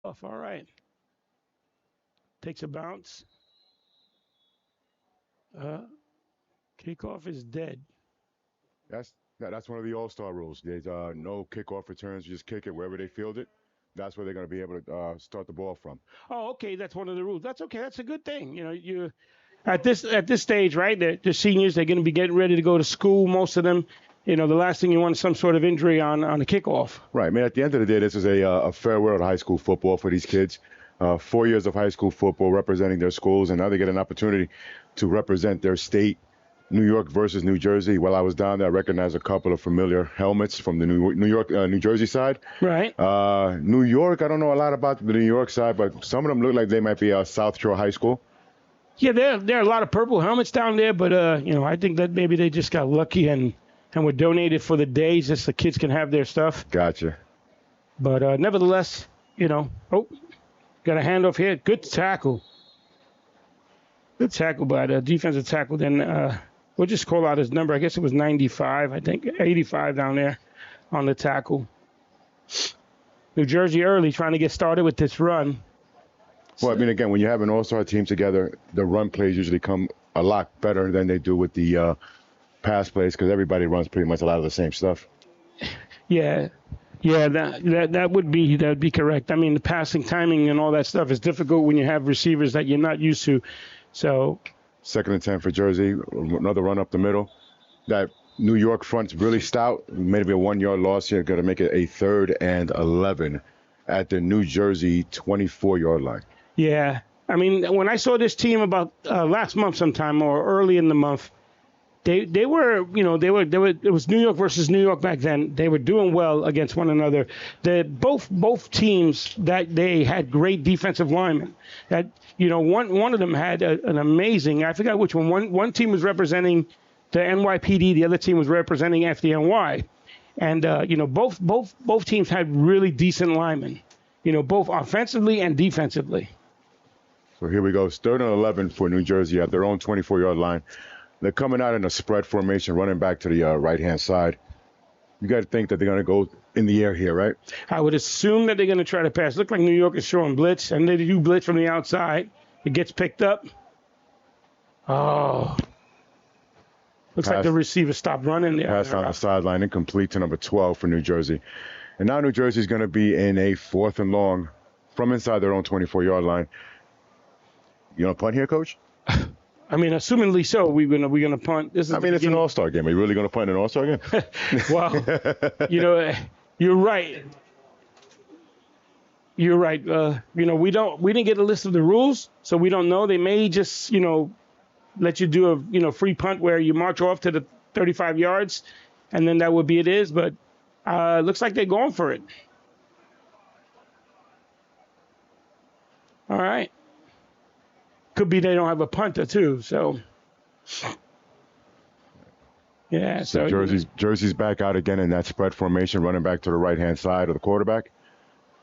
All right. Takes a bounce. Uh, Kickoff is dead. That's one of the All-Star rules. There's no kickoff returns. You just kick it wherever they field it. That's where they're going to be able to start the ball from. Oh, okay. That's one of the rules. That's okay. That's a good thing. You at this stage, right? They're seniors. They're going to be getting ready to go to school. Most of them. The last thing you want is some sort of injury on the kickoff. Right. I mean, at the end of the day, this is a farewell to high school football for these kids. 4 years of high school football representing their schools, and now they get an opportunity to represent their state. New York versus New Jersey. While I was down there, I recognized a couple of familiar helmets from the New York, New Jersey side. Right. New York, I don't know a lot about the New York side, but some of them look like they might be South Shore High School. Yeah, there are a lot of purple helmets down there, but I think that maybe they just got lucky and were donated for the day just so kids can have their stuff. Gotcha. But nevertheless, got a handoff here. Good tackle. Good tackle by the defensive tackle. Then we'll just call out his number. I guess it was 95. I think 85 down there on the tackle. New Jersey early trying to get started with this run. Well, I mean, again, when you have an all-star team together, the run plays usually come a lot better than they do with the pass plays because everybody runs pretty much a lot of the same stuff. Yeah, that would be correct. I mean, the passing timing and all that stuff is difficult when you have receivers that you're not used to. So 2nd and 10 for Jersey, another run up the middle. That New York front's really stout. Maybe a 1-yard loss here. Got to make it a 3rd and 11 at the New Jersey 24-yard line. Yeah, I mean, when I saw this team about last month sometime or early in the month, they were it was New York versus New York back then. They were doing well against one another. Both teams that they had great defensive linemen. That one of them had an amazing. I forgot which one. One team was representing the NYPD. The other team was representing FDNY. And both teams had really decent linemen. Both offensively and defensively. So here we go. It's 3rd and 11 for New Jersey at their own 24-yard line. They're coming out in a spread formation, running back to the right-hand side. You got to think that they're going to go in the air here, right? I would assume that they're going to try to pass. Look like New York is showing blitz, and they do blitz from the outside. It gets picked up. Oh. Looks like the receiver stopped running there. Pass on the sideline, incomplete to number 12 for New Jersey. And now New Jersey's going to be in a 4th and long from inside their own 24-yard line. You want to punt here, Coach? I mean, assumingly so, we're gonna punt. It's an All-Star game. Are you really going to punt in an All-Star game? Well, you're right. You're right. We didn't get a list of the rules, so we don't know. They may just, let you do a, free punt where you march off to the 35 yards, and then that would be it is. But looks like they're going for it. All right. Could be they don't have a punter too, so yeah. So Jersey's back out again in that spread formation, running back to the right-hand side of the quarterback.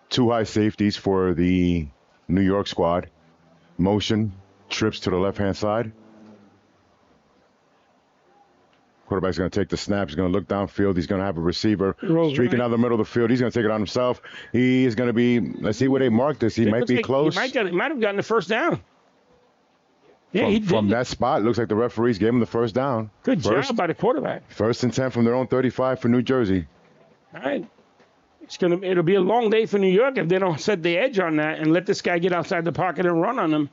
2 high safeties for the New York squad. Motion, trips to the left-hand side. Quarterback's going to take the snap. He's going to look downfield. He's going to have a receiver streaking down the middle of the field. He's going to take it on himself. He is going to be, let's see where they marked this. He might be close. He might have gotten the first down. Yeah, he did. From that spot, looks like the referees gave him the first down. Good job by the quarterback. 1st and 10 from their own 35 for New Jersey. All right. It'll be a long day for New York if they don't set the edge on that and let this guy get outside the pocket and run on them.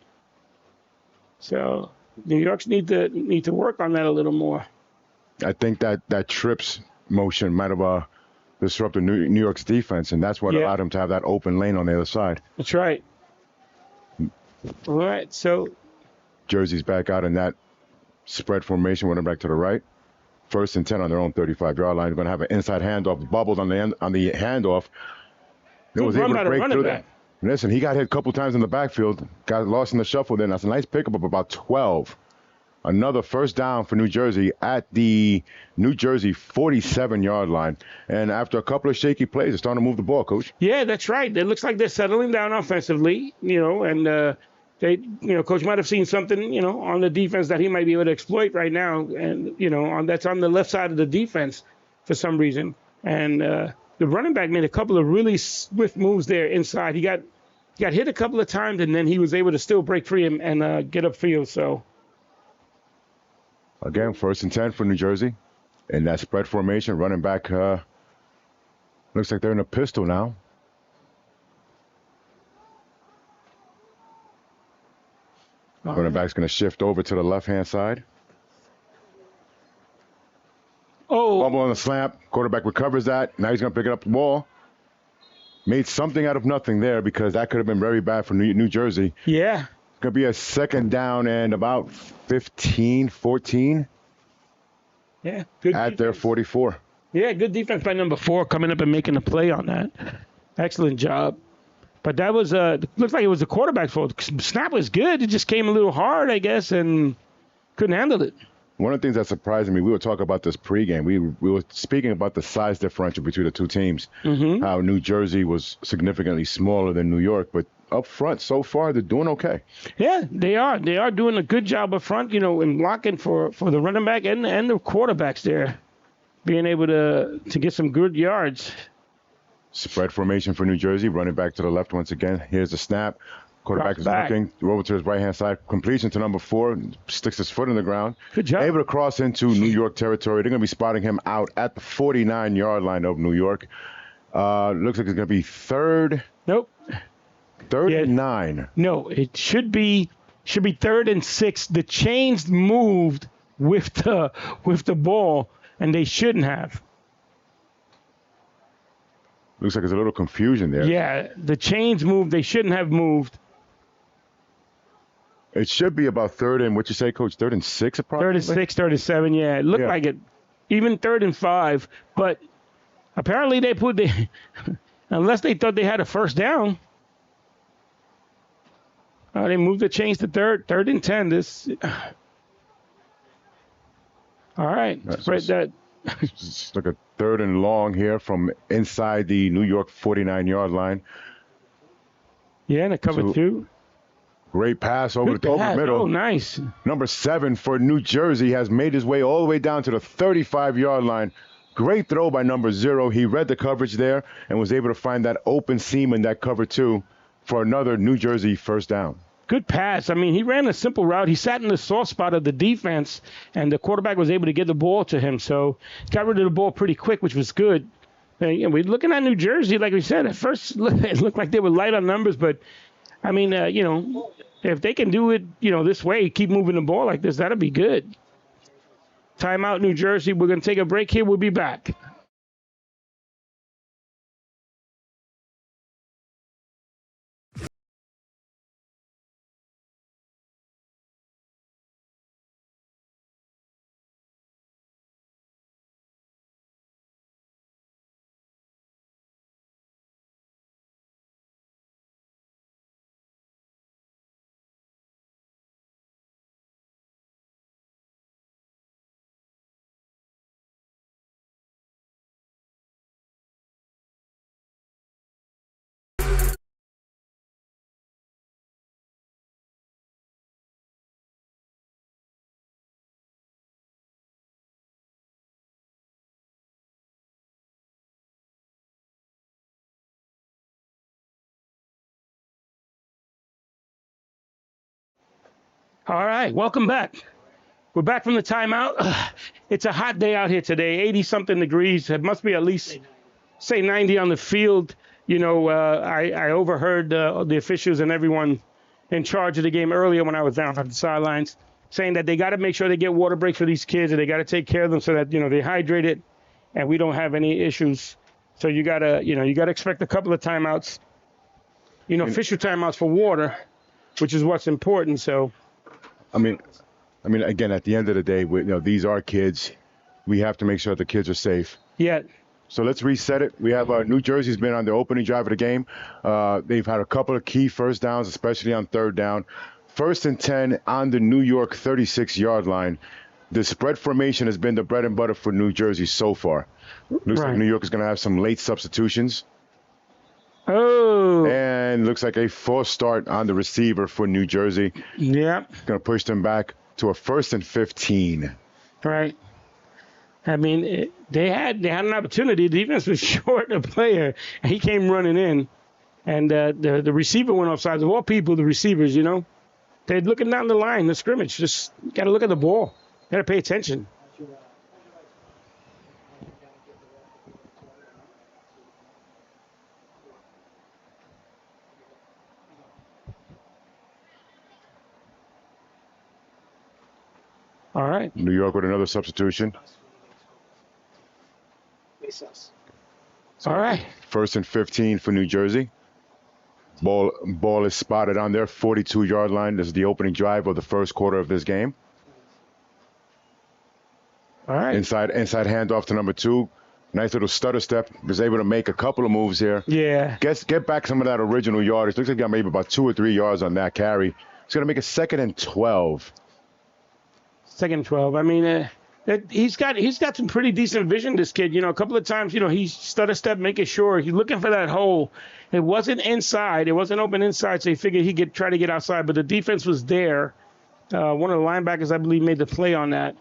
So New York's need to work on that a little more. I think that trips motion might have disrupted New York's defense, and that's what allowed him to have that open lane on the other side. That's right. All right, so Jersey's back out in that spread formation, running back to the right. 1st and 10 on their own 35-yard line. They're going to have an inside handoff, bubbled on the handoff. It was able to break through that. Listen, he got hit a couple times in the backfield, got lost in the shuffle. Then that's a nice pickup of about 12. Another first down for New Jersey at the New Jersey 47-yard line. And after a couple of shaky plays, they're starting to move the ball, Coach. Yeah, that's right. It looks like they're settling down offensively, and Coach might have seen something, on the defense that he might be able to exploit right now. And, that's on the left side of the defense for some reason. And the running back made a couple of really swift moves there inside. He got got hit a couple of times, and then he was able to still break free and get upfield. So again, 1st and 10 for New Jersey. In that spread formation, running back looks like they're in a pistol now. Running back's going to shift over to the left-hand side. Oh. Fumble on the slant. Quarterback recovers that. Now he's going to pick it up the ball. Made something out of nothing there because that could have been very bad for New Jersey. Yeah. Going to be a 2nd down and about 15, 14. Yeah. Good at defense. their 44. Yeah, good defense by number 4 coming up and making a play on that. Excellent job. But that was looks like it was the quarterback's fault. Snap was good. It just came a little hard, I guess, and couldn't handle it. One of the things that surprised me, we were talking about this pregame. We were speaking about the size differential between the two teams. Mm-hmm. How New Jersey was significantly smaller than New York, but up front so far they're doing okay. Yeah, they are. They are doing a good job up front, in blocking for the running back and the quarterbacks there, being able to get some good yards. Spread formation for New Jersey, running back to the left once again. Here's the snap. Quarterback is looking, over to his right-hand side. Completion to number 4, sticks his foot in the ground. Good job. Able to cross into New York territory. They're going to be spotting him out at the 49-yard line of New York. Looks like it's going to be 3rd. Nope. 3rd and 9. No, it should be 3rd and 6. The chains moved with the ball, and they shouldn't have. Looks like there's a little confusion there. Yeah, the chains moved. They shouldn't have moved. It should be about 3rd and, what you say, Coach, 3rd and 6 approximately? 3rd and 6, 3rd and 7, yeah. It looked like it. Even 3rd and 5, but apparently they unless they thought they had a 1st down. They moved the chains to 3rd and 10. All right. Spread that. It's like a 3rd and long here from inside the New York 49-yard line. Yeah, and a cover 2. Great pass over the middle. Oh, nice. Number 7 for New Jersey has made his way all the way down to the 35-yard line. Great throw by number 0. He read the coverage there and was able to find that open seam in that cover 2 for another New Jersey 1st down. Good pass. I mean, he ran a simple route. He sat in the soft spot of the defense, and the quarterback was able to get the ball to him. So got rid of the ball pretty quick, which was good. And we're looking at New Jersey, like we said, at first it looked like they were light on numbers, but I mean, if they can do it, this way, keep moving the ball like this, that'll be good. Timeout, New Jersey. We're going to take a break here. We'll be back. All right, welcome back. We're back from the timeout. It's a hot day out here today, 80-something degrees. It must be at least, say, 90 on the field. I overheard the officials and everyone in charge of the game earlier when I was down on the sidelines saying that they got to make sure they get water breaks for these kids and they got to take care of them so that, they hydrated and we don't have any issues. So you got to expect a couple of timeouts, official timeouts for water, which is what's important. So. I mean, again, at the end of the day, these are kids. We have to make sure the kids are safe. Yeah. So let's reset it. We have New Jersey's been on the opening drive of the game. They've had a couple of key 1st downs, especially on 3rd down. 1st and 10 on the New York 36-yard line. The spread formation has been the bread and butter for New Jersey so far. Looks like New York is going to have some late substitutions. Oh. And looks like a false start on the receiver for New Jersey. Yeah. Going to push them back to a 1st and 15. Right. I mean, they had an opportunity. The defense was short a player, and he came running in And the receiver went offside. Of all people, the receivers, you know, they're looking down the line, the scrimmage. Just got to look at the ball. Got to pay attention. All right. New York with another substitution. All right. 1st and 15 for New Jersey. Ball is spotted on their 42-yard line. This is the opening drive of the first quarter of this game. All right. Inside handoff to number 2. Nice little stutter step. Was able to make a couple of moves here. Yeah. Get back some of that original yardage. Looks like he got maybe about 2 or 3 yards on that carry. He's going to make a 2nd and 12. 2nd and 12. I mean, he's got some pretty decent vision, this kid. You know, a couple of times, you know, he stutter step, making sure he's looking for that hole. It wasn't inside. It wasn't open inside, so he figured he could try to get outside. But the defense was there. One of the linebackers, I believe, made the play on that,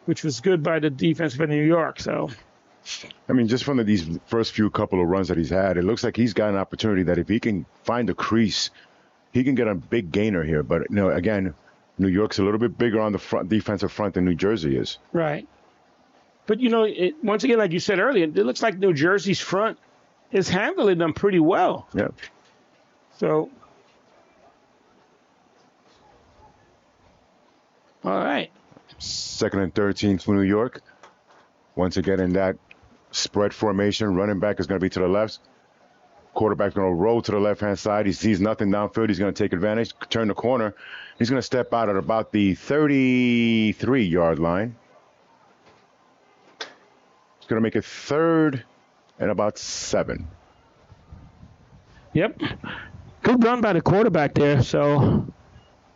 which was good by the defense for New York. So, I mean, just from these first few couple of runs that he's had, it looks like he's got an opportunity that if he can find a crease, he can get a big gainer here. But, you know, again, New York's a little bit bigger on the defensive front than New Jersey is. Right. But, you know, once again, like you said earlier, it looks like New Jersey's front is handling them pretty well. Yeah. So, all right. 2nd and 13 for New York. Once again in that spread formation, running back is going to be to the left. Quarterback's going to roll to the left-hand side. He sees nothing downfield. He's going to take advantage, turn the corner. He's going to step out at about the 33-yard line. He's going to make it 3rd and about 7. Yep. Good run by the quarterback there. So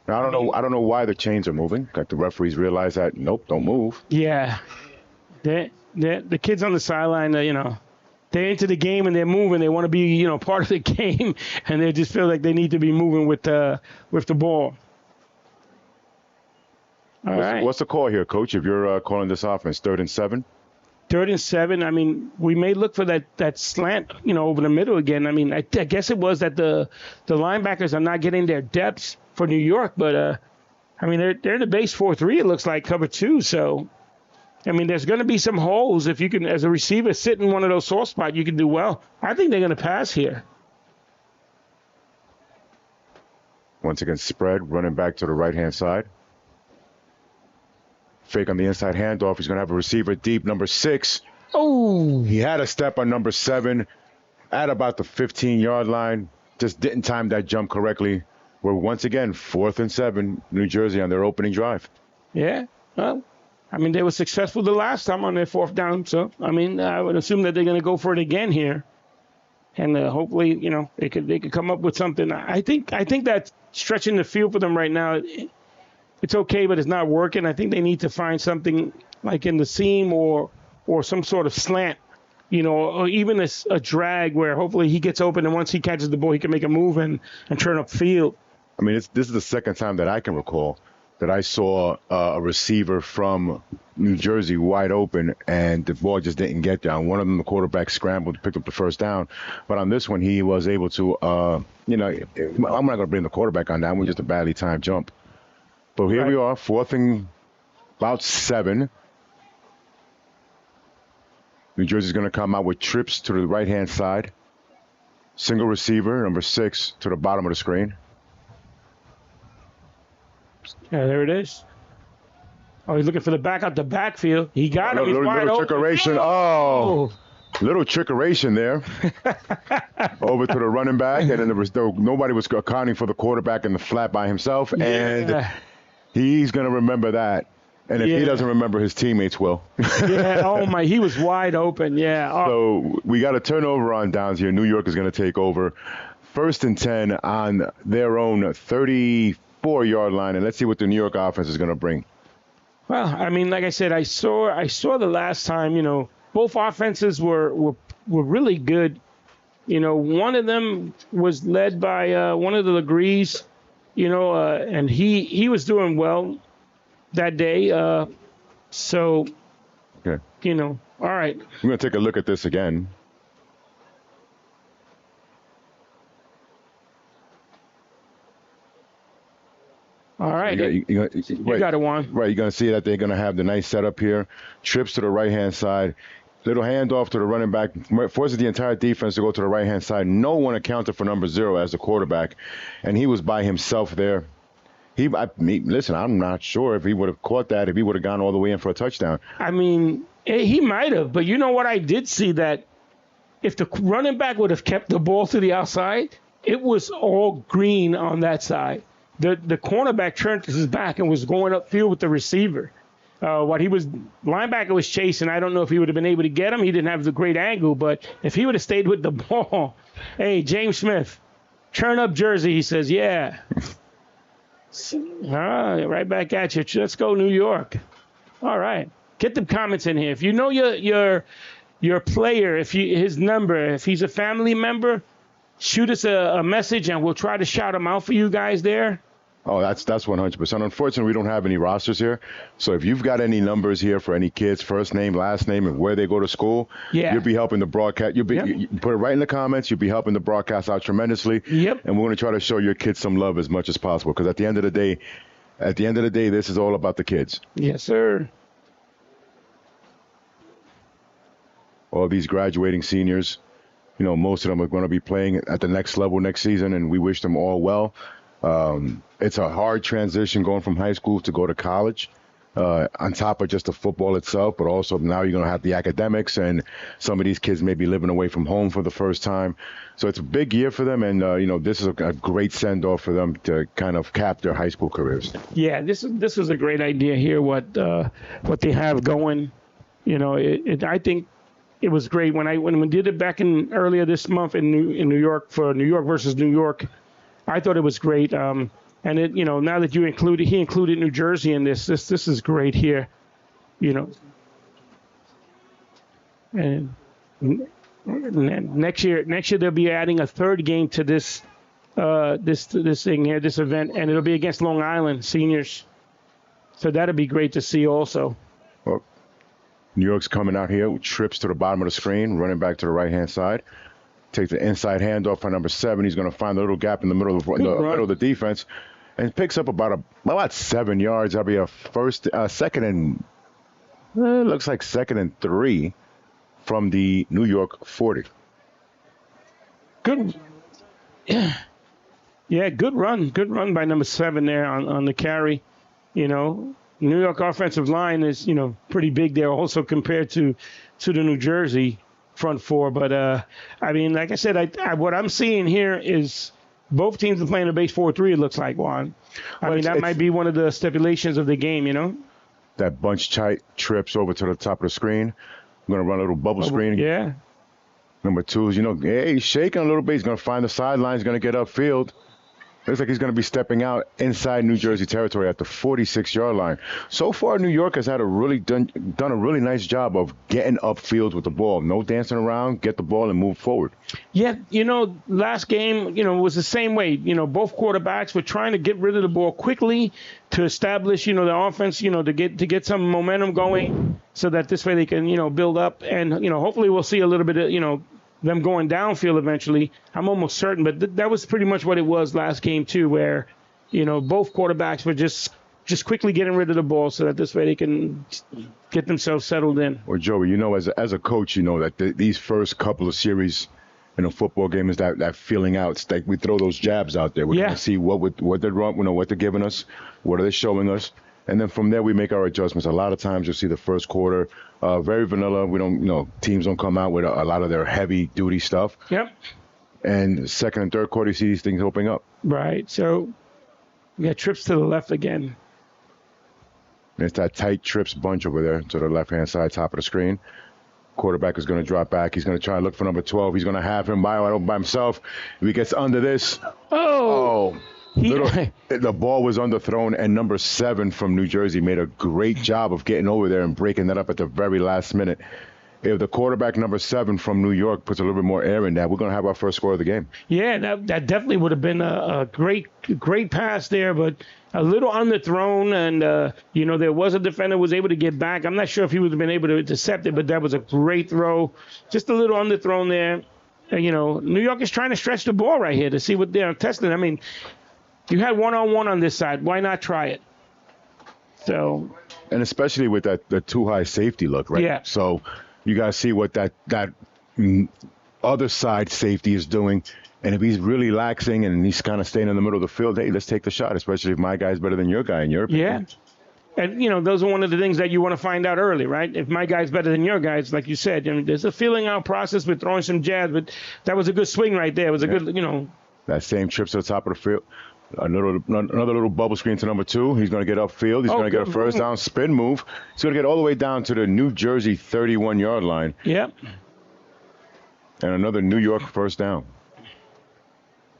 now, I don't know why the chains are moving. Like the referees realize that, nope, don't move. Yeah. The kids on the sideline, you know, they're into the game and they're moving. They want to be, you know, part of the game, and they just feel like they need to be moving with the ball. What's the call here, Coach, if you're calling this offense? 3rd and 7? 3rd and 7. I mean, we may look for that slant, you know, over the middle again. I mean, I guess it was that the linebackers are not getting their depths for New York, but, I mean, they're in the base 4-3, it looks like, cover 2, so... I mean, there's going to be some holes. If you can, as a receiver, sit in one of those soft spots, you can do well. I think they're going to pass here. Once again, spread, running back to the right-hand side. Fake on the inside handoff. He's going to have a receiver deep, number 6. Oh! He had a step on number 7 at about the 15-yard line. Just didn't time that jump correctly. We're once again 4th and 7, New Jersey on their opening drive. Yeah, well... I mean, they were successful the last time on their 4th down, so I mean, I would assume that they're going to go for it again here, and hopefully, you know, they could come up with something. I think that stretching the field for them right now, it's okay, but it's not working. I think they need to find something like in the seam or some sort of slant, you know, or even a drag where hopefully he gets open and once he catches the ball, he can make a move and turn up field. I mean, this is the second time that I can recall that I saw a receiver from New Jersey wide open, and the ball just didn't get down. One of them, the quarterback scrambled, picked up the first down. But on this one, he was able to, you know, I'm not going to blame the quarterback on that one, just a badly timed jump. But here we are, 4th and about 7. New Jersey's going to come out with trips to the right-hand side. Single receiver, number 6, to the bottom of the screen. Yeah, there it is. Oh, he's looking for the back out the backfield. He got him. He's wide little open. trickeration. Oh, little trickeration there. Over to the running back, and then nobody was accounting for the quarterback in the flat by himself, and he's going to remember that. And if he doesn't remember, his teammates will. Yeah, oh my, he was wide open, yeah. Oh. So we got a turnover on downs here. New York is going to take over. 1st and 10 on their own 34-yard line, and let's see what the New York offense is going to bring. Well, I mean, like I said, I saw the last time, you know, both offenses were really good. You know, one of them was led by one of the Legrees, you know, and he was doing well that day. So, you know, all right. I'm going to take a look at this again. All right. You got it, Juan. Right. You're going to see that they're going to have the nice setup here. Trips to the right-hand side. Little handoff to the running back. Forces the entire defense to go to the right-hand side. No one accounted for number 0 as the quarterback, and he was by himself there. Listen, I'm not sure if he would have caught that, if he would have gone all the way in for a touchdown. I mean, he might have, but you know what? I did see that if the running back would have kept the ball to the outside, it was all green on that side. The cornerback turned his back and was going upfield with the receiver. Linebacker was chasing. I don't know if he would have been able to get him. He didn't have the great angle, but if he would have stayed with the ball, hey, James Smith, turn up jersey, he says, yeah. All right, right back at you. Let's go, New York. All right. Get the comments in here. If you know your player, his number, if he's a family member, shoot us a message and we'll try to shout him out for you guys there. Oh, that's 100%. Unfortunately, we don't have any rosters here. So if you've got any numbers here for any kids, first name, last name, and where they go to school, you'll be helping the broadcast. You put it right in the comments. You'll be helping the broadcast out tremendously. Yep. And we're going to try to show your kids some love as much as possible, because at the end of the day, this is all about the kids. Yes, sir. All these graduating seniors, most of them are going to be playing at the next level next season, and we wish them all well. It's a hard transition going from high school to go to college, on top of just the football itself, but also now you're going to have the academics, and some of these kids may be living away from home for the first time. So it's a big year for them, and this is a great send-off for them to kind of cap their high school careers. Yeah, this was a great idea here, what they have going. I think it was great when we did it back earlier this month in New York for New York versus New York. I thought it was great. And now that he included New Jersey in this is great here, And next year they'll be adding a third game to this thing here, this event, and it'll be against Long Island seniors. So that'll be great to see also. Well, New York's coming out here with trips to the bottom of the screen, running back to the right-hand side. Takes the inside handoff for number 7. He's going to find the little gap in the middle of the defense, and picks up about 7 yards. That'll be a second and looks like 2nd and 3 from the New York 40. Good. Yeah, good run by number 7 there on the carry. New York offensive line is pretty big there, also compared to the New Jersey front 4, but I mean, like I said, what I'm seeing here is both teams are playing a base 4-3. It looks like, Juan. I mean, that might be one of the stipulations of the game. That bunch tight trips over to the top of the screen. I'm gonna run a little bubble screen. Yeah. Number 2 is he's shaking a little bit. He's gonna find the sideline. He's gonna get upfield. Looks like he's going to be stepping out inside New Jersey territory at the 46-yard line. So far, New York has had done a really nice job of getting upfield with the ball. No dancing around, get the ball and move forward. Yeah, last game, was the same way. Both quarterbacks were trying to get rid of the ball quickly to establish, the offense, to get some momentum going, so that this way they can, build up. And, hopefully we'll see a little bit of, them going downfield eventually. I'm almost certain, but that was pretty much what it was last game too, where both quarterbacks were just quickly getting rid of the ball, so that this way they can get themselves settled in. Well, Joey, as a coach, that these first couple of series in a football game is that feeling out. It's like we throw those jabs out there. We're going to see what they're run, what they're giving us, what are they showing us. And then from there, we make our adjustments. A lot of times you'll see the first quarter very vanilla. We don't, teams don't come out with a lot of their heavy duty stuff. Yep. And second and third quarter, you see these things opening up. Right. So we got trips to the left again. And it's that tight trips bunch over there to the left-hand side, top of the screen. Quarterback is going to drop back. He's going to try and look for number 12. He's going to have him by himself. If he gets under this. The ball was underthrown, and number 7 from New Jersey made a great job of getting over there and breaking that up at the very last minute. If the quarterback number 7 from New York puts a little bit more air in that, we're going to have our first score of the game. Yeah, that definitely would have been a great pass there, but a little underthrown, and there was a defender who was able to get back. I'm not sure if he would have been able to intercept it, but that was a great throw. Just a little underthrown there. New York is trying to stretch the ball right here to see what they're testing. I mean, You had one-on-one on this side. Why not try it? So. And especially with the too high safety look, right? Yeah. So you got to see what that other side safety is doing. And if he's really laxing and he's kind of staying in the middle of the field, hey, let's take the shot, especially if my guy's better than your guy in your opinion. Yeah. And, those are one of the things that you want to find out early, right? If my guy's better than your guy's, like you said, there's a feeling out process with throwing some jabs, but that was a good swing right there. It was a good, That same trip to the top of the field. Another little bubble screen to number 2. He's going to get upfield. He's going to get a first down spin move. He's going to get all the way down to the New Jersey 31-yard line. Yep. And another New York first down.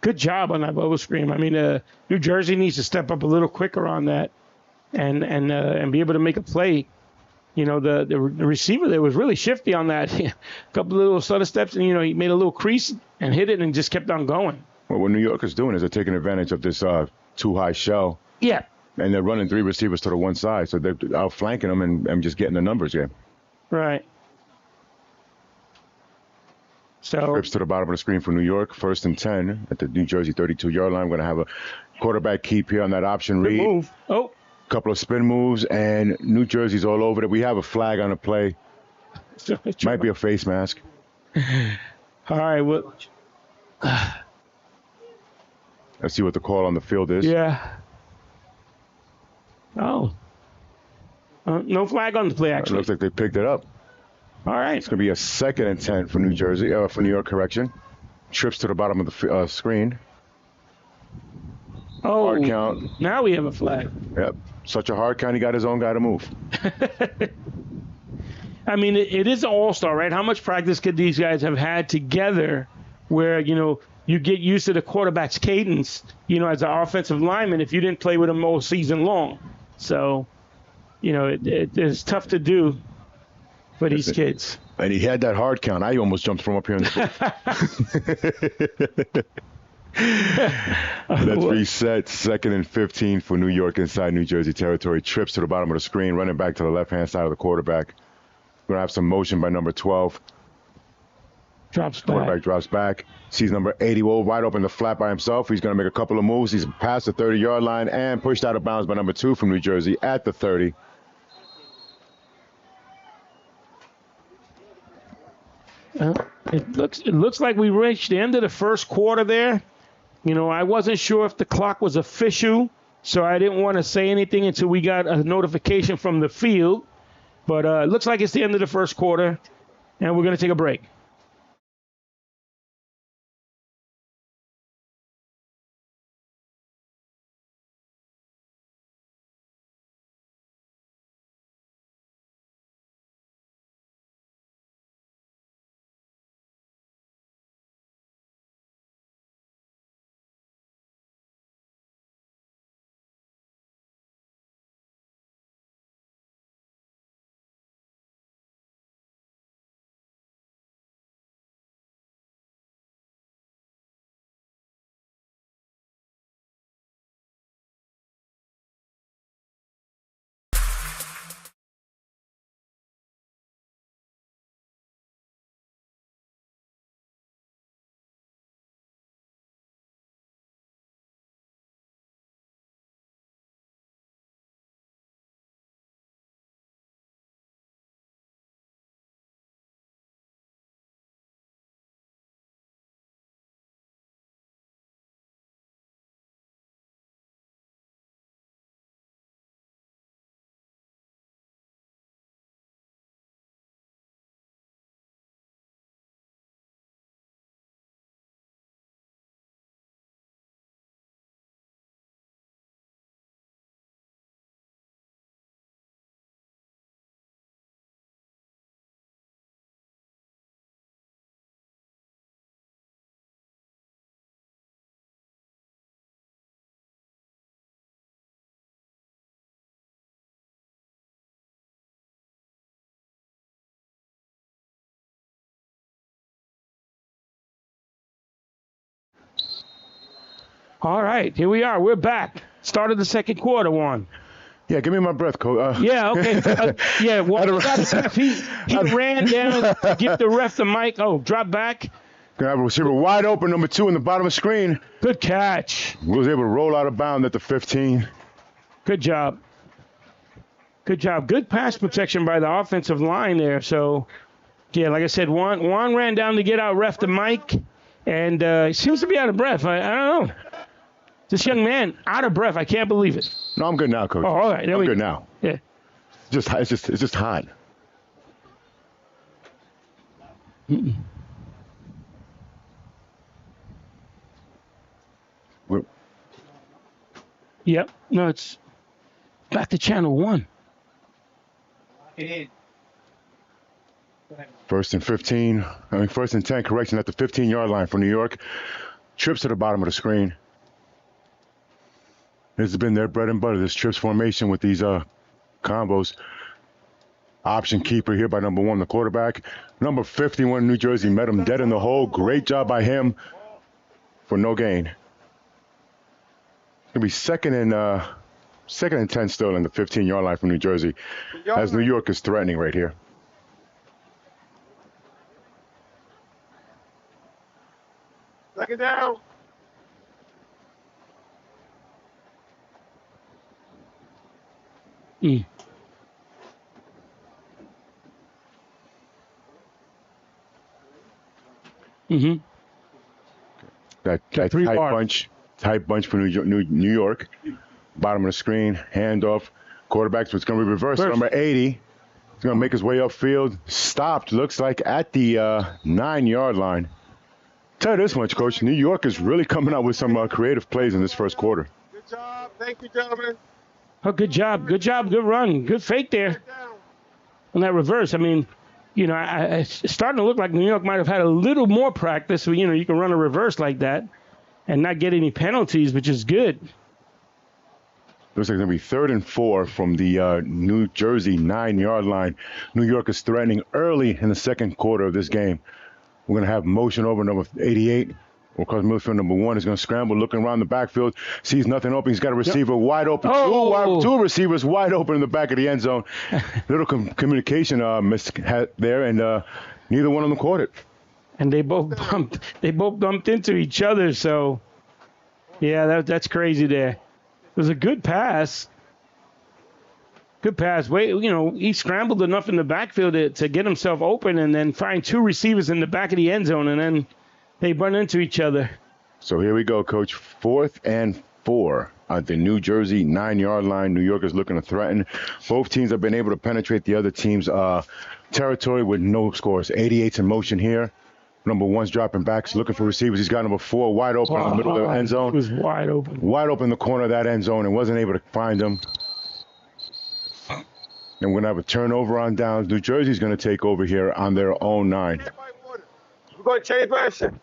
Good job on that bubble screen. I mean, New Jersey needs to step up a little quicker on that and be able to make a play. The receiver there was really shifty on that. A couple of little stutter steps, and, he made a little crease and hit it and just kept on going. Well, what New York is doing is they're taking advantage of this too high shell. Yeah. And they're running 3 receivers to the one side, so they're outflanking them and just getting the numbers in. Right. So trips to the bottom of the screen for New York, 1st and 10 at the New Jersey 32-yard line. We're going to have a quarterback keep here on that option read. Good move. Oh. Couple of spin moves, and New Jersey's all over it. We have a flag on the play. Might be a face mask. All right. Well. Let's see what the call on the field is. Yeah. Oh. No flag on the play, actually. It looks like they picked it up. All right. It's going to be a 2nd and 10 for New Jersey, for New York, correction. Trips to the bottom of the screen. Oh. Hard count. Now we have a flag. Yep. Such a hard count, he got his own guy to move. I mean, it is an all-star, right? How much practice could these guys have had together where, you get used to the quarterback's cadence, as an offensive lineman if you didn't play with him all season long. So, it's tough to do for these kids. And he had that hard count. I almost jumped from up here in the Let's reset. 2nd and 15 for New York inside New Jersey territory. Trips to the bottom of the screen, running back to the left-hand side of the quarterback. We're going to have some motion by number 12. Quarterback drops back. Sees number 80 wide open the flat by himself. He's going to make a couple of moves. He's past the 30-yard line and pushed out of bounds by number 2 from New Jersey at the 30. It looks like we reached the end of the first quarter there. I wasn't sure if the clock was official, so I didn't want to say anything until we got a notification from the field. But it looks like it's the end of the first quarter, and we're going to take a break. All right, here we are. We're back. Started the second quarter, Juan. Yeah, give me my breath, coach. Yeah, okay. Well, he ran down to give the ref the mic. Oh, drop back. Gonna have a receiver wide open, number 2 in the bottom of the screen. Good catch. Was able to roll out of bounds at the 15. Good job. Good job. Good pass protection by the offensive line there. So, yeah, like I said, Juan ran down to get out ref to Mike, and he seems to be out of breath. I don't know. This young man, out of breath. I can't believe it. No, I'm good now, Coach. Oh, all right. I'm good now. Yeah. It's just hot. Mm-mm. Yep. No, it's back to channel 1. First and 10, correction, at the 15-yard line for New York. Trips to the bottom of the screen. This has been their bread and butter, this trips formation with these combos. Option keeper here by number 1, the quarterback. Number 51, New Jersey, met him dead in the hole. Great job by him for no gain. It'll be second and 10 still in the 15-yard line from New Jersey, as New York is threatening right here. Second down. Mm-hmm. That tight bunch for New York. Bottom of the screen, handoff. Quarterback's what's going to be reversed. Number 80. He's going to make his way upfield. Stopped, looks like, at the 9-yard line. Tell you this much, Coach. New York is really coming out with some creative plays in this first quarter. Good job. Thank you, gentlemen. Oh, good job. Good job. Good run. Good fake there on that reverse. I mean, you know, it's starting to look like New York might have had a little more practice. So, you know, you can run a reverse like that and not get any penalties, which is good. Looks like it's going to be 3rd and 4 from the New Jersey 9-yard line. New York is threatening early in the second quarter of this game. We're going to have motion over number 88. Because midfield number 1 is going to scramble, looking around the backfield, sees nothing open. He's got a receiver wide open. Two receivers wide open in the back of the end zone. Little communication there, and neither one of them caught it. And they both bumped into each other. So, yeah, that's crazy there. It was a good pass. Good pass. He scrambled enough in the backfield to get himself open, and then find 2 receivers in the back of the end zone, and then they run into each other. So here we go, Coach. 4th and 4 at the New Jersey 9-yard line. New York is looking to threaten. Both teams have been able to penetrate the other team's territory with no scores. 88's in motion here. Number 1's dropping back. He's looking for receivers. He's got number 4 wide open in the middle of the end zone. He was wide open. Wide open in the corner of that end zone and wasn't able to find him. And we're going to have a turnover on downs. New Jersey's going to take over here on their own 9. We're going to change version.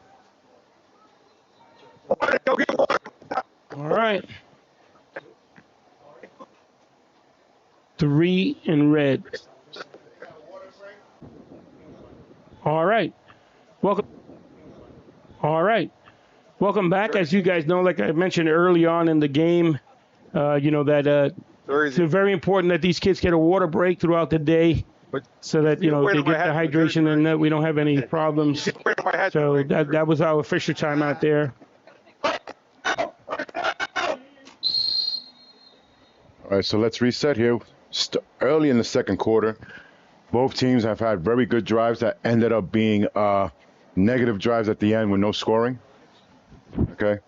Go get water. All right. 3 in red. All right. Welcome back. As you guys know, like I mentioned early on in the game, it's very important that these kids get a water break throughout the day, so that they get the hydration and that we don't have any problems. So that was our official time out there. All right, so let's reset here. Early in the second quarter, both teams have had very good drives that ended up being negative drives at the end with no scoring. Okay,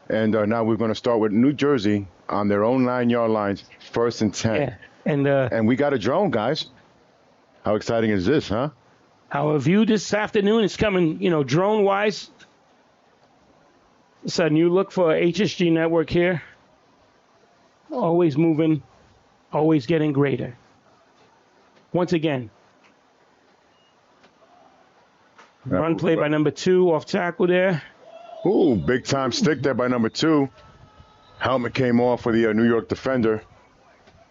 and now we're going to start with New Jersey on their own 9-yard lines, 1st and 10. Yeah, and we got a drone, guys. How exciting is this, huh? Our view this afternoon is coming, drone-wise. It's a new look for HSG Network here. Always moving, always getting greater. Once again, run play by number 2 off tackle there. Ooh, big time stick there by number 2. Helmet came off for the New York defender.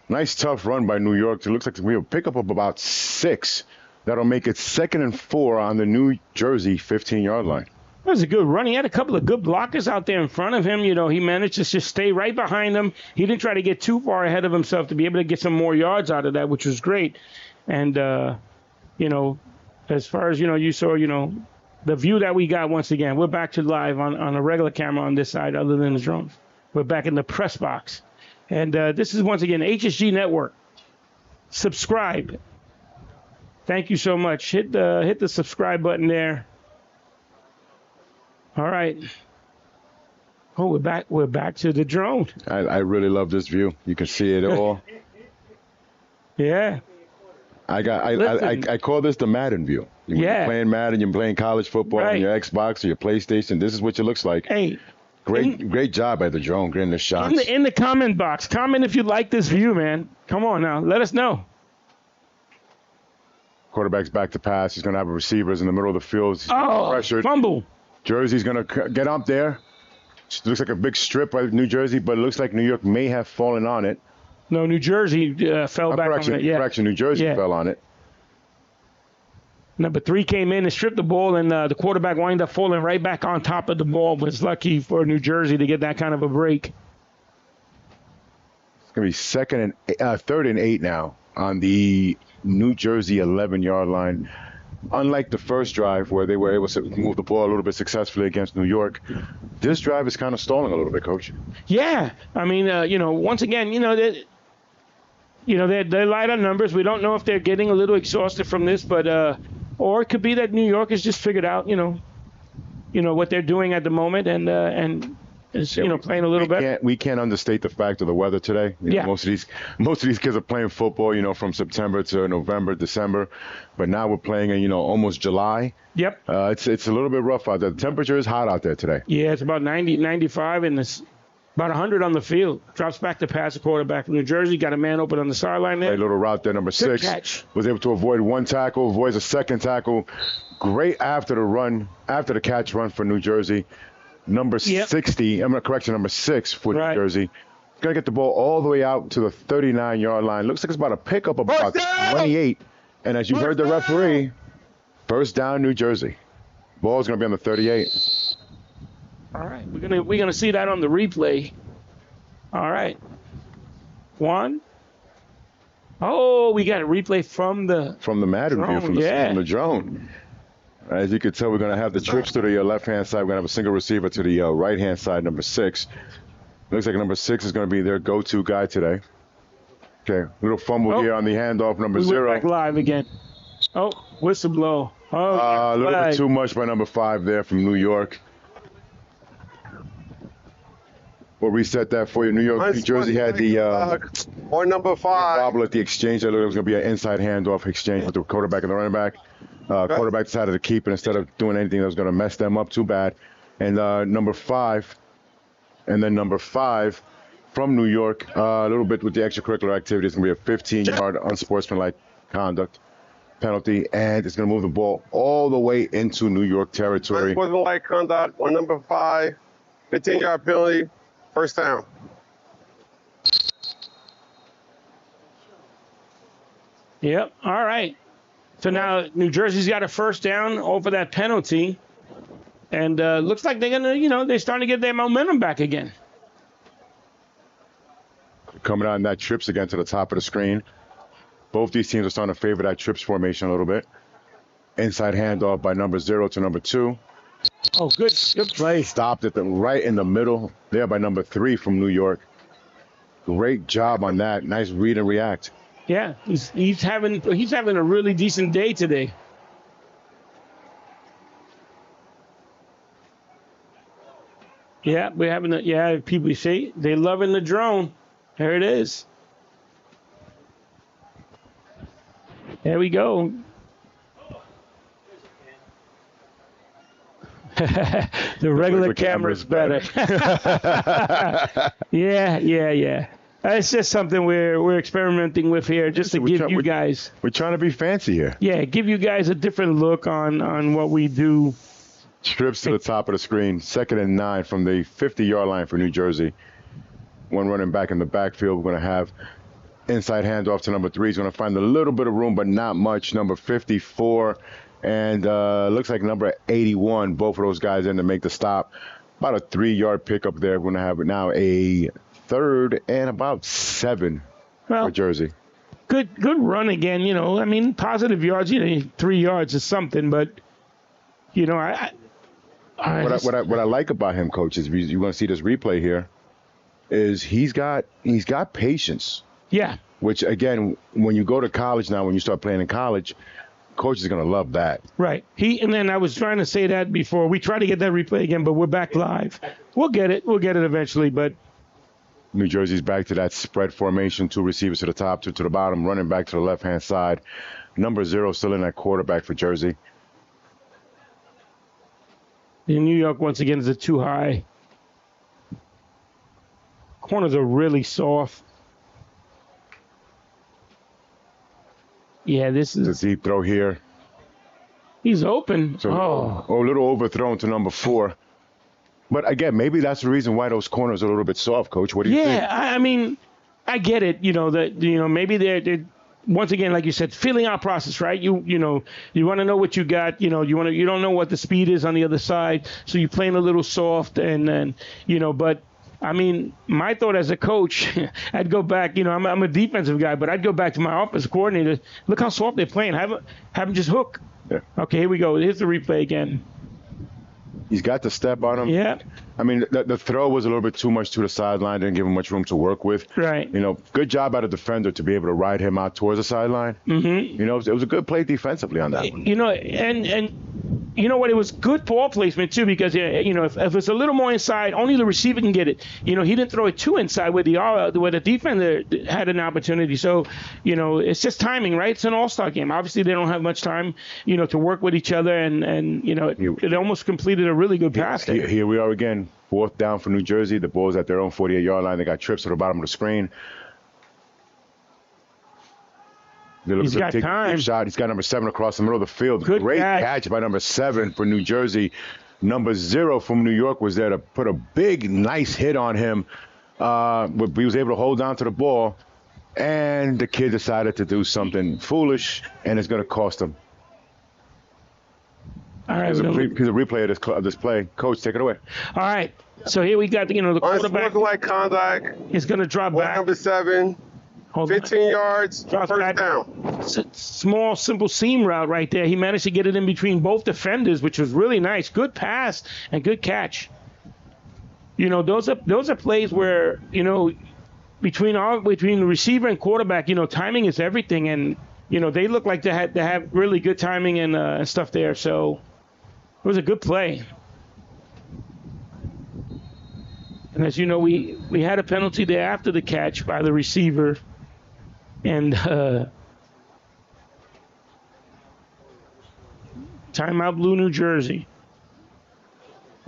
Nice tough run by New York. It looks like we have a pickup of about 6. That'll make it 2nd and 4 on the New Jersey 15-yard line. That was a good run. He had a couple of good blockers out there in front of him. He managed to just stay right behind them. He didn't try to get too far ahead of himself to be able to get some more yards out of that, which was great. And, as far as, you saw, the view that we got once again. We're back to live on a regular camera on this side, other than the drones. We're back in the press box, and this is once again HSG Network. Subscribe. Thank you so much. Hit the subscribe button there. All right. Oh, we're back. We're back to the drone. I really love this view. You can see it all. Yeah. I call this the Madden view. You're playing Madden, you're playing college football on your Xbox or your PlayStation. This is what it looks like. Hey. Great job by the drone getting the shots. In the comment box, comment if you like this view, man. Come on now, let us know. Quarterback's back to pass. He's going to have receivers in the middle of the field. He's pressured. Fumble. Jersey's going to get up there. It looks like a big strip by New Jersey, but it looks like New York may have fallen on it. No, New Jersey fell back on it. Yeah. Correction, New Jersey fell on it. Number 3 came in and stripped the ball, and the quarterback wound up falling right back on top of the ball. Was lucky for New Jersey to get that kind of a break. It's going to be 3rd and 8 now on the New Jersey 11-yard line. Unlike the first drive where they were able to move the ball a little bit successfully against New York, this drive is kind of stalling a little bit, Coach. Yeah, I mean, once again, they're light on numbers. We don't know if they're getting a little exhausted from this, but or it could be that New York has just figured out, what they're doing at the moment, and is playing a little better. We can't understate the fact of the weather today. Most of these kids are playing football, from September to November, December, but now we're playing in almost July. Yep. It's a little bit rough out there. The temperature is hot out there today. Yeah, it's about 90, 95, and it's about 100 on the field. Drops back to pass the quarterback from New Jersey. Got a man open on the sideline there. A little route there, number 6. Catch. Was able to avoid 1 tackle, avoids a 2nd tackle. Great after the catch run for New Jersey. Number 60, number 6 for New Jersey. Going to get the ball all the way out to the 39-yard line. Looks like it's about a pickup of about 28. And as you heard the referee, first down, New Jersey. Ball's going to be on the 38. All right, we're gonna see that on the replay. All right, 1. Oh, we got a replay from the Madden drone. View, from the drone. As you can tell, we're gonna have the trips to the left-hand side. We're gonna have a single receiver to the right-hand side, number 6. Looks like number 6 is gonna be their go-to guy today. Okay, little fumble here on the handoff, number 0. We're back live again. Oh, whistle blow. A little bit too much by number 5 there from New York. We'll reset that for you. New Jersey had the or number 5 wobble at the exchange. I thought it was going to be an inside handoff exchange with the quarterback and the running back. Quarterback decided to keep it instead of doing anything that was going to mess them up too bad. And number 5 from New York, a little bit with the extracurricular activity. It's going to be a 15-yard unsportsmanlike conduct penalty, and it's going to move the ball all the way into New York territory. Unsportsmanlike conduct on number 5, 15-yard penalty. First down. Yep. All right. So now New Jersey's got a first down over that penalty, and looks like they're gonna, they're starting to get their momentum back again. Coming out in that trips again to the top of the screen. Both these teams are starting to favor that trips formation a little bit. Inside handoff by number 0 to number 2. Oh, good play. Stopped at right in the middle there by number 3 from New York. Great job on that. Nice read and react. Yeah, he's having a really decent day today. Yeah, we're having people see they loving the drone. There it is. There we go. The regular camera's better. Yeah. It's just something we're experimenting with here, just to give you guys. We're trying to be fancy here. Yeah, give you guys a different look on what we do. Trips to the top of the screen. 2nd and 9 from the 50-yard line for New Jersey. 1 running back in the backfield. We're going to have inside handoff to number 3. He's going to find a little bit of room, but not much. Number 54. And looks like number 81, both of those guys in to make the stop. About a 3-yard pickup there. We're going to have now a 3rd and about 7 for Jersey. Good run again, positive yards, 3 yards is something, but, You know, what I like about him, Coach, is you're going to see this replay here. Is he's got patience. Yeah. Which again, when you go to college now, when you start playing in college, coach is going to love that. Right. And then I was trying to say that before. We try to get that replay again, but we're back live. We'll get it. We'll get it eventually, but. New Jersey's back to that spread formation, 2 receivers to the top, 2 to the bottom, running back to the left-hand side. Number 0 still in that quarterback for Jersey. In New York, once again, is it too high? Corners are really soft. Yeah, this is a deep throw here. He's open. So, a little overthrown to number 4. But again, maybe that's the reason why those corners are a little bit soft, Coach. What do you think? Yeah, I mean, I get it. Maybe they're once again, like you said, feeling out process, right? You want to know what you got. You don't know what the speed is on the other side, so you're playing a little soft, and then But I mean, my thought as a coach, I'd go back. I'm a defensive guy, but I'd go back to my offensive coordinator. Look how soft they're playing. Have them just hook. Yeah. Okay, here we go. Here's the replay again. He's got the step on him. Yeah. I mean, the throw was a little bit too much to the sideline. Didn't give him much room to work with. Right. Good job out of the defender to be able to ride him out towards the sideline. Mm-hmm. It was a good play defensively on that one. And you know what? It was good ball placement too, because if it's a little more inside, only the receiver can get it. He didn't throw it too inside where the defender had an opportunity. So it's just timing, right? It's an all-star game. Obviously, they don't have much time, to work with each other, and it almost completed a really good pass. Here we are again, 4th down for New Jersey. The ball's at their own 48-yard line. They got trips to the bottom of the screen. He's got time. Shot. He's got number 7 across the middle of the field. Good Great catch by number 7 for New Jersey. Number 0 from New York was there to put a big, nice hit on him. But he was able to hold on to the ball, and the kid decided to do something foolish, and it's going to cost him. All right, here's a replay of this play. Coach, take it away. All right. So here we got the quarterback. Unsportsmanlike conduct. He's going to drop back. Number 7. 15 yards, first down. Small, simple seam route right there. He managed to get it in between both defenders, which was really nice. Good pass and good catch. Those are plays where between the receiver and quarterback, timing is everything, and they look like they have really good timing and stuff there. So it was a good play. And as you know, we had a penalty there after the catch by the receiver. And timeout, Blue New Jersey.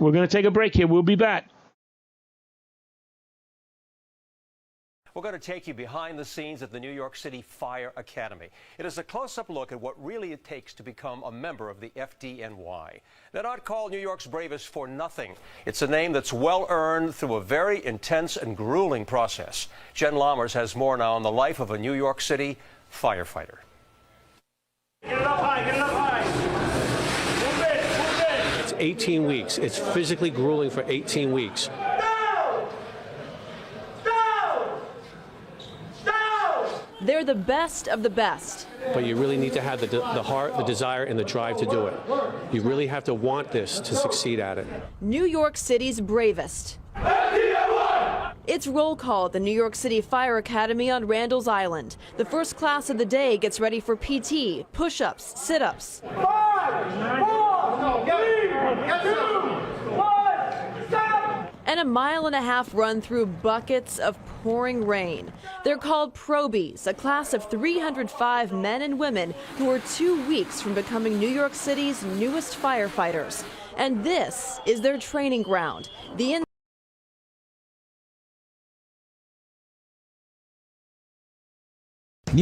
We're going to take a break here. We'll be back. We're going to take you behind the scenes at the New York City Fire Academy. It is a close-up look at what really it takes to become a member of the FDNY. They're not called New York's bravest for nothing. It's a name that's well-earned through a very intense and grueling process. Jen Lammers has more now on the life of a New York City firefighter. Get it up high, get it up high. Move it. It's 18 weeks. It's physically grueling for 18 weeks. They're the best of the best. But you really need to have the heart, the desire, and the drive to do it. You really have to want this to succeed at it. New York City's bravest. It's roll call at the New York City Fire Academy on Randall's Island. The first class of the day gets ready for PT, push-ups, sit-ups. 5, 4, 3, 2, 1, stop! And a mile-and-a-half run through buckets of pouring rain. They're called Probies, a class of 305 men and women who are 2 weeks from becoming New York City's newest firefighters. And this is their training ground. New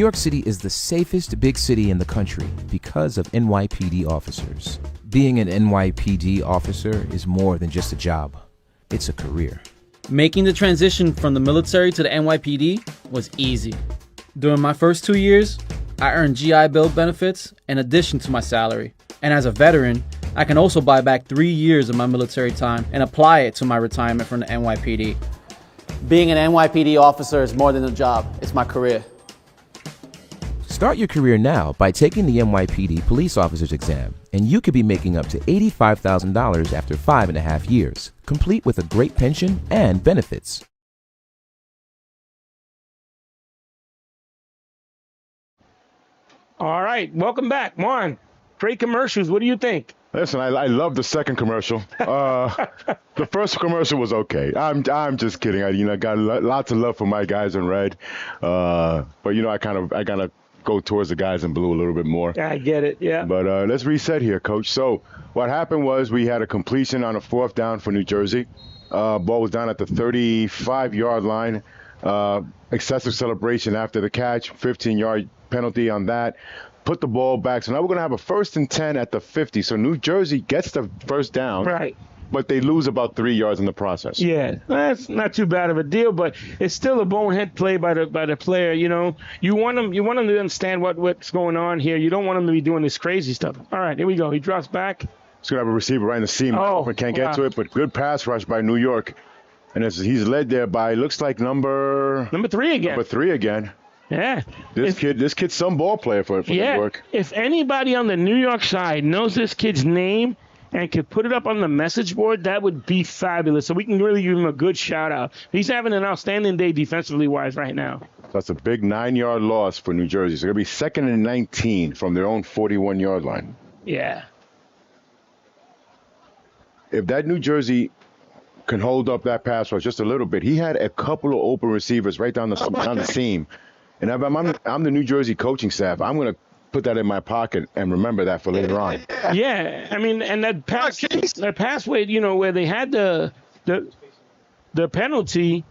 York City is the safest big city in the country because of NYPD officers. Being an NYPD officer is more than just a job. It's a career. Making the transition from the military to the NYPD was easy. During my first 2 years, I earned GI Bill benefits in addition to my salary. And as a veteran, I can also buy back 3 years of my military time and apply it to my retirement from the NYPD. Being an NYPD officer is more than a job, it's my career. Start your career now by taking the NYPD police officer's exam, and you could be making up to $85,000 after 5.5 years, complete with a great pension and benefits. All right, welcome back, Juan. Great commercials. What do you think? Listen, I love the second commercial. The first commercial was okay. I'm just kidding. I got lots of love for my guys in red, but I kind of go towards the guys in blue a little bit more. I get it. Yeah. But let's reset here, Coach. So what happened was we had a completion on a 4th down for New Jersey. Ball was down at the 35-yard line. Excessive celebration after the catch. 15-yard penalty on that. Put the ball back. So now we're going to have a 1st and 10 at the 50. So New Jersey gets the first down. Right. But they lose about 3 yards in the process. Yeah, that's not too bad of a deal, but it's still a bonehead play by the player. You want them to understand what's going on here. You don't want them to be doing this crazy stuff. All right, here we go. He drops back. He's going to have a receiver right in the seam. But can't get to it, but good pass rush by New York. And he's led there by, looks like number 3 again. Number 3 again. Yeah. This kid's some ball player for New York. If anybody on the New York side knows this kid's name and could put it up on the message board, that would be fabulous. So we can really give him a good shout out. He's having an outstanding day defensively wise right now. So that's a big 9-yard loss for New Jersey. So it'll be 2nd and 19 from their own 41-yard line. Yeah. If that New Jersey can hold up that pass rush just a little bit, he had a couple of open receivers right down the seam. And if I'm the New Jersey coaching staff, I'm going to put that in my pocket and remember that for later on. Yeah, I mean, and that pass way, where they had the penalty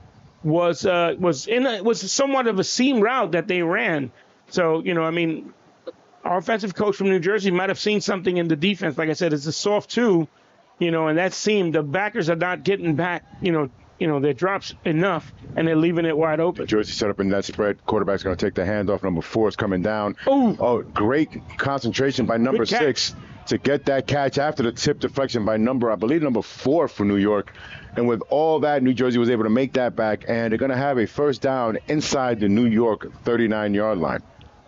was somewhat of a seam route that they ran. So, our offensive coach from New Jersey might have seen something in the defense. Like I said, it's a soft 2, and that seam, the backers are not getting back, their drops enough, and they're leaving it wide open. Jersey set up in that spread. Quarterback's going to take the handoff. Number 4 is coming down. Ooh. Oh, great concentration by number 6 to get that catch after the tip deflection by I believe number 4 for New York. And with all that, New Jersey was able to make that back, and they're going to have a first down inside the New York 39-yard line.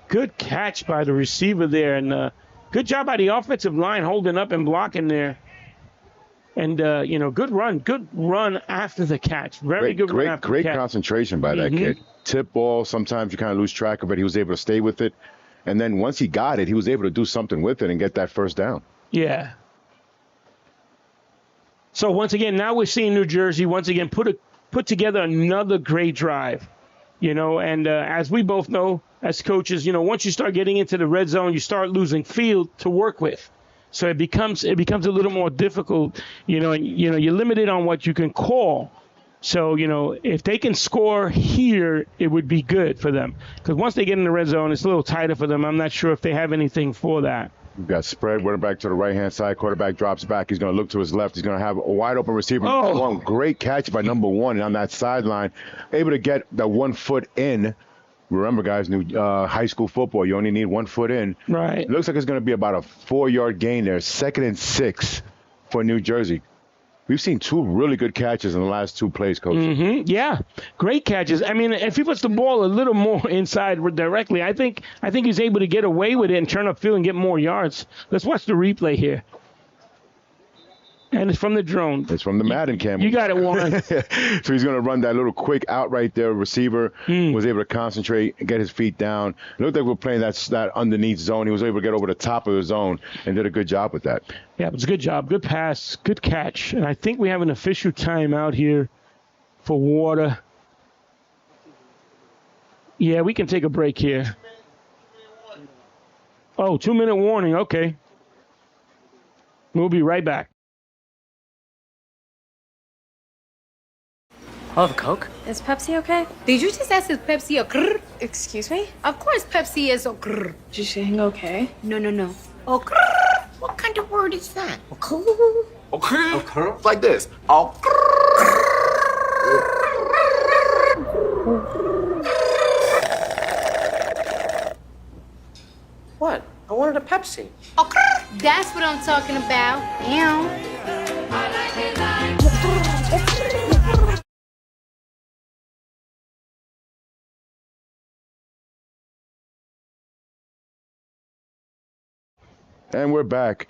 Good catch by the receiver there, and good job by the offensive line holding up and blocking there. And, good run after the catch. Very good run after the catch. Great concentration by that kid. Tip ball, sometimes you kind of lose track of it. He was able to stay with it. And then once he got it, he was able to do something with it and get that first down. Yeah. So, once again, now we're seeing New Jersey, once again, put together another great drive. And as we both know as coaches, once you start getting into the red zone, you start losing field to work with. So it becomes a little more difficult, and you're limited on what you can call. So, if they can score here, it would be good for them. Because once they get in the red zone, it's a little tighter for them. I'm not sure if they have anything for that. We've got spread, running back to the right-hand side. Quarterback drops back. He's going to look to his left. He's going to have a wide-open receiver. One great catch by number 1 on that sideline. Able to get that 1 foot in. Remember, guys, new high school football, you only need 1 foot in. Right. It looks like it's going to be about a 4-yard gain there. 2nd and 6 for New Jersey. We've seen 2 really good catches in the last 2 plays, Coach. Mm-hmm. Yeah, great catches. I mean, if he puts the ball a little more inside directly, I think he's able to get away with it and turn upfield and get more yards. Let's watch the replay here. And it's from the drone. It's from the Madden camera. You got it, Warren. So he's going to run that little quick out right there. Receiver was able to concentrate and get his feet down. It looked like we're playing that underneath zone. He was able to get over the top of the zone and did a good job with that. Yeah, it was a good job. Good pass. Good catch. And I think we have an official timeout here for water. Yeah, we can take a break here. Oh, 2-minute warning. Okay. We'll be right back. I'll have a Coke. Is Pepsi okay? Did you just ask if Pepsi a grrr? Excuse me? Of course Pepsi is a grrr. Did you saying okay? No. Oh, grrr. What kind of word is that? Okay. Okay. Like this. Oh. What? I wanted a Pepsi. Oh, grrr. That's what I'm talking about. Ew. And we're back.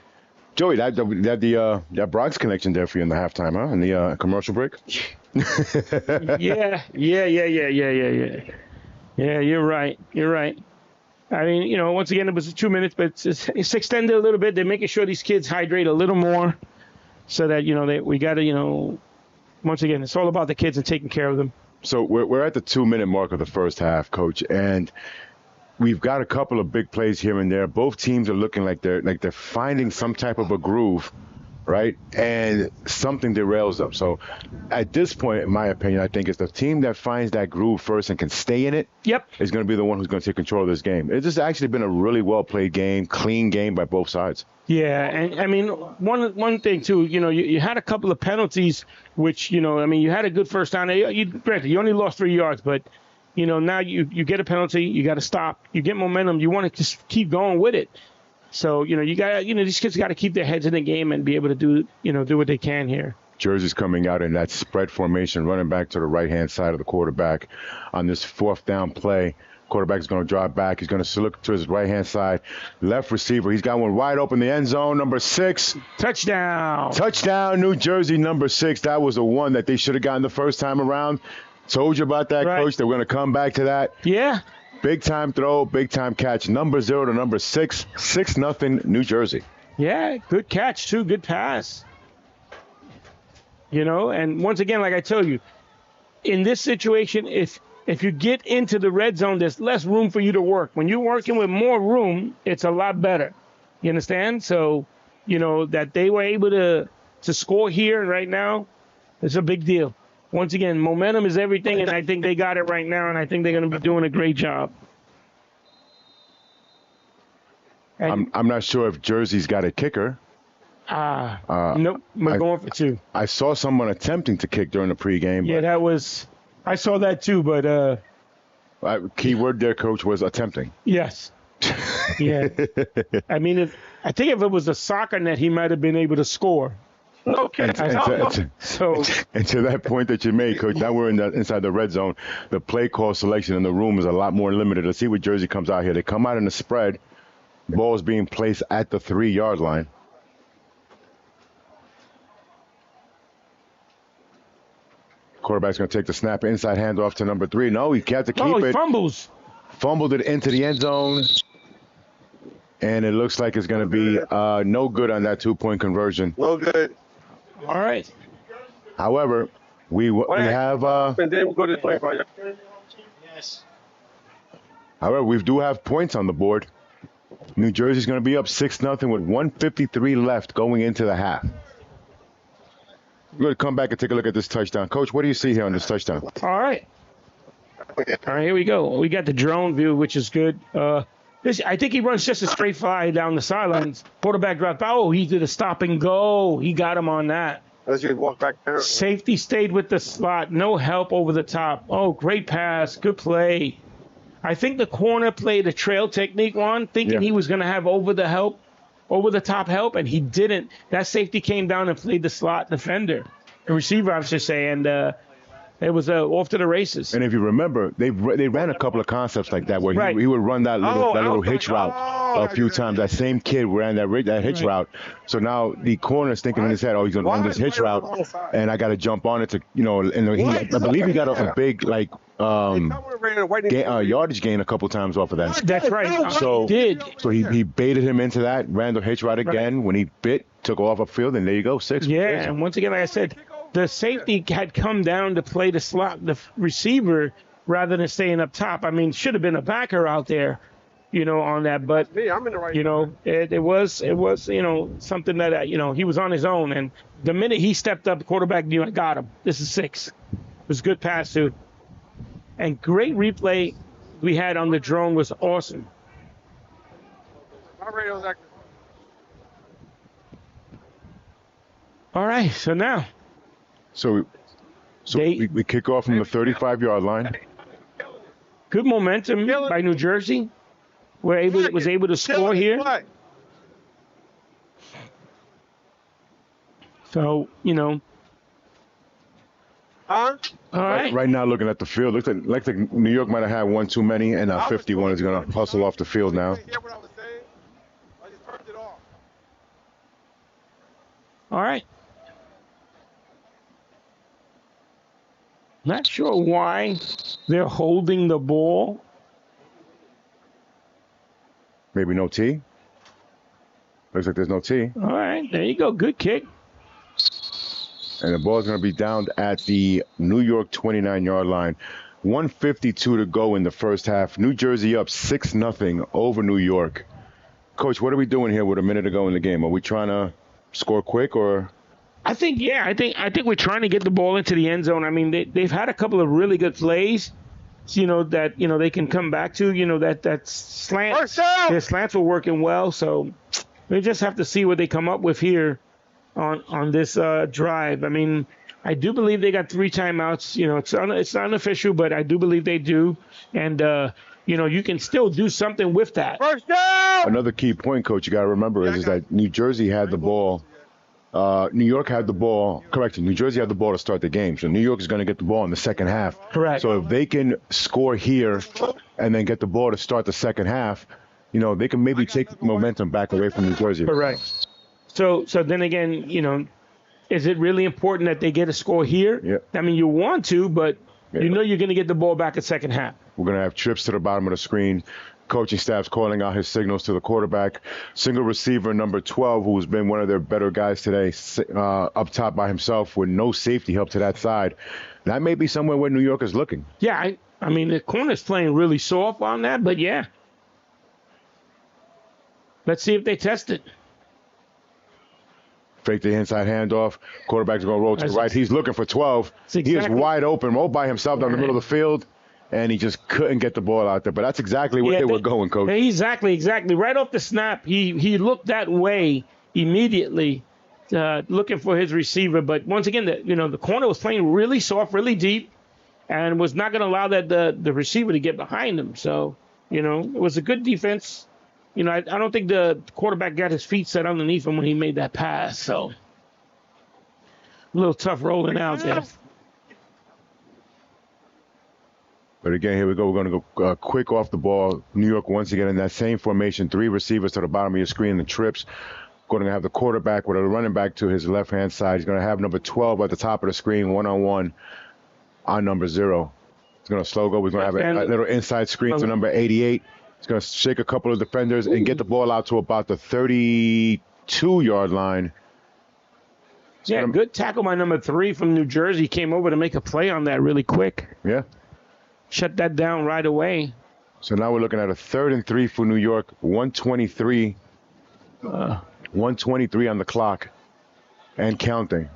Joey, that Bronx connection there for you in the halftime, huh? In the commercial break? Yeah. Yeah, you're right. I mean, once again, it was 2 minutes, but it's extended a little bit. They're making sure these kids hydrate a little more so that, we got to, once again, it's all about the kids and taking care of them. So we're at the 2-minute mark of the first half, Coach, and we've got a couple of big plays here and there. Both teams are looking like they're finding some type of a groove, right? And something derails them. So at this point, in my opinion, I think it's the team that finds that groove first and can stay in it. Yep. Is going to be the one who's going to take control of this game. It's just actually been a really well played game, clean game by both sides. Yeah, and I mean, one thing too, you had a couple of penalties, which, you had a good first down. Granted, you only lost 3 yards, but now you get a penalty, you got to stop, you get momentum, you want to just keep going with it. So, these kids got to keep their heads in the game and be able to do what they can here. Jersey's coming out in that spread formation, running back to the right-hand side of the quarterback on this 4th down play. Quarterback is going to drop back. He's going to look to his right-hand side. Left receiver, he's got one wide open in the end zone, number 6. Touchdown. Touchdown, New Jersey, number 6. That was the one that they should have gotten the first time around. Told you about that, right. Coach. They're going to come back to that. Yeah. Big time throw, big time catch. Number 0 to number 6. 6-0 New Jersey. Yeah, good catch, too. Good pass. And once again, like I told you, in this situation, if you get into the red zone, there's less room for you to work. When you're working with more room, it's a lot better. You understand? So, that they were able to score here right now, it's a big deal. Once again, momentum is everything, and I think they got it right now, and I think they're going to be doing a great job. I'm not sure if Jersey's got a kicker. Nope, we're going for 2. I saw someone attempting to kick during the pregame. Yeah, I saw that too, but key word there, Coach, was attempting. Yes. Yeah. I mean, I think if it was a soccer net, he might have been able to score. Okay. And to that point that you made, Coach, now we're inside the red zone. The play call selection in the room is a lot more limited. Let's see what Jersey comes out here. They come out in the spread. Ball's being placed at the 3-yard line. Quarterback's going to take the snap, inside handoff to number 3. No, he got to keep it. He fumbles. Fumbled it into the end zone. And it looks like it's going to be no good on that 2-point conversion. No good. All right. However, we have. And then we go to the play. Yes. However, we do have points on the board. New Jersey's going to be up 6-0 with 1:53 left going into the half. We're going to come back and take a look at this touchdown. Coach, what do you see here on this touchdown? All right, here we go. We got the drone view, which is good. I think he runs just a straight fly down the sidelines. Quarterback dropped. Oh, he did a stop and go. He got him on that. Let's just walk back there. Safety stayed with the slot. No help over the top. Oh, great pass. Good play. I think the corner played a trail technique one, thinking he was going to have over the top help, and he didn't. That safety came down and played the slot defender, the receiver, I should say, and it was off to the races. And if you remember, they ran a couple of concepts like that where he would run that little hitch route a few times. That same kid ran that hitch route. So now the corner's thinking in his head, oh, he's going to run this hitch route, and I got to jump on it to, and I believe he got a big, yardage gain a couple times off of that. That's right. So he baited him into that, ran the hitch route again. When he bit, took off upfield, and there you go, 6. Yeah, and once again, like I said, the safety had come down to play the slot, the receiver, rather than staying up top. I mean, should have been a backer out there, on that. But, it was something that, he was on his own. And the minute he stepped up, the quarterback knew, I got him. This is 6. It was a good pass, too. And great replay we had on the drone was awesome. My radio's active. All right, so now. So we kick off from the 35-yard line. Good momentum by New Jersey. Was able to score here. So, Huh? All right. Right now, looking at the field, looks like New York might have had one too many, and 51 is going to hustle off the field now. All right. Not sure why they're holding the ball. Maybe no tee. Looks like there's no tee. All right, there you go. Good kick. And the ball's going to be down at the New York 29-yard line. 1:52 to go in the first half. New Jersey up 6-0 over New York. Coach, what are we doing here with a minute to go in the game? Are we trying to score quick or? I think we're trying to get the ball into the end zone. I mean, they've had a couple of really good plays, that they can come back to. That slant, their slants were working well. So we just have to see what they come up with here on this drive. I mean, I do believe they got 3 timeouts. It's unofficial, but I do believe they do. And you can still do something with that. First down! Another key point, Coach, you got to remember is that New Jersey had the ball. New York had the ball. Correction, New Jersey had the ball to start the game. So New York is going to get the ball in the second half. Correct. So if they can score here and then get the ball to start the second half, they can maybe take momentum back away from New Jersey. Correct. So then again, is it really important that they get a score here? Yeah. I mean, you want to, but you're going to get the ball back in second half. We're going to have trips to the bottom of the screen. Coaching staff's calling out his signals to the quarterback. Single receiver number 12, who's been one of their better guys today, up top by himself with no safety help to that side. That may be somewhere where New York is looking. Yeah, I mean, the corner's playing really soft on that, but yeah. Let's see if they test it. Fake the inside handoff. Quarterback's going to roll to the right. He's looking for 12. He is wide open, all by himself down the middle of the field. And he just couldn't get the ball out there. But that's exactly where they were going, Coach. Exactly. Right off the snap, he looked that way immediately, looking for his receiver. But once again, the corner was playing really soft, really deep, and was not going to allow the receiver to get behind him. So, it was a good defense. I don't think the quarterback got his feet set underneath him when he made that pass. So, a little tough rolling out there. But again, here we go. We're going to go quick off the ball. New York once again in that same formation. 3 receivers to the bottom of your screen. The trips. Going to have the quarterback with a running back to his left-hand side. He's going to have number 12 at the top of the screen, one-on-one on number 0. He's going to slow go. We're going to have a little inside screen to number 88. He's going to shake a couple of defenders and get the ball out to about the 32-yard line. Yeah, good tackle by number 3 from New Jersey. Came over to make a play on that really quick. Yeah. Shut that down right away. So now we're looking at a 3rd and 3 for New York. 1:23 on the clock and counting.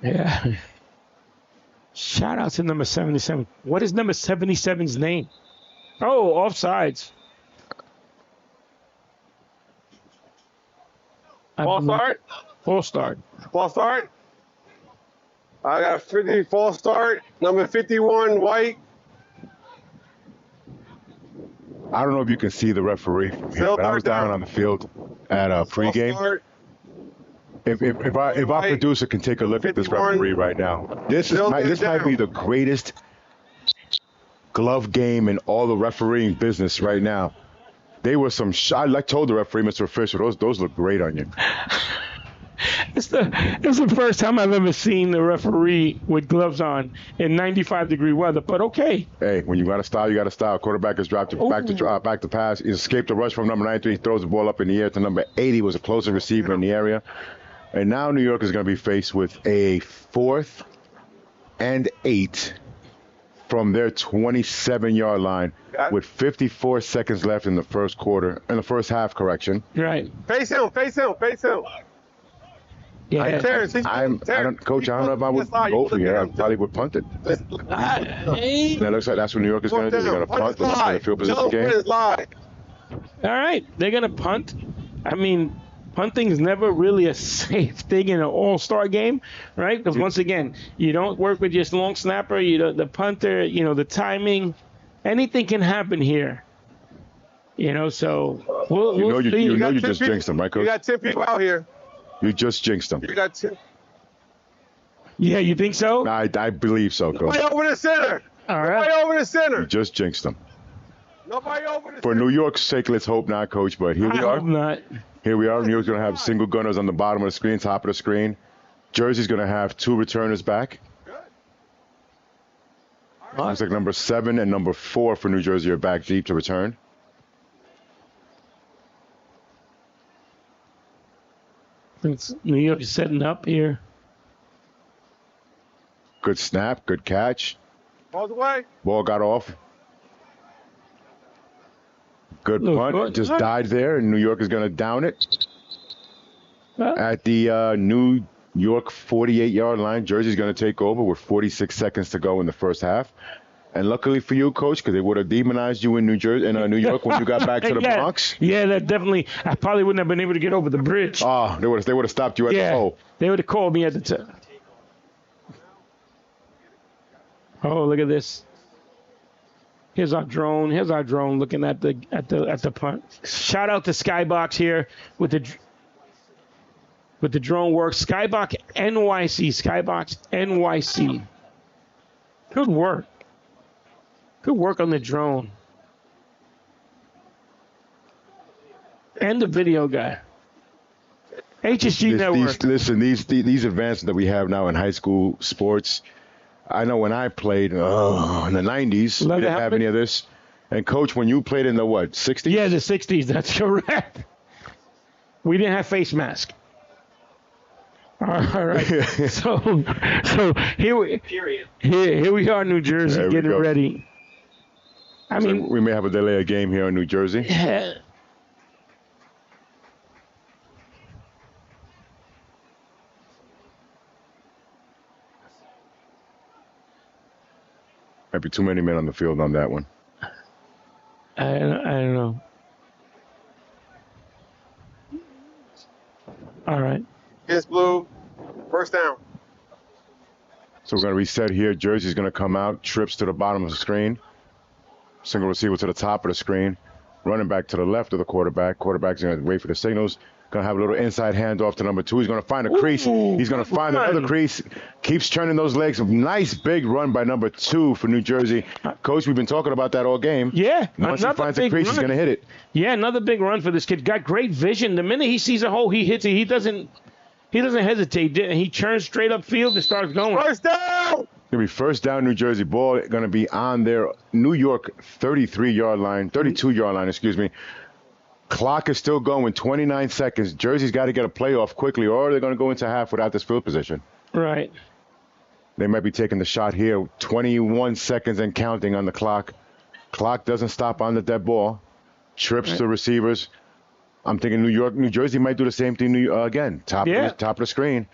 Yeah. Shout out to number 77. What is number 77's name? Oh, offsides. False start? False start. False start? I got 50 false start. Number 51, White. I don't know if you can see the referee from here, but I was down on the field at a pregame. If our producer can take a look at this referee right now, this might be the greatest glove game in all the refereeing business right now. They were some I told the referee, Mr. Fisher, those look great on you. It's the first time I've ever seen the referee with gloves on in 95-degree weather, but okay. Hey, when you got a style, you got a style. Quarterback is back to pass. He escaped the rush from number 93. He throws the ball up in the air to number 80. Was a closer receiver in the area. And now New York is going to be faced with a 4th and 8 from their 27-yard line with 54 seconds left in the first half, correction. Right. Face him. Yeah. Coach, I don't know if I would go for here. I probably would punt it. That looks like that's what New York is going to do. They're going to punt. They're going to field position game. All right. They're going to punt. I mean, punting is never really a safe thing in an all-star game, right? Because once again, you don't work with your long snapper, the punter, the timing. Anything can happen here. So we'll see. You just jinxed them, right, Coach? You got 10 people out here. You just jinxed them. You got 10. Yeah, you think so? I believe so, Coach. Right over the center. All right. Right over the center. You just jinxed them. Nobody over the For New York's sake, let's hope not, Coach. But here we I are. hope not. Here we are. New York's going to have single gunners on the bottom of the screen, top of the screen. Jersey's going to have 2 returners back. Looks like number 7 and number 4 for New Jersey are back deep to return. New York is setting up here. Good snap, good catch. Balls away. Ball got off. Good punt. Just died there, and New York is going to down it. At the New York 48-yard line, Jersey's going to take over with 46 seconds to go in the first half. And luckily for you, Coach, because they would have demonized you in New York when you got back to the Bronx. Yeah, that definitely. I probably wouldn't have been able to get over the bridge. Oh, they would have stopped you at the hole. They would have called me at the time. Oh, look at this. Here's our drone. Here's our drone looking at the punt. Shout out to Skybox here with the drone work. Skybox NYC. Skybox NYC. Good work. Good work on the drone. And the video guy. HSG Network. These advances that we have now in high school sports. I know when I played in the 90s, we didn't have any of this. And, Coach, when you played in the, 60s? Yeah, the 60s. That's correct. We didn't have face mask. All right. so here we are, New Jersey, getting ready. I mean, we may have a delay of game here in New Jersey. Yeah. Might be too many men on the field on that one. I don't know. All right. Yes, Blue. First down. So we're going to reset here. Jersey's going to come out, trips to the bottom of the screen. Single receiver to the top of the screen. Running back to the left of the quarterback. Quarterback's going to wait for the signals. Going to have a little inside handoff to number 2. He's going to find a crease. He's going to find another crease. Keeps turning those legs. Nice big run by number 2 for New Jersey. Coach, we've been talking about that all game. Yeah. Once he finds a crease, he's going to hit it. Yeah, another big run for this kid. Got great vision. The minute he sees a hole, he hits it. He doesn't hesitate. He turns straight up field and starts going. First down! Going to be first down, New Jersey. Ball going to be on their New York 32-yard line, excuse me. Clock is still going, 29 seconds. Jersey's got to get a play off quickly, or they're going to go into half without this field position. Right. They might be taking the shot here. 21 seconds and counting on the clock. Clock doesn't stop on the dead ball. Trips to receivers. I'm thinking New Jersey might do the same thing again. Top of the screen.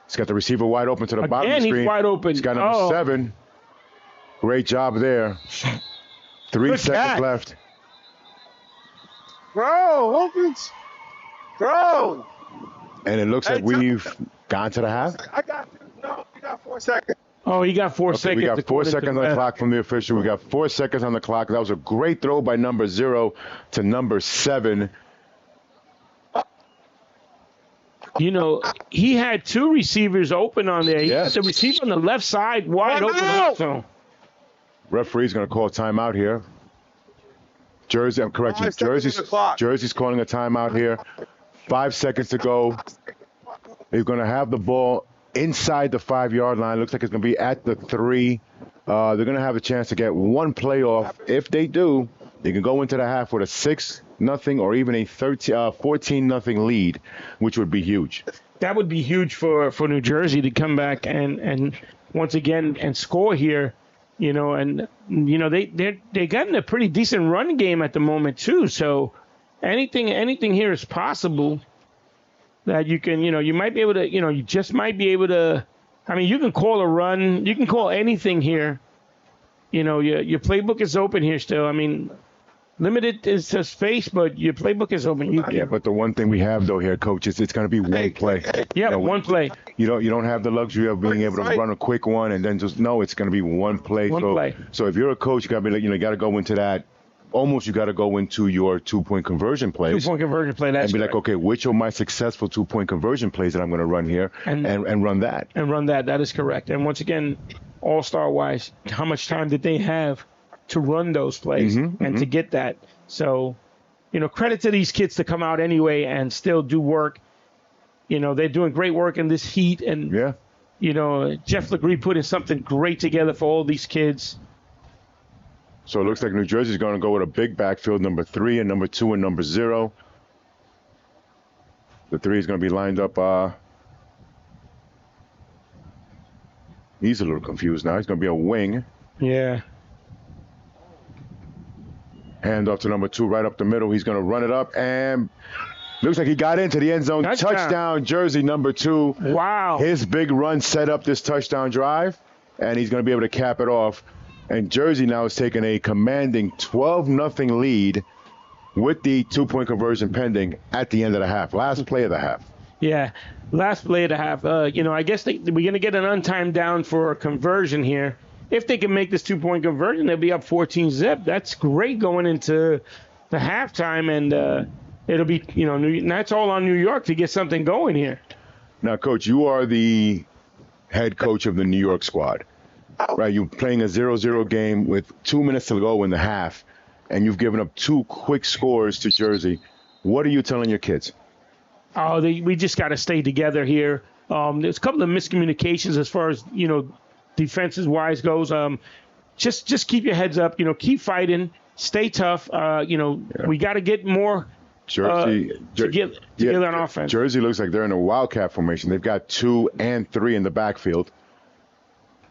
He's got the receiver wide open to the bottom of the screen. He's wide open. He's got number 7. Great job there. 3 seconds left. Throw, opens. Throw. And it looks like we've gone to the half. I got we got 4 seconds. Oh, he got 4 seconds. We got 4 seconds on the clock from the official. We got 4 seconds on the clock. That was a great throw by number 0 to number 7. You know, he had 2 receivers open on there. He had the receiver on the left side wide open also. Referee's going to call a timeout here. Jersey, I'm correcting. Jersey's calling a timeout here. 5 seconds to go. He's going to have the ball inside the 5-yard line. Looks like it's going to be at the 3. They're going to have a chance to get one play off. If they do, they can go into the half with a 6-0 or even a 14-0 lead, which would be huge. That would be huge for New Jersey to come back and once again and score here. You know, and you know they gotten a pretty decent run game at the moment too. So anything here is possible. That you can, you might be able to, you just might be able to. I mean, you can call a run, you can call anything here. You know, your playbook is open here still. I mean, limited is to space, but your playbook is open. Yeah, but the one thing we have though here, Coach, is it's going to be one play. Yeah, one play. You don't have the luxury of being able to run a quick one and then just it's going to be one play. So if you're a coach, you got to be you got to go into that. Almost you got to go into your 2-point conversion plays. 2-point conversion play. That's and be correct. like, okay, which are my successful 2-point conversion plays that I'm going to run here and run that. And run that. That is correct. And once again, all-star wise, how much time did they have to run those plays and to get that. So, credit to these kids to come out anyway and still do work. They're doing great work in this heat. And, Jeff Legree putting something great together for all these kids. So it looks like New Jersey's going to go with a big backfield, number 3 and number 2 and number 0. The 3 is going to be lined up. He's a little confused now. He's going to be a wing. Yeah. Hand off to number 2 right up the middle. He's going to run it up, and looks like he got into the end zone. Touchdown, Jersey number 2. Wow. His big run set up this touchdown drive, and he's going to be able to cap it off. And Jersey now is taking a commanding 12-0 lead with the 2-point conversion pending at the end of the half. Last play of the half. Yeah, last play of the half. I guess we're going to get an untimed down for a conversion here. If they can make this 2-point conversion, they'll be up 14-zip. That's great going into the halftime, and it'll be, that's all on New York to get something going here. Now, Coach, you are the head coach of the New York squad, right? You're playing a 0-0 game with 2 minutes to go in the half, and you've given up 2 quick scores to Jersey. What are you telling your kids? Oh, we just got to stay together here. There's a couple of miscommunications as far as, defenses wise goes. Just keep your heads up, keep fighting, stay tough. We got to get more together on offense. Jersey looks like they're in a wildcat formation. They've got 2 and 3 in the backfield.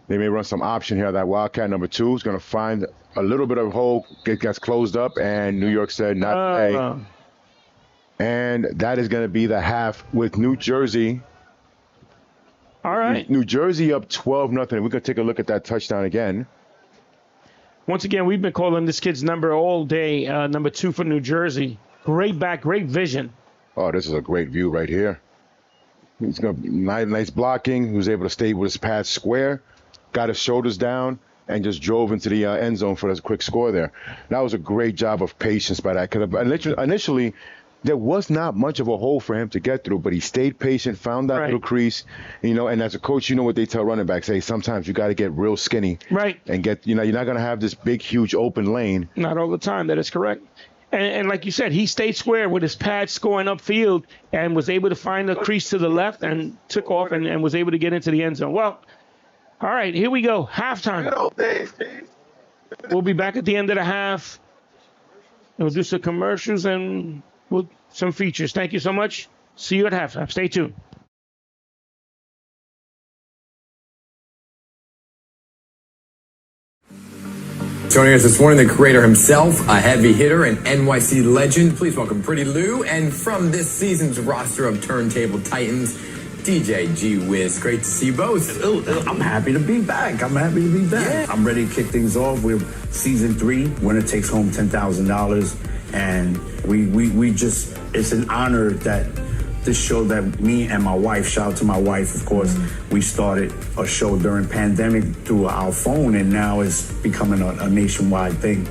They may run some option here. That wildcat number 2 is going to find a little bit of a hole. It gets closed up, and New York said not today. And that is going to be the half with New Jersey. All right. New Jersey up 12-0. We're going to take a look at that touchdown again. Once again, we've been calling this kid's number all day, number 2 for New Jersey. Great back, great vision. Oh, this is a great view right here. He's going to nice blocking. He was able to stay with his pads square, got his shoulders down, and just drove into the end zone for this quick score there. That was a great job of patience by that. Because initially, there was not much of a hole for him to get through, but he stayed patient, found that little crease, and as a coach, what they tell running backs, hey, sometimes you got to get real skinny. Right. And get, you're not going to have this big, huge open lane. Not all the time. That is correct. And like you said, he stayed square with his pads going upfield and was able to find a crease to the left and took off and was able to get into the end zone. Well, all right, here we go. Halftime. We'll be back at the end of the half. We'll do some commercials and some features. Thank you so much. See you at halftime. Stay tuned. Joining us this morning, the creator himself, a heavy hitter, an NYC legend. Please welcome Pretty Lou, and from this season's roster of Turntable Titans, DJ G Wiz. Great to see you both. I'm happy to be back. Yeah. I'm ready to kick things off with season 3. Winner takes home $10,000, and we just, it's an honor that this show that me and my wife, shout out to my wife, of course, we started a show during pandemic through our phone, and now it's becoming a nationwide thing.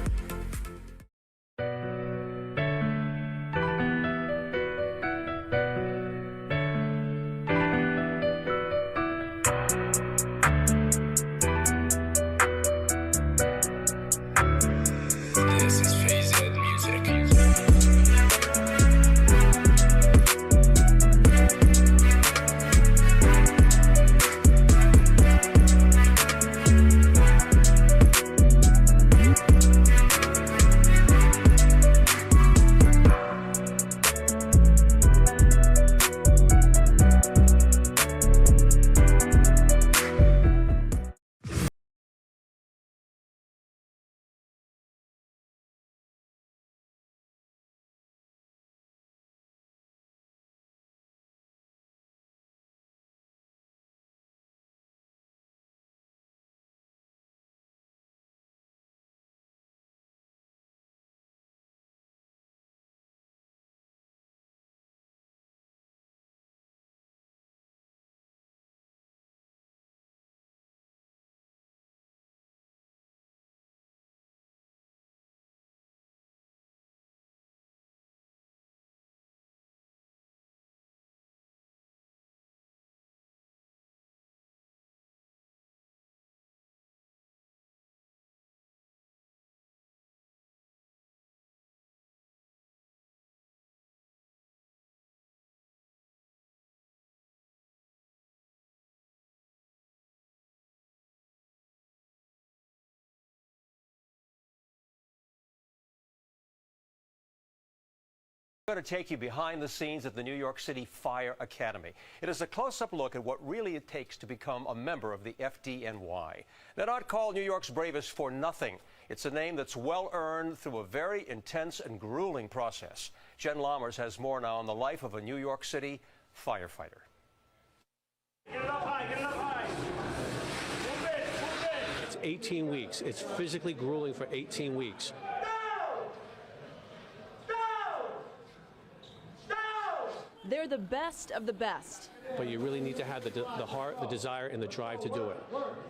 We're going to take you behind the scenes at the New York City Fire Academy. It is a close-up look at what really it takes to become a member of the FDNY. They're not called New York's bravest for nothing. It's a name that's well earned through a very intense and grueling process. Jen Lammers has more now on the life of a New York City firefighter. Get it up high, get it up high. Move it, move it. It's 18 weeks. It's physically grueling for 18 weeks. They're the best of the best. But you really need to have the heart, the desire, and the drive to do it.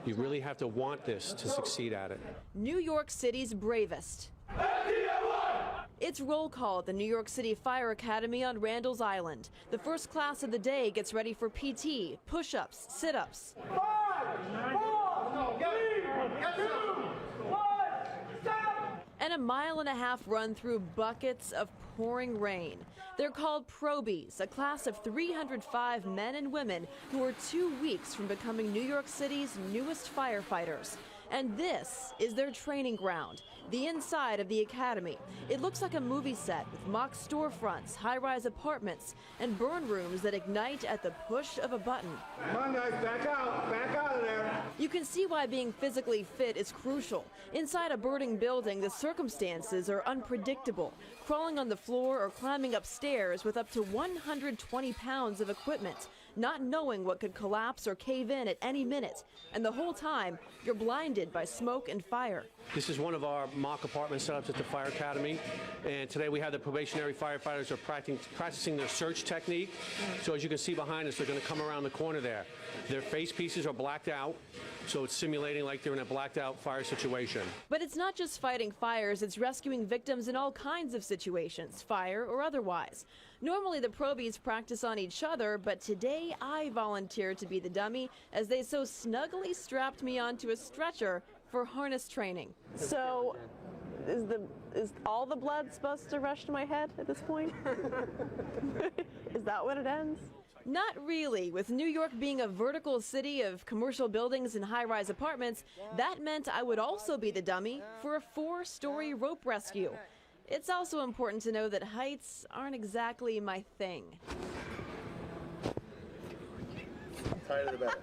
You really have to want this to succeed at it. New York City's bravest. It's roll call at the New York City Fire Academy on Randall's Island. The first class of the day gets ready for PT, push-ups, sit-ups. 5, 4, 3, 2, 1, stop! And a mile-and-a-half run through buckets of pouring rain. They're called Probies, a class of 305 men and women who are 2 weeks from becoming New York City's newest firefighters. And this is their training ground, the inside of the academy. It looks like a movie set with mock storefronts, high-rise apartments, and burn rooms that ignite at the push of a button. Come on, guys, back out of there. You can see why being physically fit is crucial. Inside a burning building, the circumstances are unpredictable. Crawling on the floor or climbing upstairs with up to 120 pounds of equipment, not knowing what could collapse or cave in at any minute. And the whole time, you're blinded by smoke and fire. This is one of our mock apartment setups at the Fire Academy. And today we have the probationary firefighters are practicing their search technique. So as you can see behind us, they're going to come around the corner there. Their face pieces are blacked out, so it's simulating like they're in a blacked out fire situation. But it's not just fighting fires, it's rescuing victims in all kinds of situations, fire or otherwise. Normally the probies practice on each other, but today I volunteered to be the dummy as they so snugly strapped me onto a stretcher for harness training. So is all the blood supposed to rush to my head at this point? Is that when it ends? Not really. With New York being a vertical city of commercial buildings and high-rise apartments, that meant I would also be the dummy for a 4-story rope rescue. It's also important to know that heights aren't exactly my thing. I'm tired of the bed.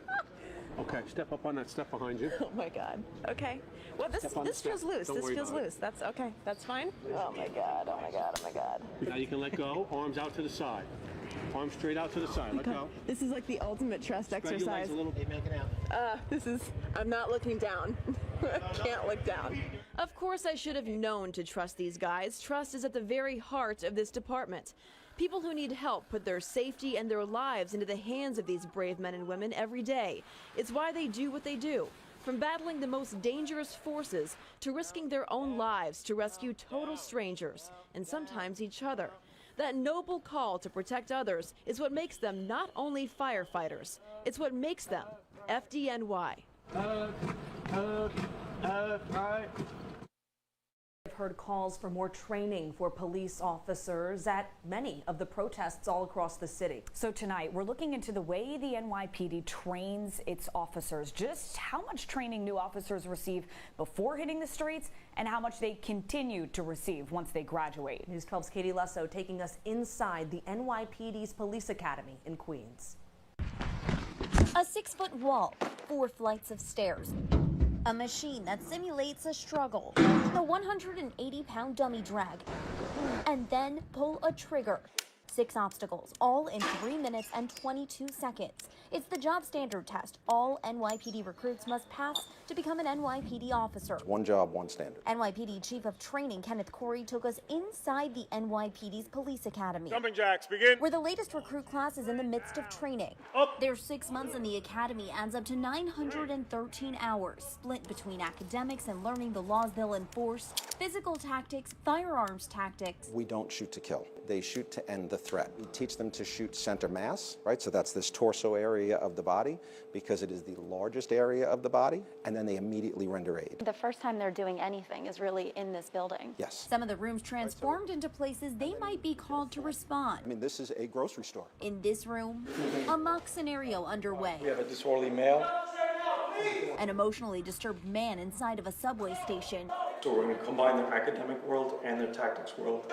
Okay, step up on that step behind you. Oh my God. Okay. Well, this feels loose. This feels loose. That's okay. That's fine. Oh my God. Oh my God. Oh my God. Now you can let go. Arms out to the side. Arms straight out to the side. Let go. This is like the ultimate trust exercise. Your legs a little bit. Make it out. I'm not looking down. I can't look down. Of course, I should have known to trust these guys. Trust is at the very heart of this department. People who need help put their safety and their lives into the hands of these brave men and women every day. It's why they do what they do. From battling the most dangerous forces to risking their own lives to rescue total strangers and sometimes each other. That noble call to protect others is what makes them not only firefighters, it's what makes them FDNY. Right. I've heard calls for more training for police officers at many of the protests all across the city. So tonight, we're looking into the way the NYPD trains its officers, just how much training new officers receive before hitting the streets and how much they continue to receive once they graduate. News 12's Katie Lesso taking us inside the NYPD's Police Academy in Queens. A 6-foot wall, 4 flights of stairs. A machine that simulates a struggle. The 180-pound dummy drag. And then pull a trigger. 6 obstacles, all in 3 minutes and 22 seconds. It's the job standard test all NYPD recruits must pass to become an NYPD officer. One job, one standard. NYPD Chief of Training Kenneth Corey took us inside the NYPD's Police Academy. Jumping jacks, begin. Where the latest recruit class is in the midst of training. Up. Their 6 months in the academy adds up to 913 hours, split between academics and learning the laws they'll enforce, physical tactics, firearms tactics. We don't shoot to kill. They shoot to end the threat. We teach them to shoot center mass, right? So that's this torso area of the body because it is the largest area of the body, and then they immediately render aid. The first time they're doing anything is really in this building. Yes. Some of the rooms transformed into places they might be called to respond. I mean, this is a grocery store. In this room, a mock scenario underway. We have a disorderly male. An emotionally disturbed man inside of a subway station. So we're going to combine their academic world and their tactics world.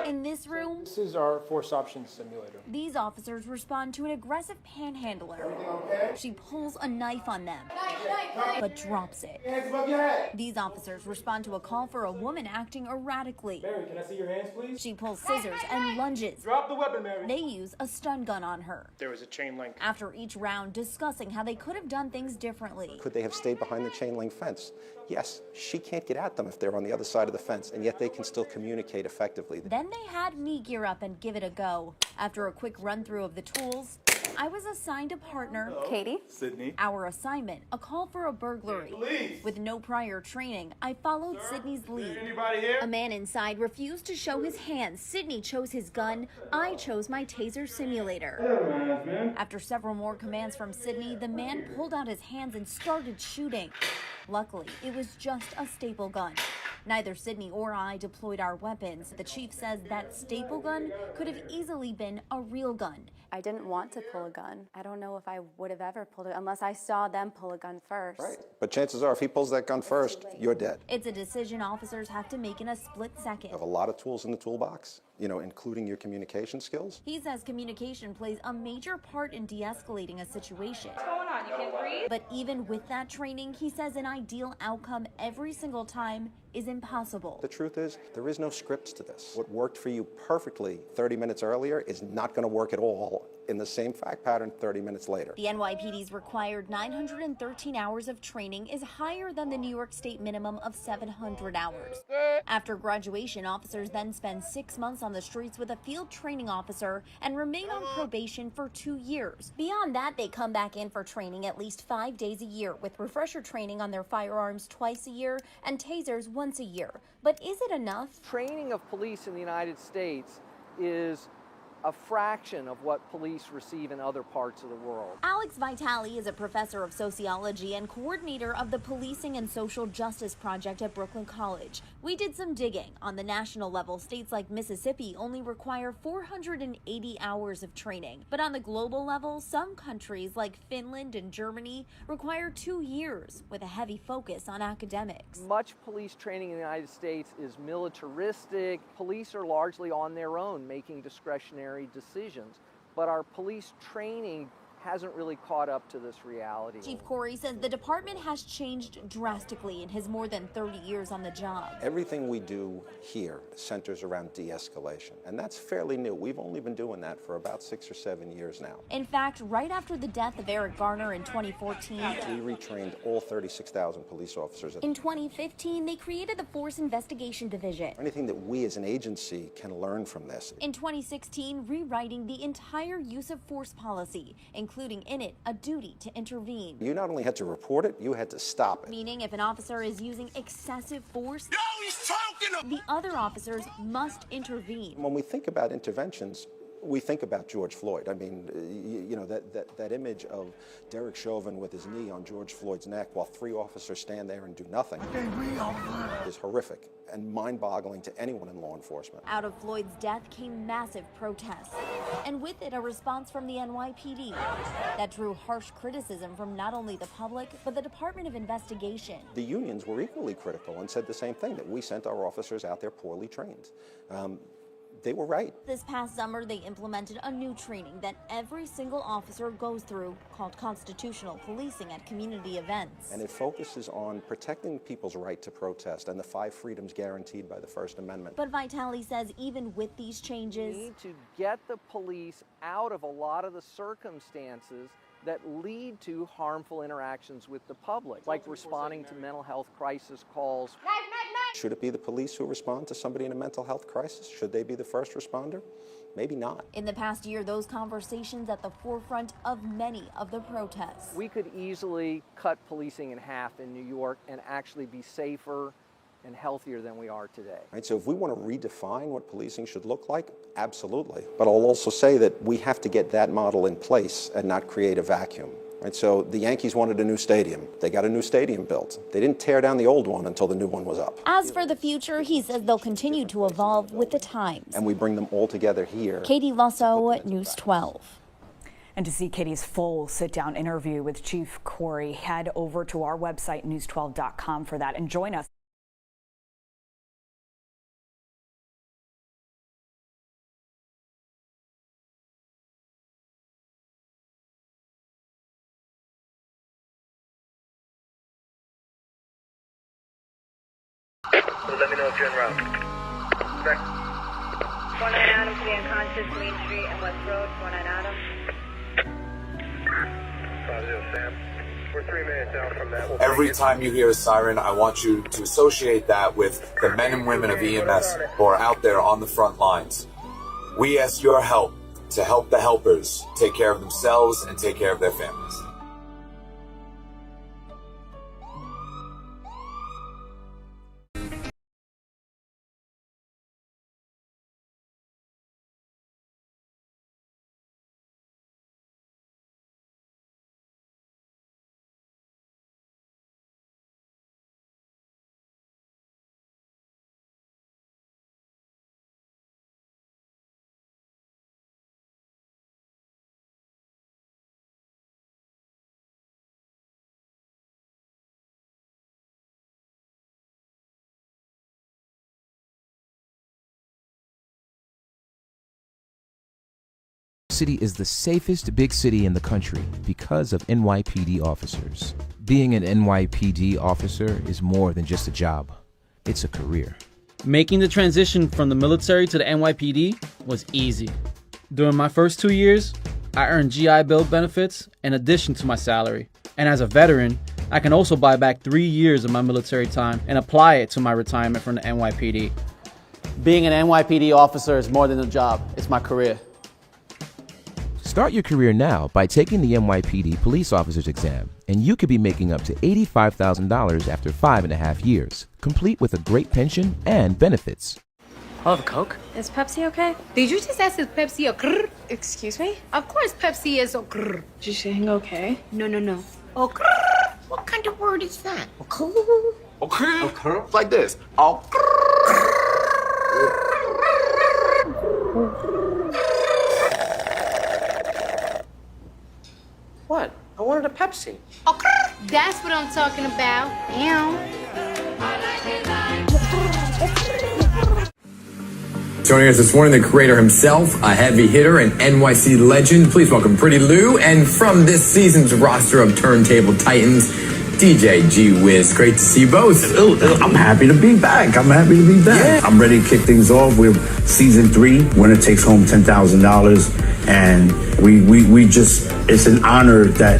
In this room, This is our force options simulator. these officers respond to an aggressive panhandler. She pulls a knife on them, but drops it. These officers respond to a call for a woman acting erratically. Mary, can I see your hands, please? She pulls scissors and lunges. Drop the weapon, Mary. They use a stun gun on her. There was a chain link. After each round, discussing how they could have done things differently. Could they have stayed behind the chain link fence? Yes, she can't get at them if they're on the other side of the fence, and yet they can still communicate effectively. Then they had me gear up and give it a go. After a quick run through of the tools, I was assigned a partner, Katie. Sydney. Our assignment, a call for a burglary. Police. With no prior training, I followed Sydney's lead. Anybody here? A man inside refused to show his hands. Sydney chose his gun. I chose my taser simulator. After several more commands from Sydney, the man pulled out his hands and started shooting. Luckily, it was just a staple gun. Neither Sydney or I deployed our weapons. The chief says that staple gun could have easily been a real gun. I didn't want to pull a gun. I don't know if I would have ever pulled it unless I saw them pull a gun first. Right. But chances are, if he pulls that gun first, you're dead. It's a decision officers have to make in a split second. You have a lot of tools in the toolbox, including your communication skills. He says communication plays a major part in de-escalating a situation. What's going on? You can't breathe? But even with that training, he says an ideal outcome every single time is impossible. The truth is, there is no script to this. What worked for you perfectly 30 minutes earlier is not going to work at all in the same fact pattern 30 minutes later. The NYPD's required 913 hours of training is higher than the New York State minimum of 700 hours. After graduation, officers then spend 6 months on the streets with a field training officer and remain on probation for 2 years. Beyond that, they come back in for training at least 5 days a year, with refresher training on their firearms twice a year and tasers once a year. But is it enough? Training of police in the United States is a fraction of what police receive in other parts of the world. Alex Vitale is a professor of sociology and coordinator of the Policing and Social Justice Project at Brooklyn College. We did some digging. On the national level, states like Mississippi only require 480 hours of training. But on the global level, some countries like Finland and Germany require 2 years, with a heavy focus on academics. Much police training in the United States is militaristic. Police are largely on their own, making discretionary decisions, but our police training hasn't really caught up to this reality. Chief Corey says the department has changed drastically in his more than 30 years on the job. Everything we do here centers around de-escalation, and that's fairly new. We've only been doing that for about 6 or 7 years now. In fact, right after the death of Eric Garner in 2014, we retrained all 36,000 police officers. In 2015, they created the Force Investigation Division. Anything that we as an agency can learn from this. In 2016, rewriting the entire use of force policy, including in it a duty to intervene. You not only had to report it, you had to stop it. Meaning if an officer is using excessive force, the other officers must intervene. When we think about interventions, we think about George Floyd. I mean, that image of Derek Chauvin with his knee on George Floyd's neck while 3 officers stand there and do nothing is horrific and mind-boggling to anyone in law enforcement. Out of Floyd's death came massive protests, and with it a response from the NYPD that drew harsh criticism from not only the public, but the Department of Investigation. The unions were equally critical and said the same thing, that we sent our officers out there poorly trained. They were right. This past summer, they implemented a new training that every single officer goes through, called constitutional policing at community events. And it focuses on protecting people's right to protest and the 5 freedoms guaranteed by the First Amendment. But Vitale says even with these changes, we need to get the police out of a lot of the circumstances that lead to harmful interactions with the public, like responding to mental health crisis calls. Should it be the police who respond to somebody in a mental health crisis? Should they be the first responder? Maybe not. In the past year, those conversations at the forefront of many of the protests. We could easily cut policing in half in New York and actually be safer and healthier than we are today. Right, so if we want to redefine what policing should look like, absolutely. But I'll also say that we have to get that model in place and not create a vacuum. Right, so the Yankees wanted a new stadium. They got a new stadium built. They didn't tear down the old one until the new one was up. As for the future, he says they'll continue to evolve with the times. And we bring them all together here. Katie Lasso, News 12. And to see Katie's full sit-down interview with Chief Corey, head over to our website, news12.com, for that, and join us. So let me know if you're en route. Okay. 49 Adams, be unconscious, Main Street and West Road, 49 Adams. 50 Sam. We're 3 minutes out from that. Every time you hear a siren, I want you to associate that with the men and women of EMS who are out there on the front lines. We ask your help to help the helpers take care of themselves and take care of their families. City is the safest big city in the country because of NYPD officers. Being an NYPD officer is more than just a job. It's a career. Making the transition from the military to the NYPD was easy. During my first 2 years, I earned GI Bill benefits in addition to my salary. And as a veteran, I can also buy back 3 years of my military time and apply it to my retirement from the NYPD. Being an NYPD officer is more than a job, it's my career. Start your career now by taking the NYPD police officer's exam, and you could be making up to $85,000 after 5.5 years, complete with a great pension and benefits. I'll have a Coke. Is Pepsi okay? Did you just ask if Pepsi or grrr? Excuse me? Of course Pepsi is a grrr. Did you saying okay? No. Oh, grrr. What kind of word is that? Okay. Like this. Oh. What? I wanted a Pepsi. Oh, grrr. That's what I'm talking about. Ew. Joining us this morning, the creator himself, a heavy hitter and NYC legend. Please welcome Pretty Lou. And from this season's roster of Turntable Titans, DJ G-Wiz. Great to see you both. I'm happy to be back. Yeah. I'm ready to kick things off with season 3. Winner takes home $10,000. And we just, it's an honor that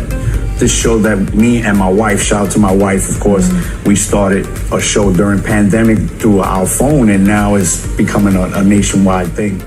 this show that me and my wife, shout out to my wife, of course, we started a show during pandemic through our phone, and now it's becoming a nationwide thing.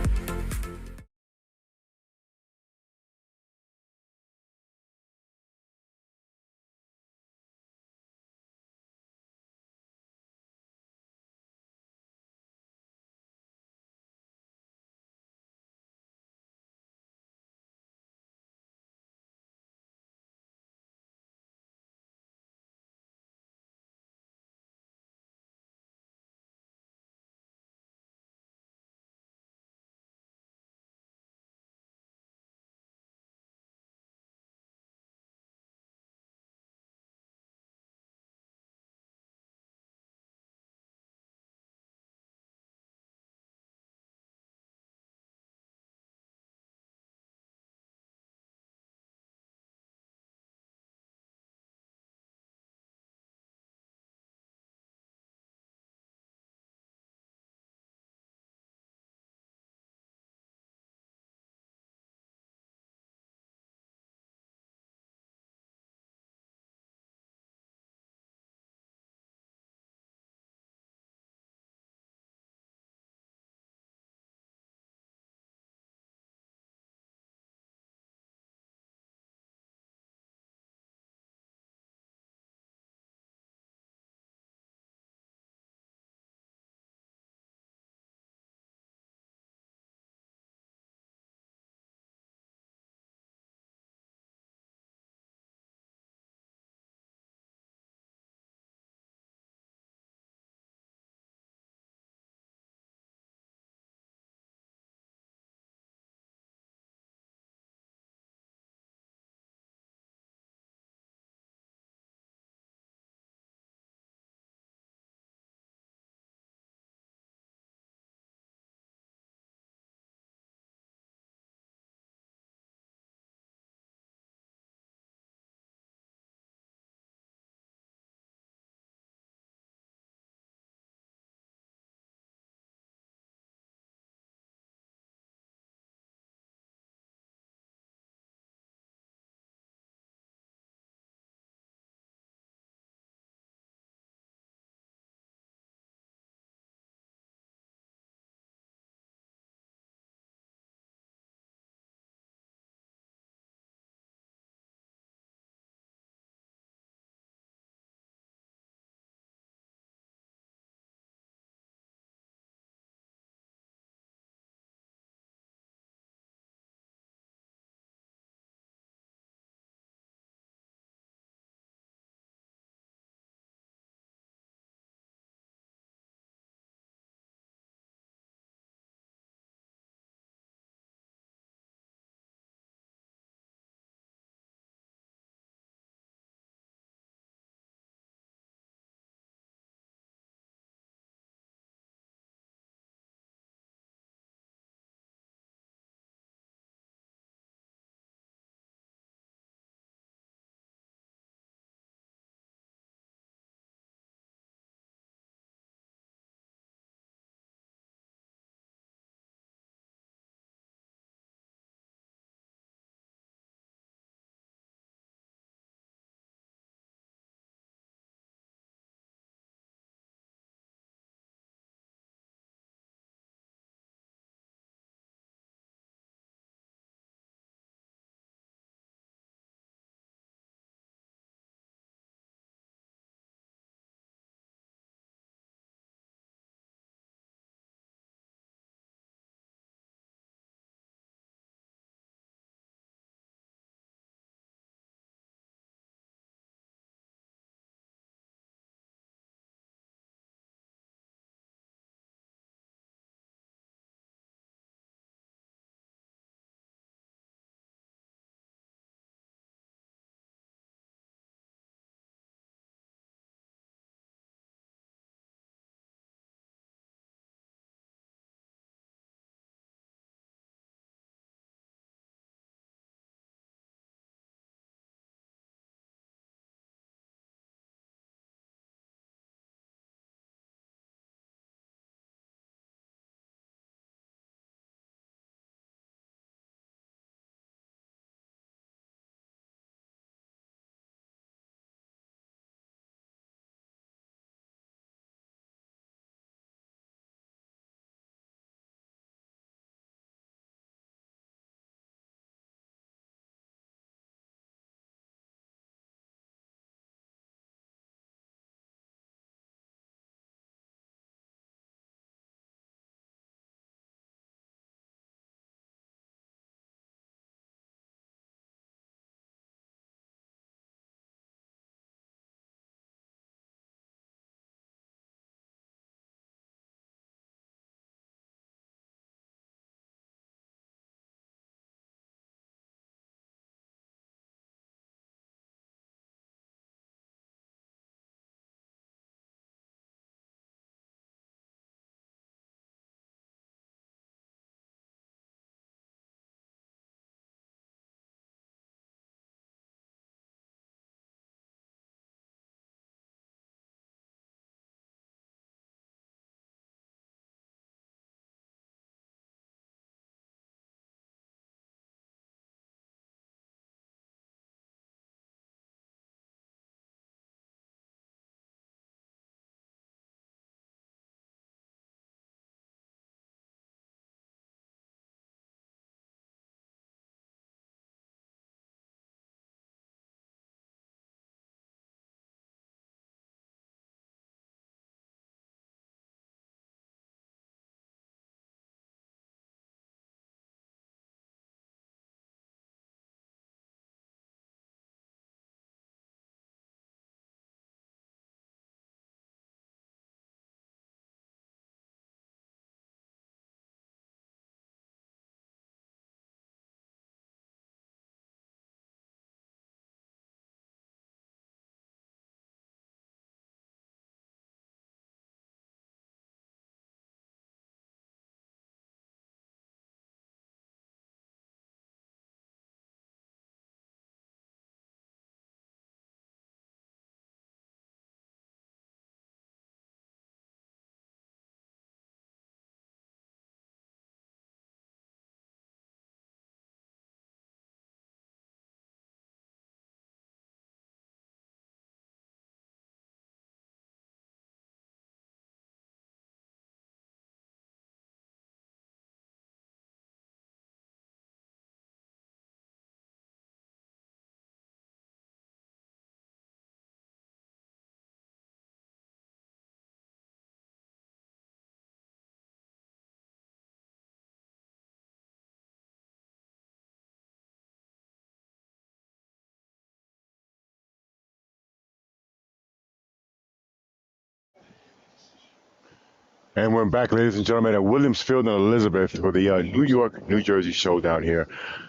And we're back, ladies and gentlemen, at Williams Field in Elizabeth for the New York-New Jersey showdown here.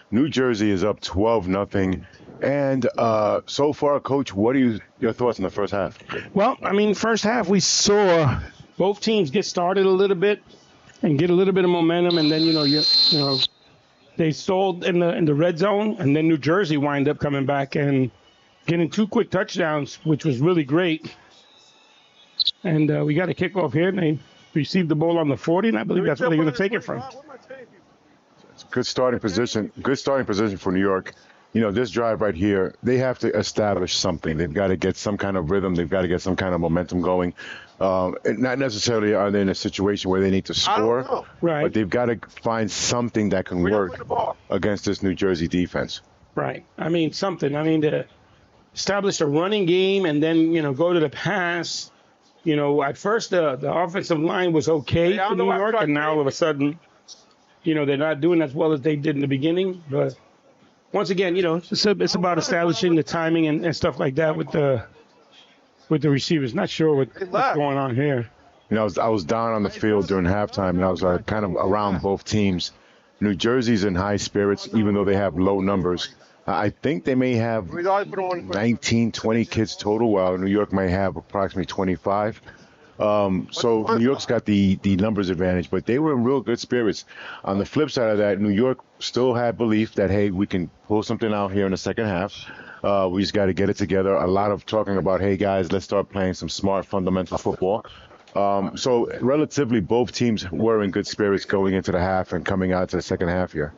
New Jersey is up 12-0. And so far, Coach, what are your thoughts on the first half? Well, I mean, first half we saw both teams get started a little bit and get a little bit of momentum, and then they stalled in the red zone, and then New Jersey wind up coming back and getting 2 quick touchdowns, which was really great. And we got a kickoff here, and they received the ball on the 40, and I believe that's where they're going to take it from. It's a good starting position. Good starting position for New York. This drive right here, they have to establish something. They've got to get some kind of rhythm. They've got to get some kind of momentum going. Not necessarily are they in a situation where they need to score, right? But they've got to find something that can work against this New Jersey defense. Right. I mean, something. I mean, to establish a running game and then, go to the pass. At first the offensive line was okay for New York, and now all of a sudden, they're not doing as well as they did in the beginning. But once again, it's about establishing the timing and stuff like that with the receivers. Not sure what's going on here. I was down on the field during halftime, and I was kind of around both teams. New Jersey's in high spirits, even though they have low numbers. I think they may have 19, 20 kids total, while New York may have approximately 25. So New York's got the numbers advantage, but they were in real good spirits. On the flip side of that, New York still had belief that, hey, we can pull something out here in the second half. We just got to get it together. A lot of talking about, hey, guys, let's start playing some smart, fundamental football. So relatively, both teams were in good spirits going into the half and coming out to the second half here.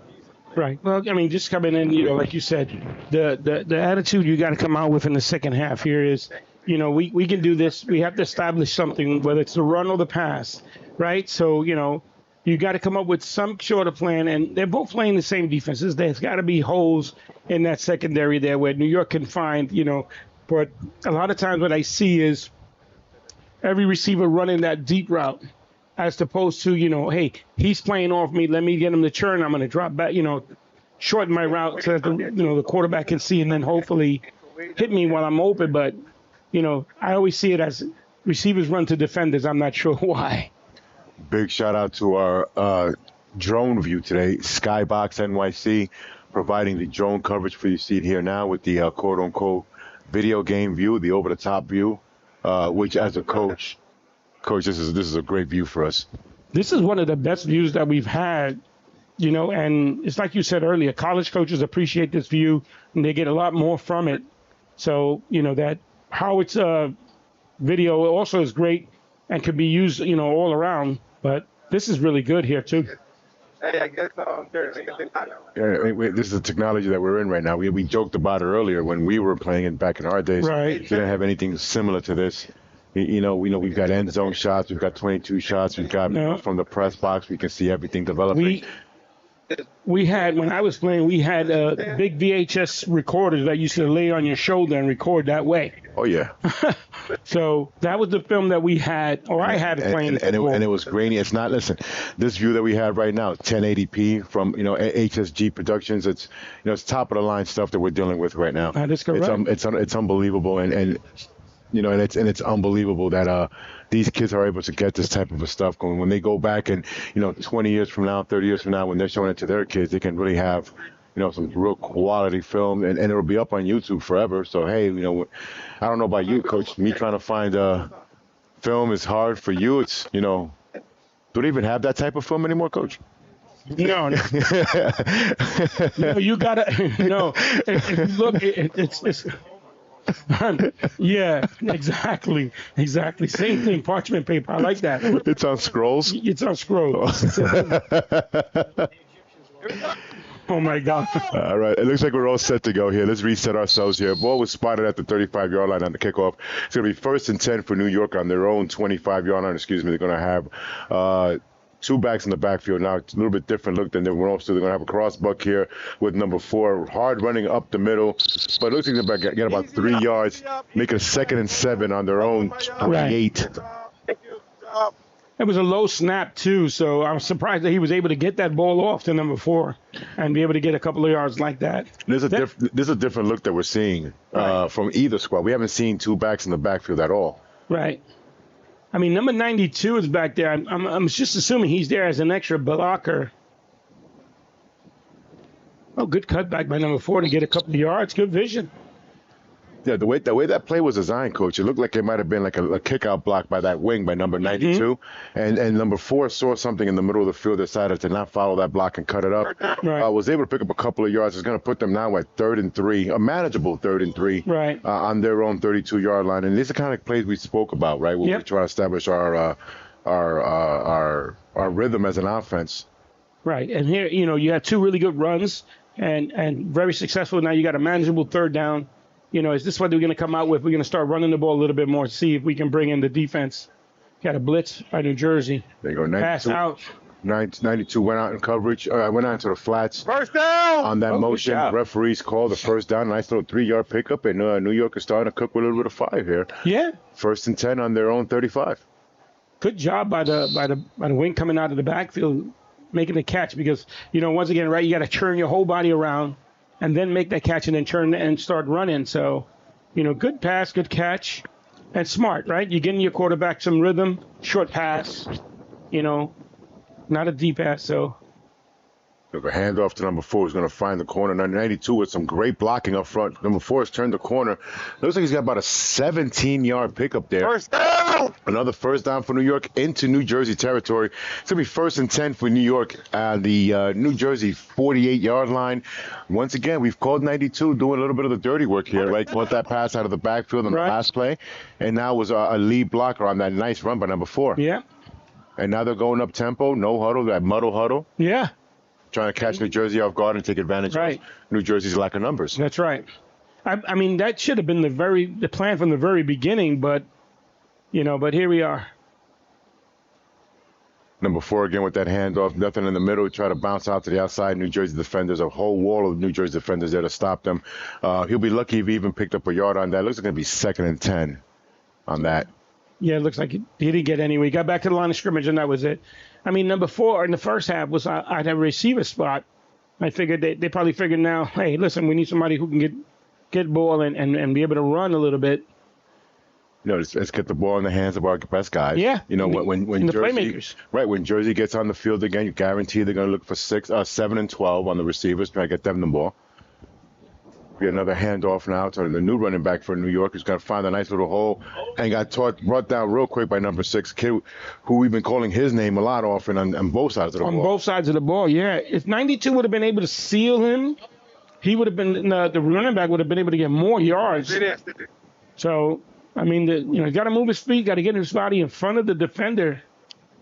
Right. Well, I mean, just coming in, like you said, the attitude you got to come out with in the second half here is, we can do this. We have to establish something, whether it's the run or the pass, right? So, you got to come up with some sort of plan, and they're both playing the same defenses. There's got to be holes in that secondary there where New York can find, but a lot of times what I see is every receiver running that deep route, as opposed to, hey, he's playing off me. Let me get him to churn. I'm going to drop back, shorten my route so that the quarterback can see and then hopefully hit me while I'm open. But, I always see it as receivers run to defenders. I'm not sure why. Big shout out to our drone view today, Skybox NYC, providing the drone coverage for you see it here now with the quote-unquote video game view, the over-the-top view, which as a coach, this is a great view for us. This is one of the best views that we've had, and it's like you said earlier, college coaches appreciate this view, and they get a lot more from it. So, that Howard's video also is great and can be used, all around. But this is really good here, too. This is the technology that we're in right now. We joked about it earlier when we were playing it back in our days. Right. We didn't have anything similar to this. We know we've got end zone shots, we've got 22 shots, we've got from the press box, we can see everything developing. We had, when I was playing, we had big VHS recorders that you should lay on your shoulder and record that way. Oh, yeah. So that was the film that we had, or I had it playing. And it was grainy. It's not, listen, this view that we have right now, 1080p from, HSG Productions, it's top of the line stuff that we're dealing with right now. That is correct. It's unbelievable. And it's unbelievable that these kids are able to get this type of stuff going. When they go back and, 20 years from now, 30 years from now, when they're showing it to their kids, they can really have, some real quality film, and it'll be up on YouTube forever. So, hey, I don't know about you, Coach. Me trying to find film is hard for you. It's, do they even have that type of film anymore, Coach? No, you gotta, if you look, it's yeah, exactly. Same thing, parchment paper. I like that. It's on scrolls? It's on scrolls. Oh, my God. All right. It looks like we're all set to go here. Let's reset ourselves here. Ball was spotted at the 35-yard line on the kickoff. It's going to be 1st and 10 for New York on their own 25-yard line. They're going to have two backs in the backfield. Now, it's a little bit different look than they were also. They're going to have a cross buck here with number 4. Hard running up the middle. But it looks like they're going to get about 3 yards, make it a 2nd and 7 on their own 28. It was a low snap, too, so I was surprised that he was able to get that ball off to number 4 and be able to get a couple of yards like that. There's a different look that we're seeing from either squad. We haven't seen two backs in the backfield at all. Right. I mean, number 92 is back there. I'm just assuming he's there as an extra blocker. Oh, good cutback by number 4 to get a couple of yards. Good vision. Yeah, the way that play was designed, Coach, it looked like it might have been like a kick-out block by that wing by number 92. And number 4 saw something in the middle of the field, decided to not follow that block and cut it up. Right. Was able to pick up a couple of yards. It's going to put them now at 3rd and 3, a manageable 3rd and 3 right. On their own 32-yard line. And these are the kind of plays we spoke about, right, where we try to establish our rhythm as an offense. Right. And here, you had 2 really good runs and very successful. Now you got a manageable 3rd down. Is this what we're going to come out with? We're going to start running the ball a little bit more, see if we can bring in the defense. Got a blitz by New Jersey. There you go. 92, pass out. 92 went out in coverage. Went out into the flats. First down! On that motion, referees called the first down. Nice little 3-yard pickup, and New York is starting to cook with a little bit of 5 here. Yeah. 1st and 10 on their own 35. Good job by the wing coming out of the backfield, making the catch because, once again, right, you got to turn your whole body around and then make that catch and then turn and start running. So, good pass, good catch, and smart, right? You're getting your quarterback some rhythm, short pass, not a deep pass. So, a handoff to number 4 who's going to find the corner. 92 with some great blocking up front. Number 4 has turned the corner. Looks like he's got about a 17-yard pickup there. First down! Another first down for New York into New Jersey territory. It's going to be 1st and 10 for New York at the New Jersey 48-yard line. Once again, we've called 92 doing a little bit of the dirty work here, right? Caught that pass out of the backfield on the last play, and now was a lead blocker on that nice run by number 4. Yeah. And now they're going up tempo, no huddle, that muddle huddle. Yeah. Trying to catch New Jersey off guard and take advantage of New Jersey's lack of numbers. That's right. I mean, that should have been the plan from the very beginning, but here we are. Number 4 again with that handoff, nothing in the middle. Try to bounce out to the outside. New Jersey defenders, a whole wall of New Jersey defenders there to stop them. He'll be lucky if he even picked up a yard on that. Looks like it's going to be 2nd and 10 on that. Yeah, it looks like he didn't get anywhere. He got back to the line of scrimmage, and that was it. I mean, number 4 in the first half was I'd have a receiver spot. I figured they probably figured now, hey, listen, we need somebody who can get ball and be able to run a little bit. Let's get the ball in the hands of our best guys. Yeah. When the Jersey, playmakers. Right, when Jersey gets on the field again, you guarantee they're going to look for 7 and 12 on the receivers, try to get them the ball. Be another handoff now to the new running back for New York, who's going to find a nice little hole and got brought down real quick by number 6, kid who we've been calling his name a lot often on both sides of the ball. On both sides of the ball, yeah. If 92 would have been able to seal him, he would have been the running back would have been able to get more yards. So, I mean, you got to move his feet, got to get his body in front of the defender.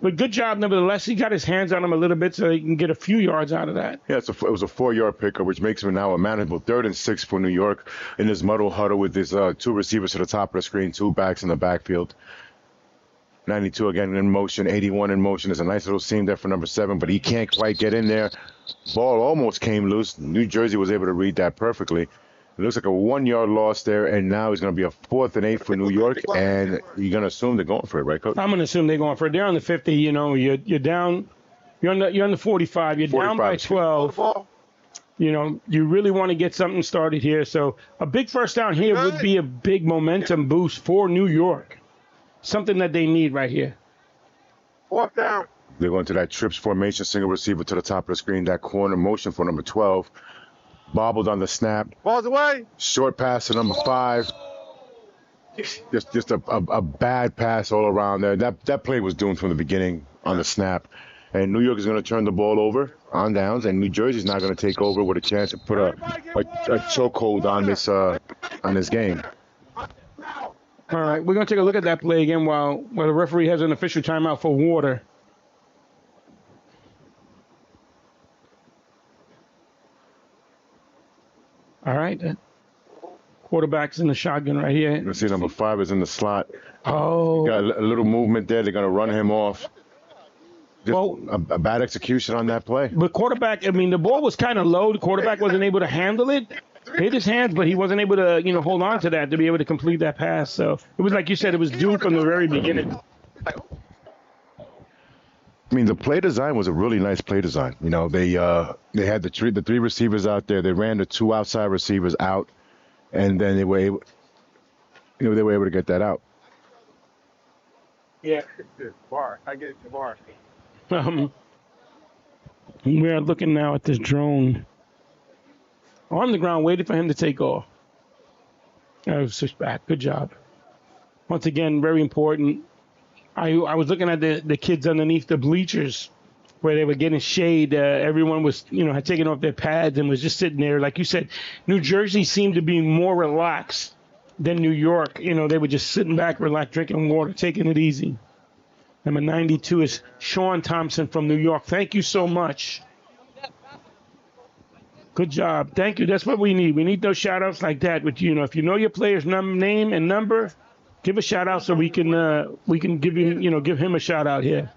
But good job, nevertheless. He got his hands on him a little bit so he can get a few yards out of that. Yeah, it was a 4-yard pickup, which makes him now a manageable 3rd and 6 for New York in this muddle huddle with his 2 receivers to the top of the screen, 2 backs in the backfield. 92 again in motion, 81 in motion. There's a nice little seam there for number 7, but he can't quite get in there. Ball almost came loose. New Jersey was able to read that perfectly. It looks like a 1-yard loss there, and now it's going to be a 4th and 8 for New York, and you're going to assume they're going for it, right, Coach? I'm going to assume they're going for it. They're on the 50. You're down. You're on the 45. You're 45. Down by 12. You really want to get something started here. So a big first down here would be a big momentum boost for New York. Something that they need right here. 4th down. They're going to that trips formation, single receiver to the top of the screen, that corner motion for number 12. Bobbled on the snap. Balls away. Short pass to number 5. Just a bad pass all around there. That play was doomed from the beginning on the snap. And New York is going to turn the ball over on downs, and New Jersey's not going to take over with a chance to put a chokehold on this game. All right, we're going to take a look at that play again while the referee has an official timeout for water. All right. Quarterback's in the shotgun right here. Let's see, number 5 is in the slot. Oh. Got a little movement there. They're going to run him off. Just a bad execution on that play. But quarterback, I mean, the ball was kind of low. The quarterback wasn't able to handle it. Hit his hands, but he wasn't able to, hold on to that to be able to complete that pass. So it was like you said, it was due from the very beginning. I mean, the play design was a really nice play design. They had the 3 receivers out there. They ran the 2 outside receivers out, and then they were able to get that out. Yeah. Bar. I get the bar. We're looking now at this drone on the ground, waiting for him to take off. Switch back. Good job. Once again, very important. I was looking at the kids underneath the bleachers where they were getting shade. Everyone was, had taken off their pads and was just sitting there. Like you said, New Jersey seemed to be more relaxed than New York. They were just sitting back, relaxed, drinking water, taking it easy. Number 92 is Sean Thompson from New York. Thank you so much. Good job. Thank you. That's what we need. We need those shout-outs like that. Which, if you know your player's name and number, give a shout-out so we can give him, give him a shout-out here.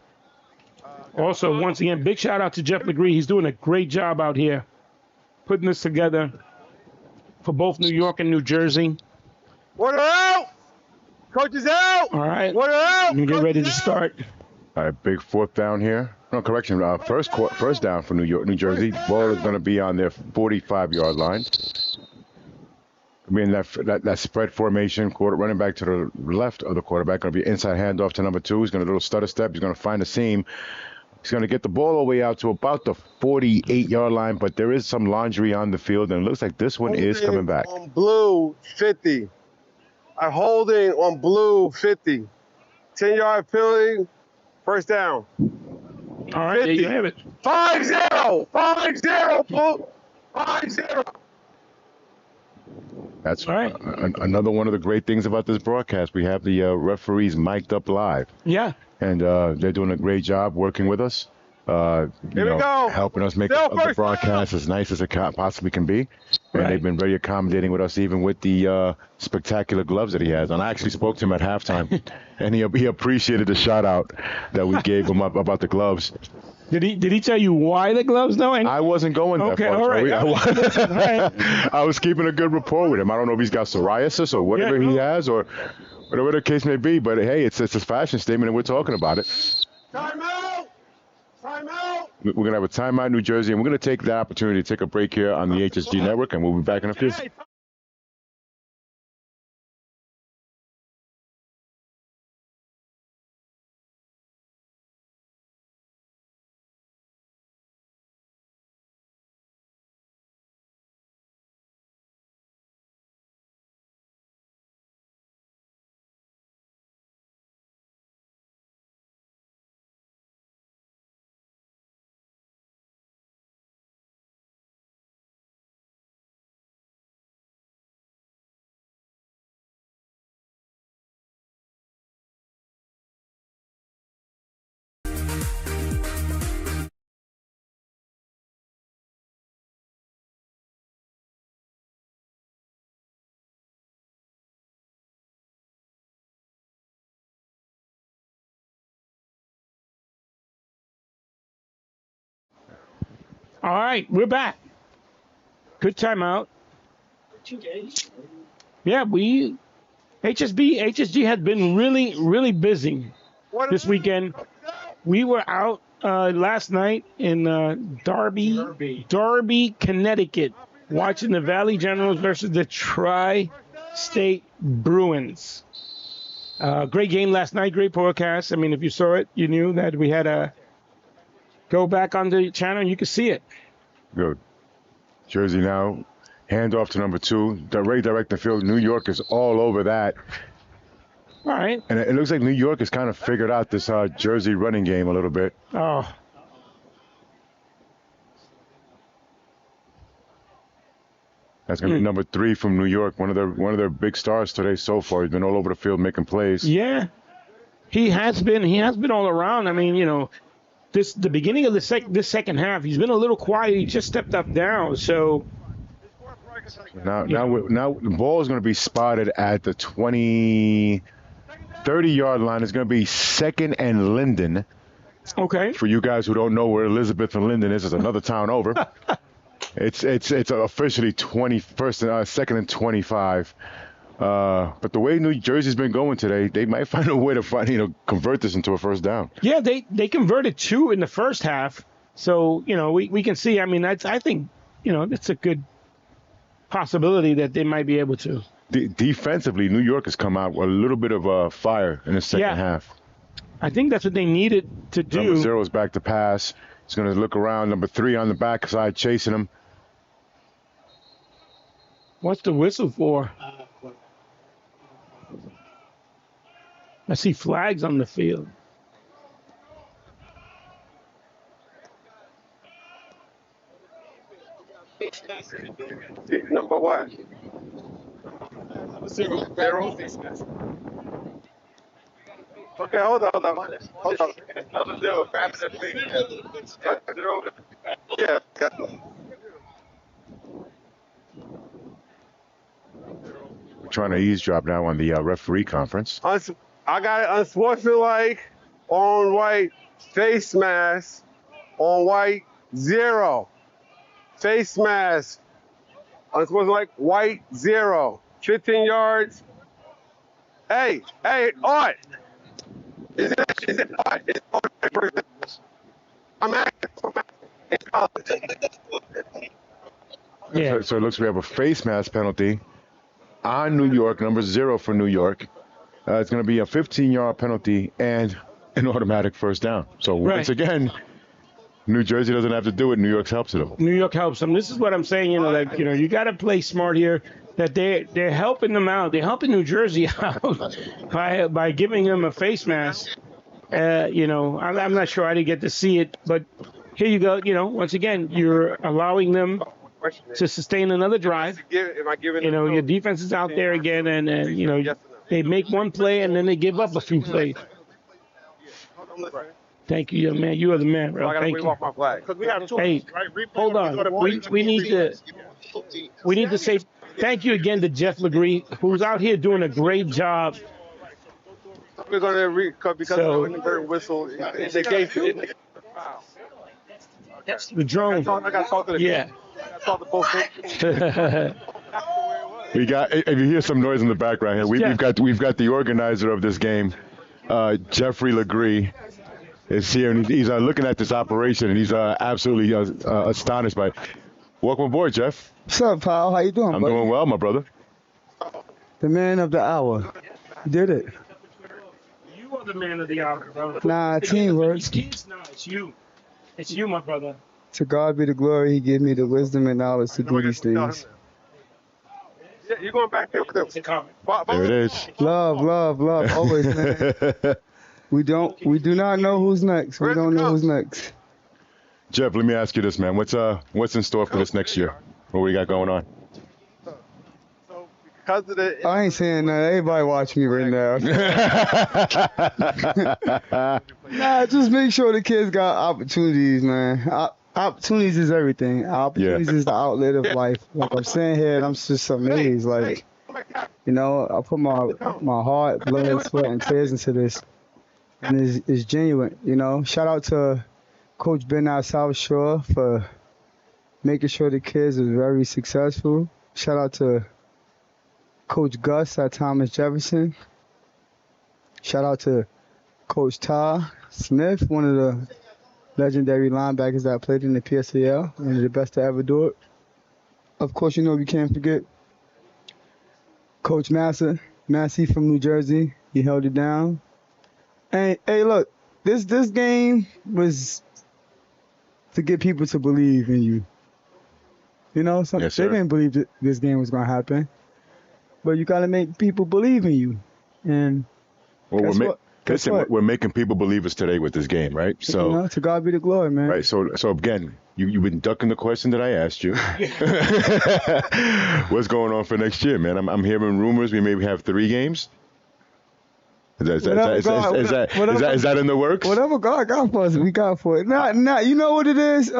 Also, once again, big shout-out to Jeff Legree. He's doing a great job out here putting this together for both New York and New Jersey. Water out! Coach is out! All right. Water out! Let me get ready to start. All right, big fourth down here. No, correction. First down for New Jersey. Ball is going to be on their 45-yard line. I mean, that spread formation, running back to the left of the quarterback, going to be inside handoff to number 2. He's going to do a little stutter step. He's going to find a seam. He's going to get the ball all the way out to about the 48-yard line, but there is some laundry on the field, and it looks like this one is coming back. On blue, 50. I'm holding on blue, 50. 10-yard penalty, first down. All right, 50. There you have it. 5-0. 5-0, 5-0. That's right. Another one of the great things about this broadcast. We have the referees mic'd up live. Yeah. And they're doing a great job working with us. Helping us make the broadcast as nice as it possibly can be. And they've been very accommodating with us, even with the spectacular gloves that he has. And I actually spoke to him at halftime, and he appreciated the shout-out that we gave him about the gloves. Did he tell you why the gloves, though? I wasn't going that far. All right. I was keeping a good rapport with him. I don't know if he's got psoriasis or whatever he has or whatever the case may be. But, hey, it's a fashion statement, and we're talking about it. Timeout! Timeout! We're going to have a timeout in New Jersey, and we're going to take the opportunity to take a break here on the HSG Network, and we'll be back in a few. All right, we're back. Good timeout. Yeah, HSG has been really, really busy this weekend. We were out last night in Darby, Connecticut, watching the Valley Generals versus the Tri-State Bruins. Great game last night, great broadcast. I mean, if you saw it, you knew that we had a go back on the channel and you can see it. Good. Jersey now, handoff to number 2. Ray direct the field. New York is all over that. All right. And it looks like New York has kind of figured out this Jersey running game a little bit. Oh. That's going to be number 3 from New York. One of their big stars today so far. He's been all over the field making plays. Yeah. He has been all around. I mean, the beginning of this second half, he's been a little quiet. He just stepped up down. So now the ball is going to be spotted at the 30-yard line. It's going to be 2nd and Linden. Okay. For you guys who don't know where Elizabeth and Linden is, it's another town over. It's officially 2nd and 25. But the way New Jersey's been going today, they might find a way to convert this into a first down. Yeah, they converted 2 in the first half. So, we can see. I mean, I think, it's a good possibility that they might be able to. Defensively, New York has come out with a little bit of fire in the second half. I think that's what they needed to do. Number 0 is back to pass. He's going to look around. Number 3 on the backside chasing him. What's the whistle for? I see flags on the field. Number what? 0. Okay, hold on. Number 0. Yeah. We're trying to eavesdrop now on the referee conference. I got it unsportsmanlike on white face mask on white 0. Face mask. Unsportsmanlike white 0. 15 yards. Hey, Art. Is it Art? It's Art. I'm acting. Yeah. So it looks we have a face mask penalty on New York, number 0 for New York. It's going to be a 15-yard penalty and an automatic first down. So once again, New Jersey doesn't have to do it. New York helps them. New York helps them. This is what I'm saying. You got to play smart here. That they're helping them out. They're helping New Jersey out by giving them a face mask. I'm not sure I didn't get to see it, but here you go. Once again, you're allowing them to sustain another drive. Your defense is out there again, and they make one play and then they give up a few plays. Thank you, young man. You are the man, bro. Thank you. Hey, hold on. We need to say thank you again to Jeff Legree, who's out here doing a great job. We're going to because of the whistle. They gave it. The drone. I got to talk to the We got. If you hear some noise in the background here, we've got the organizer of this game, Jeffrey Legree, is here, and he's looking at this operation, and he's absolutely astonished by it. Welcome aboard, Jeff. What's up, pal? How you doing, I'm buddy? doing well, my brother. The man of the hour. You did it. You are the man of the hour, bro. Nah, teamwork. It's you. It's you, my brother. To God be the glory. He gave me the wisdom and knowledge to do these things. Yeah, you're going back there with them. There it is. Love, always, man. We do not know who's next. We don't know who's next. Jeff, let me ask you this, man. What's in store for this next year? What we got going on? I ain't saying that. Everybody watch me right now. Nah, just make sure the kids got opportunities, man. Opportunities is everything. Opportunities is the outlet of life. Like I'm saying here, I'm just amazed. Like, I put my heart, blood, sweat, and tears into this, and it's genuine. Shout out to Coach Ben out South Shore for making sure the kids are very successful. Shout out to Coach Gus at Thomas Jefferson. Shout out to Coach Ty Smith, one of the legendary linebackers that played in the PSAL, one of the best to ever do it. Of course, we can't forget Coach Massey from New Jersey. He held it down. And hey, look, this game was to get people to believe in you. Yes, they didn't believe that this game was going to happen. But you got to make people believe in you. And we're making people believers today with this game, right? So to God be the glory, man. Right. So again, you've been ducking the question that I asked you. What's going on for next year, man? I'm hearing rumors we maybe have 3 games. Is that in the works? Whatever God got for us, we got for it. Nah, you know what it is?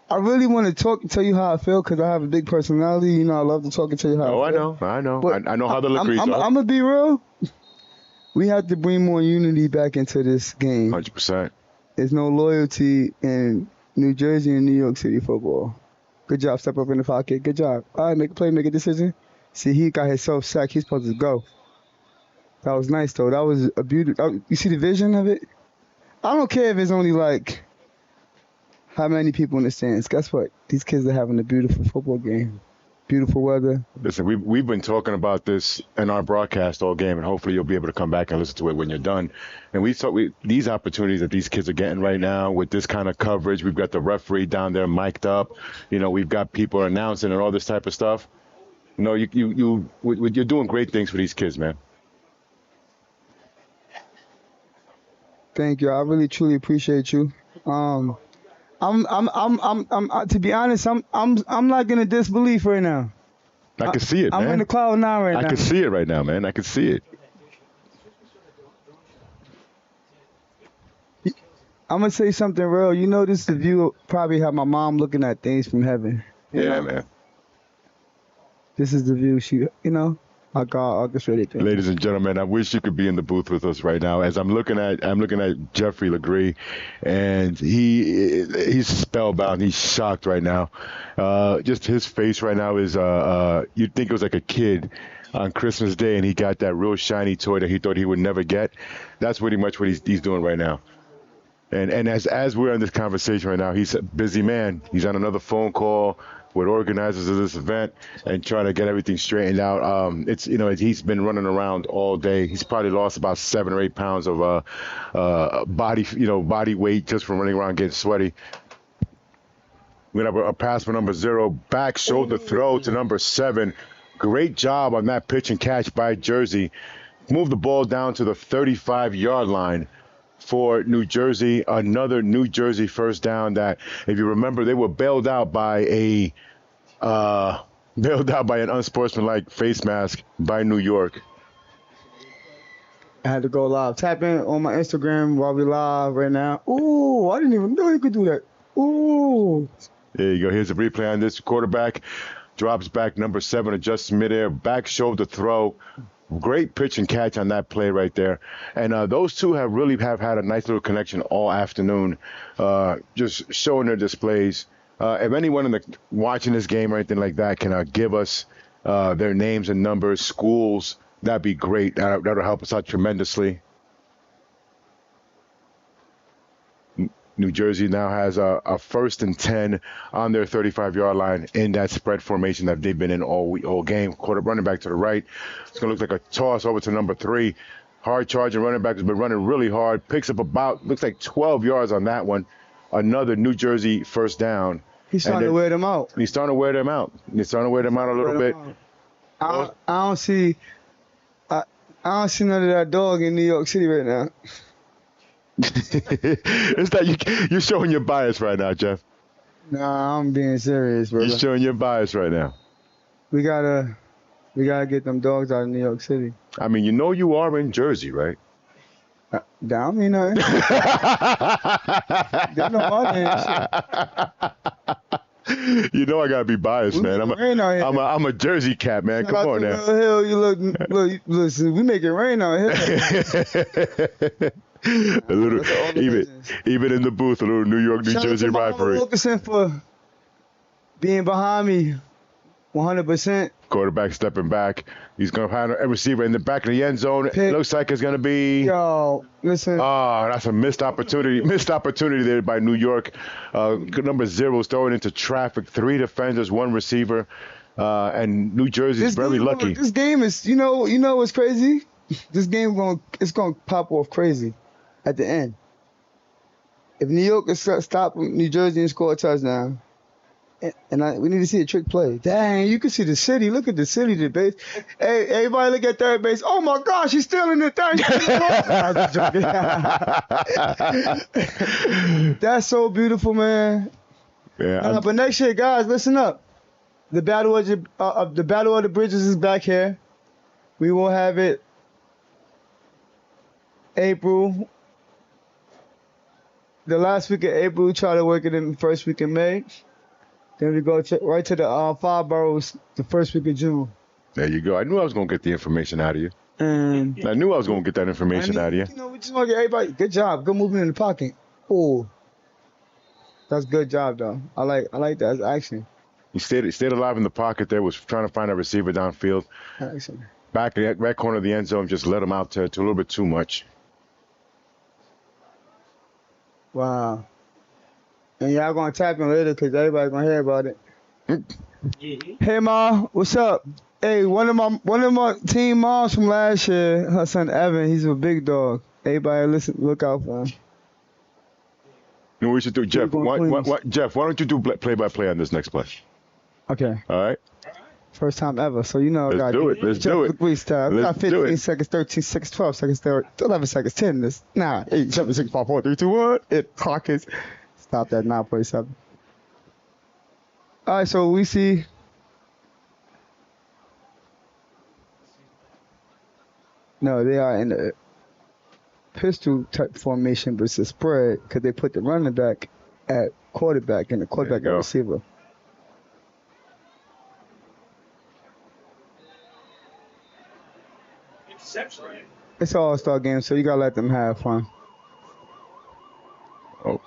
I really want to tell you how I feel because I have a big personality. I love to talk and tell you how I feel. I know. But I know how the Legrees are. I'm going to be real. We have to bring more unity back into this game. 100%. There's no loyalty in New Jersey and New York City football. Good job. Step up in the pocket. Good job. All right, make a play, make a decision. See, he got himself sacked. He's supposed to go. That was nice, though. That was a beautiful. You see the vision of it? I don't care if it's only like how many people in the stands. Guess what? These kids are having a beautiful football game. beautiful weather. Listen, we've been talking about this in our broadcast all game, and hopefully you'll be able to come back and listen to it when you're done. And these opportunities that these kids are getting right now with this kind of coverage, we've got the referee down there mic'd up. We've got people announcing and all this type of stuff. You're doing great things for these kids, man. Thank you. I really truly appreciate you. I'm to be honest, I'm like in a disbelief right now. I can see it, man. I'm in the cloud now right now. I can see it right now, man. I can see it. I'm gonna say something real. This is the view of probably how my mom looking at things from heaven. Yeah, man. This is the view my God orchestrated things. Ladies and gentlemen, I wish you could be in the booth with us right now. As I'm looking at Jeffrey Legree, and he's spellbound. He's shocked right now. Just his face right now is you'd think it was like a kid on Christmas Day, and he got that real shiny toy that he thought he would never get. That's pretty much what he's doing right now. And as we're in this conversation right now, he's a busy man. He's on another phone call with organizers of this event and trying to get everything straightened out. He's been running around all day. He's probably lost about 7 or 8 pounds of body weight just from running around getting sweaty. We're gonna have a pass for number 0, back shoulder throw to number 7. Great job on that pitch and catch by Jersey. Move the ball down to the 35-yard line for New Jersey. Another New Jersey first down that, if you remember, they were bailed out by an unsportsmanlike face mask by New York. I had to go live. Tap in on my Instagram while we live right now. Ooh, I didn't even know you could do that. Ooh. There you go. Here's a replay on this. Quarterback drops back, number 7, adjusts midair, back shoulder throw. Great pitch and catch on that play right there. And those two have had a nice little connection all afternoon, just showing their displays. If anyone watching this game or anything like that can give us their names and numbers, schools, that'd be great. That'll help us out tremendously. New Jersey now has a 1st and 10 on their 35-yard line in that spread formation that they've been in all game. Running back to the right. It's going to look like a toss over to number 3. Hard charging running back has been running really hard. Picks up looks like 12 yards on that one. Another New Jersey first down. He's starting to wear them out. He's starting to wear them out. A little bit. I don't see none of that dog in New York City right now. It's that you're showing your bias right now, Jeff. Nah, I'm being serious, bro. You're showing your bias right now. We gotta get them dogs out of New York City. I mean, you are in Jersey, right? Down me nothing. They know my name. You know I gotta be biased, man. I'm a Jersey cat, man. Come on now. Hill, you listen. We make it rain out here. A little, even in the booth, a little New York, New Jersey rivalry. Wilkerson for being behind me, 100%. Quarterback stepping back. He's going to have a receiver in the back of the end zone. It looks like it's going to be. Yo, listen. Oh, that's a missed opportunity. Missed opportunity there by New York. Number 0 is throwing into traffic. 3 defenders, 1 receiver. And New Jersey's very lucky. This game is, you know what's crazy? This game it's going to pop off crazy at the end. If New York is stop New Jersey and score a touchdown, we need to see a trick play. Dang, you can see the city. Look at the city, the base. Hey, everybody look at third base. Oh, my gosh, he's still in the third. That's so beautiful, man. Yeah. But next year, guys, listen up. The Battle of the Bridges is back here. We will have it April. The last week of April, we try to work it in the first week of May. Then we go right to the 5 boroughs the first week of June. There you go. I knew I was going to get the information out of you. And I knew I was going to get that information out of you. We just want to get everybody, good job, good movement in the pocket. Oh, that's good job, though. I like that. That's action. He stayed alive in the pocket there, was trying to find a receiver downfield. Action. Back in that right corner of the end zone, just let him out to a little bit too much. Wow. And y'all going to tap in later because everybody's going to hear about it. Hey, Ma, what's up? Hey, one of my team moms from last year, her son Evan, he's a big dog. Everybody look out for him. You know what we should do, Jeff? Jeff, why don't you do play-by-play on this next play? Okay. All right. First time ever, so you know. Let's do it. Let's do it. We got 15 seconds, 13 seconds, 12 seconds, 11 seconds, 10. 9, 8, 7, 6, 5, 4, 3, 2, 1. Clock is. Stop that 9.7. All right, so we see. No, they are in the pistol type formation, but it's a spread because they put the running back at quarterback and the quarterback at receiver. It's an all-star game, so you gotta let them have fun. Oh.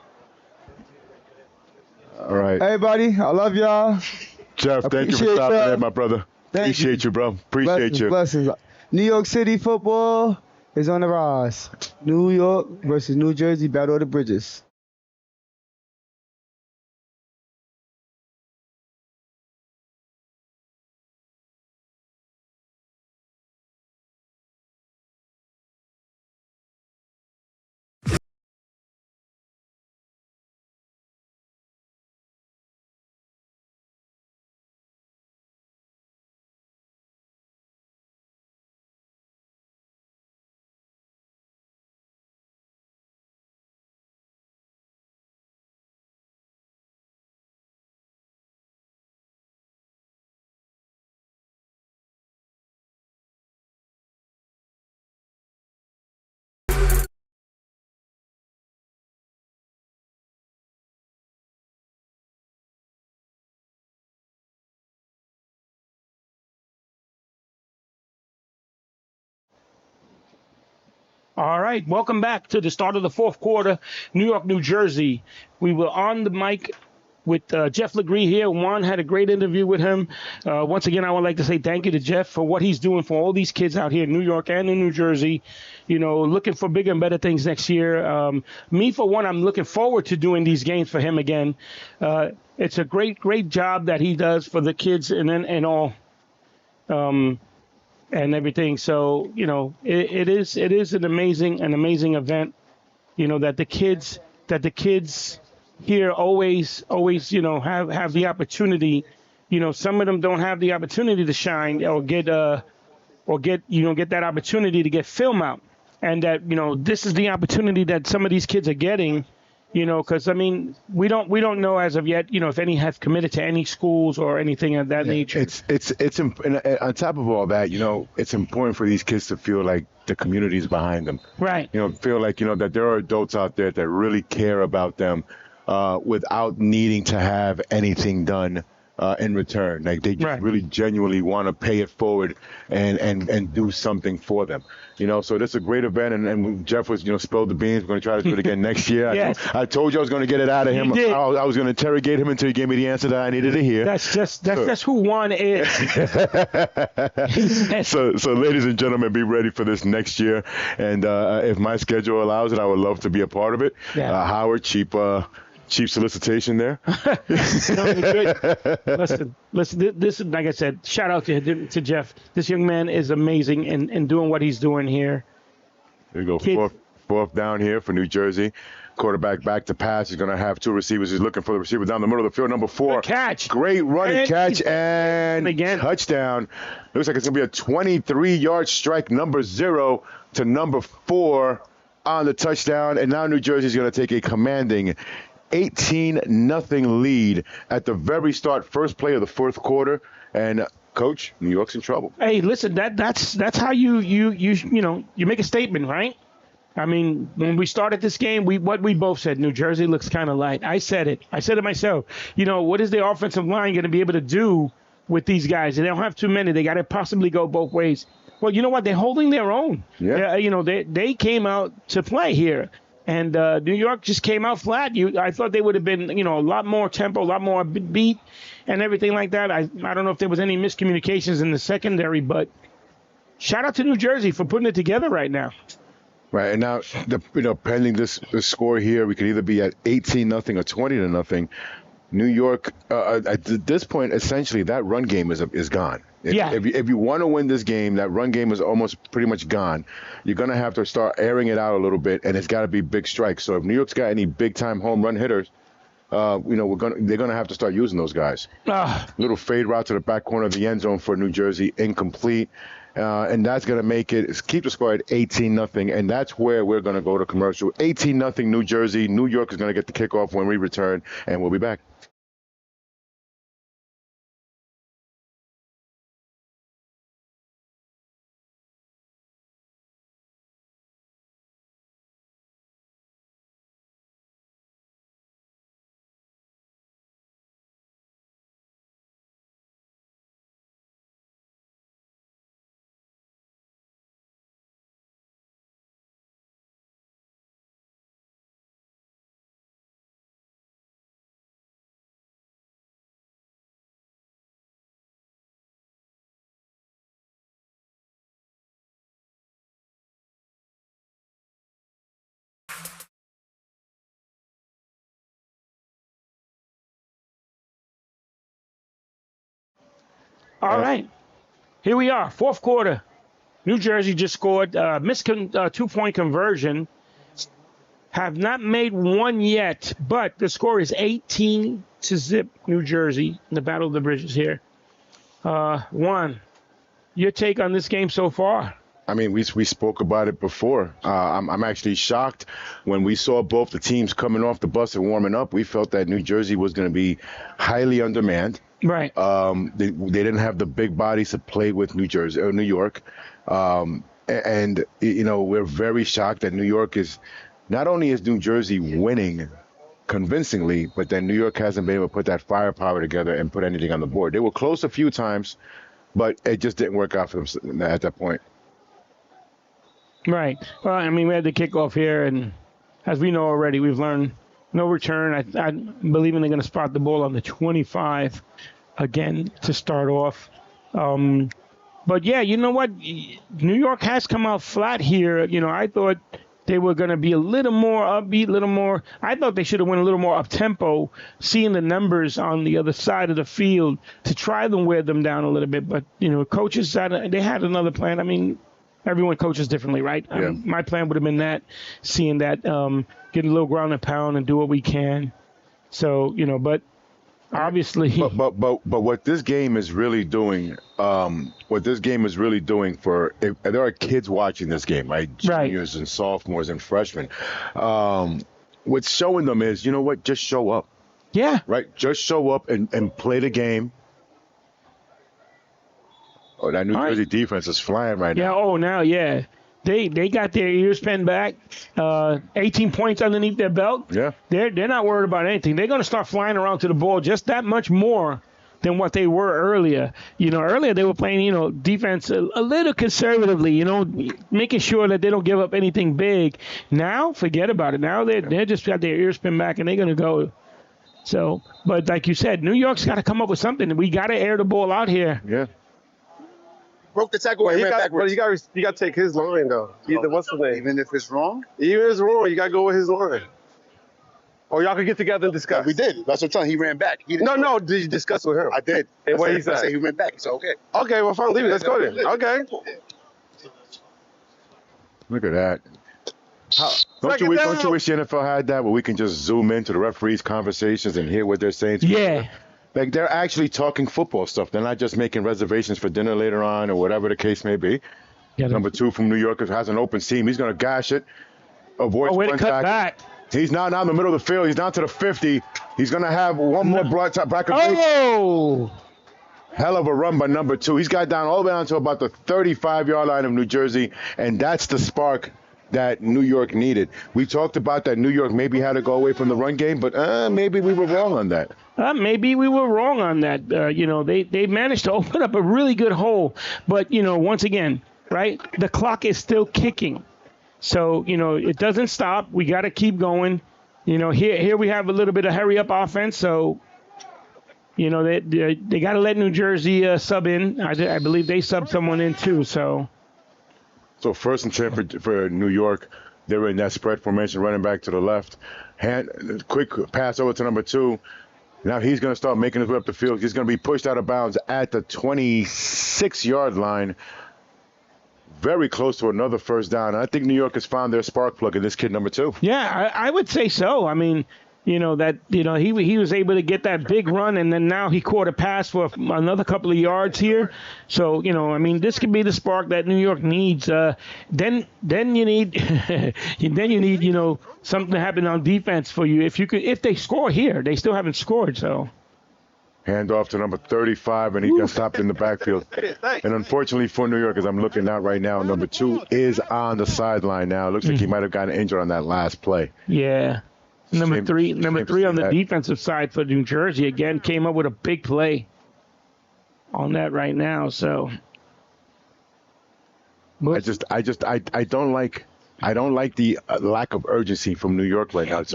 All right. Everybody, I love y'all. Jeff, thank you for stopping there, my brother. Appreciate you, bro. Appreciate you. Blessings. New York City football is on the rise. New York versus New Jersey, battle of the bridges. All right, welcome back to the start of the fourth quarter, New York, New Jersey. We were on the mic with Jeff Legree here. Juan had a great interview with him. Once again, I would like to say thank you to Jeff for what he's doing for all these kids out here in New York and in New Jersey, you know, looking for bigger and better things next year. Me, for one, I'm looking forward to doing these games for him again. It's a great job that he does for the kids and all. And everything. So, you know, it is an amazing event, you know, that the kids here always, you know, have the opportunity. You know, some of them don't have the opportunity to shine or get that opportunity to get film out. And that, you know, this is the opportunity that some of these kids are getting, you know, because, I mean, we don't know as of yet, you know, if any have committed to any schools or anything of that nature. It's on top of all that, you know, it's important for these kids to feel like the community is behind them. Right. You know, feel like, you know, that there are adults out there that really care about them without needing to have anything done in return. Like they just really genuinely want to pay it forward and do something for them. You know, so this is a great event, and Jeff was, you know, spilled the beans. We're going to try to do it again next year. Yes. I told you I was going to get it out of him. I was going to interrogate him until he gave me the answer that I needed to hear. That's who Juan is. So ladies and gentlemen, be ready for this next year. And if my schedule allows it, I would love to be a part of it. Yeah. Howard, cheap solicitation there. Listen. This is, like I said, shout out to Jeff. This young man is amazing in doing what he's doing here. There you go. Fourth down here for New Jersey. Quarterback back to pass. He's going to have two receivers. He's looking for the receiver down the middle of the field. Number 4. Good catch. Great running catch and again. Touchdown. Looks like it's going to be a 23-yard strike, number 0 to number 4 on the touchdown. And now New Jersey's going to take a commanding 18-0 lead at the very start, first play of the fourth quarter, and Coach, New York's in trouble. Hey, listen, that's how you make a statement, right? I mean, when we started this game, we both said New Jersey looks kind of light. I said it myself. You know, what is the offensive line going to be able to do with these guys? They don't have too many. They got to possibly go both ways. Well, you know what? They're holding their own. Yeah. You know, they came out to play here. And New York just came out flat. I thought they would have been, you know, a lot more tempo, a lot more beat and everything like that. I don't know if there was any miscommunications in the secondary, but shout out to New Jersey for putting it together right now. Right, and now, pending this score here, we could either be at 18-0 or 20-0. New York, at this point, essentially, that run game is gone. Yeah. If you want to win this game, that run game is almost pretty much gone. You're going to have to start airing it out a little bit, and it's got to be big strikes. So if New York's got any big-time home run hitters, they're going to have to start using those guys. Little fade route to the back corner of the end zone for New Jersey, incomplete. And that's going to make it keep the score at 18-0, and that's where we're going to go to commercial. 18-0 New Jersey. New York is going to get the kickoff when we return, and we'll be back. All right. Here we are, fourth quarter. New Jersey just scored, missed 2-point conversion. Have not made one yet, but the score is 18-0 New Jersey in the Battle of the Bridges here. Juan, your take on this game so far? I mean, we spoke about it before. I'm actually shocked when we saw both the teams coming off the bus and warming up. We felt that New Jersey was going to be highly undermanned. Right. They didn't have the big bodies to play with New York. And we're very shocked that New York is not only is New Jersey winning convincingly, but then New York hasn't been able to put that firepower together and put anything on the board. They were close a few times, but it just didn't work out for them at that point. Right. Well, I mean, we had the kickoff here, and as we know already, we've learned no return. I believe they're going to spot the ball on the 25 again to start off. But, yeah, you know what? New York has come out flat here. I thought they were going to be a little more upbeat, I thought they should have went a little more up-tempo, seeing the numbers on the other side of the field to try to wear them down a little bit. But, coaches, they had another plan. I mean, everyone coaches differently, right? Yeah. My plan would have been that, seeing that, get a little ground and pound and do what we can. So, but obviously. But what this game is really doing, if there are kids watching this game, right? Juniors and sophomores and freshmen, what's showing them is, you know what? Just show up. Yeah. Right? Just show up and play the game. Oh, that New Jersey defense is flying right now. Yeah. They got their ears pinned back, 18 points underneath their belt. Yeah. They're not worried about anything. They're going to start flying around to the ball just that much more than what they were earlier. Earlier they were playing, defense a little conservatively, making sure that they don't give up anything big. Now, forget about it. Now they're just got their ears pinned back and they're going to go. So, but like you said, New York's got to come up with something. We got to air the ball out here. Yeah. Broke the tackle and ran backwards. But you got to take his line, though. What's the name? Even if it's wrong? Even if it's wrong, you got to go with his line. Or y'all could get together and discuss. Yeah, we did. That's what I'm telling you. He ran back. No, did you discuss with him? I did. And what he I said? said he ran back. He said, okay. Okay, well, fine. Leave it. Let's go then. Okay. Look at that. Don't you wish the NFL had that where we can just zoom into the referees' conversations and hear what they're saying? Yeah. Like, they're actually talking football stuff. They're not just making reservations for dinner later on or whatever the case may be. Yeah, Number 2 from New York has an open seam. He's going to gash it. Avoid way to cut back. He's now in the middle of the field. He's down to the 50. He's going to have one more broad top back. Oh! Hell of a run by number 2. He's got down all the way down to about the 35-yard line of New Jersey, and that's the spark that New York needed. We talked about that New York maybe had to go away from the run game, but maybe we were wrong on that. Maybe we were wrong on that. They managed to open up a really good hole. But, once again, right, the clock is still kicking. So, it doesn't stop. We got to keep going. Here we have a little bit of hurry-up offense. So, they got to let New Jersey sub in. I believe they subbed someone in, too. So first and 10 for New York. They were in that spread formation, running back to the left. Quick pass over to number 2. Now he's going to start making his way up the field. He's going to be pushed out of bounds at the 26-yard line. Very close to another first down. I think New York has found their spark plug in this kid number 2. Yeah, I would say so. I mean, he was able to get that big run, and then now he caught a pass for another couple of yards here. So, I mean, this could be the spark that New York needs. Then you need something to happen on defense for you. If they score here, they still haven't scored. So. Hand off to number 35, and he got stopped in the backfield. And unfortunately for New York, as I'm looking out right now, number 2 is on the sideline now. It looks like he might have gotten injured on that last play. Yeah. Number three on the defensive side for New Jersey again came up with a big play on that right now. So I don't like the lack of urgency from New York right now. It's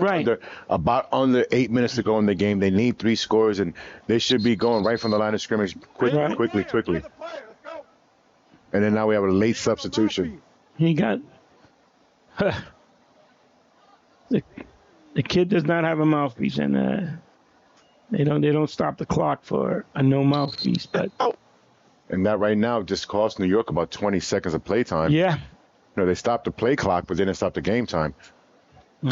about under 8 minutes to go in the game. They need 3 scores, and they should be going right from the line of scrimmage quickly. And then now we have a late substitution. He got the kid does not have a mouthpiece, and they don't stop the clock for a no mouthpiece. But and that right now just cost New York about 20 seconds of play time. Yeah. They stopped the play clock, but then they stopped the game time.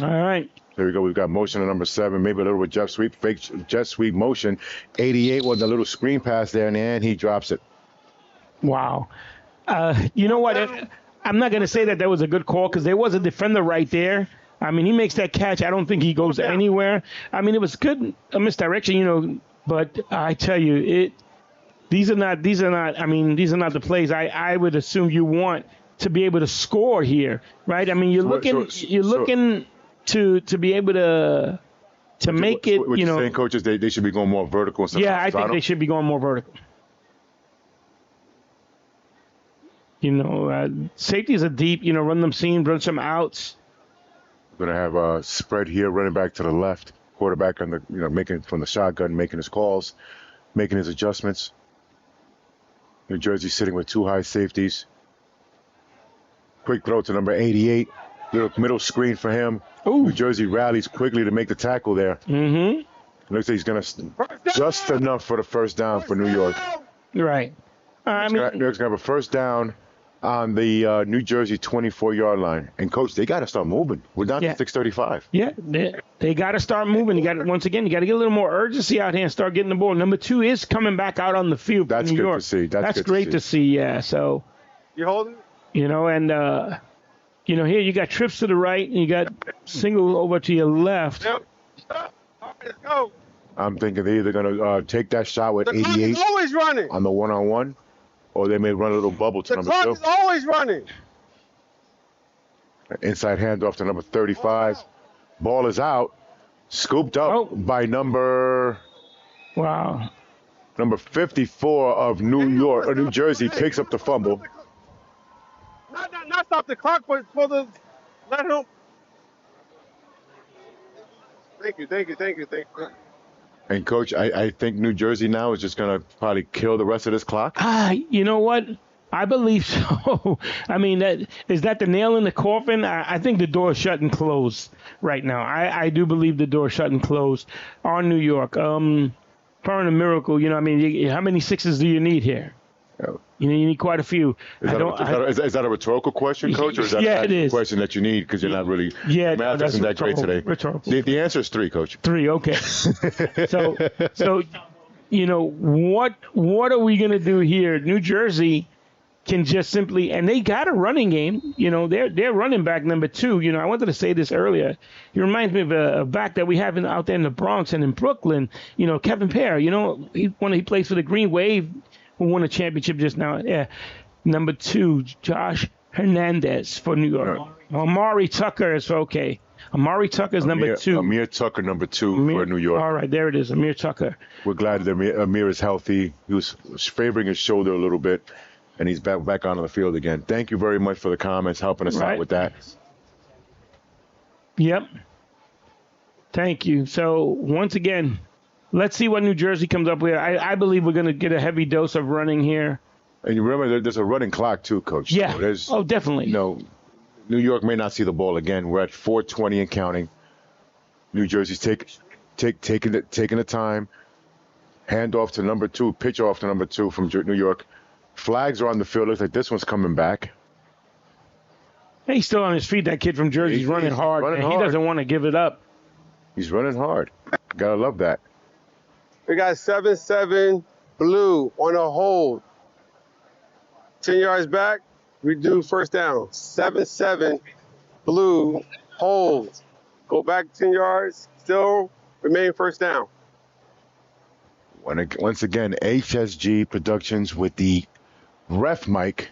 All right. There we go. We've got motion on number 7, maybe a little bit jet sweep, fake jet sweep motion. 88 was a little screen pass there, and he drops it. Wow. You know what? I'm not going to say that was a good call because there was a defender right there. I mean, he makes that catch. I don't think he goes anywhere. I mean, it was good misdirection, but I tell you, these are not the plays I would assume you want to be able to score here, right? I mean, you're looking to be able to make it. What you're saying, coaches, they should be going more vertical. And stuff. Yeah, I think they should be going more vertical. Safeties are deep. Run them seam, run some outs. We're gonna have a spread here, running back to the left, quarterback on the making from the shotgun, making his calls, making his adjustments. New Jersey sitting with 2 high safeties. Quick throw to number 88. Little middle screen for him. Ooh. New Jersey rallies quickly to make the tackle there. Mm-hmm. Looks like he's going to just enough for the first down for New York. Right. New York's going to have a first down on the New Jersey 24-yard line. And, Coach, they got to start moving. We're down to 6:35. Yeah, they got to start moving. You got to get a little more urgency out here and start getting the ball. Number 2 is coming back out on the field for New York. To see. That's great to see, yeah. So, you holding? And, here you got trips to the right, and you got single over to your left. Yep. All right, let's go. I'm thinking they're either going to take that shot with 88 always running on the one-on-one, or they may run a little bubble to number 2. The clock is always running. Inside handoff to number 35. Ball is out. Scooped up by number 54 of New Jersey picks up the fumble. Not stop the clock, but for the let him. Thank you. And Coach, I think New Jersey now is just going to probably kill the rest of this clock. You know what? I believe so. I mean, is that the nail in the coffin? I think the door is shut and closed right now. I do believe the door is shut and closed on New York. Barring a miracle, how many 6s do you need here? You need quite a few. Is that a rhetorical question, Coach, or is that a question that you need because you're not really math isn't that great today? Rhetorical. The answer is 3, Coach. 3, okay. so what are we gonna do here? New Jersey can just simply, and they got a running game. They're running back number 2. I wanted to say this earlier. He reminds me of a back that we have out there in the Bronx and in Brooklyn. Kevin Pear. He plays for the Green Wave, who won a championship just now. Yeah. Number 2, Josh Hernandez for New York. Amari Tucker is okay. Amari Tucker is number 2. Amir Tucker, number 2 for New York. All right, there it is, Amir Tucker. We're glad that Amir is healthy. He was favoring his shoulder a little bit, and he's back on the field again. Thank you very much for the comments, helping us out with that. Yep. Thank you. So, once again, let's see what New Jersey comes up with. I believe we're going to get a heavy dose of running here. And you remember there's a running clock too, Coach. Yeah. So definitely. New York may not see the ball again. We're at 4:20 and counting. New Jersey's taking the time. Hand off to number 2, pitch off to number 2 from New York. Flags are on the field. Looks like this one's coming back. Hey, he's still on his feet. That kid from Jersey's running hard, and he doesn't want to give it up. He's running hard. Gotta love that. We got 7-7 blue on a hold. 10 yards back, we do first down. 7-7 blue hold. Go back 10 yards, still remain first down. Once again, HSG Productions with the ref mic.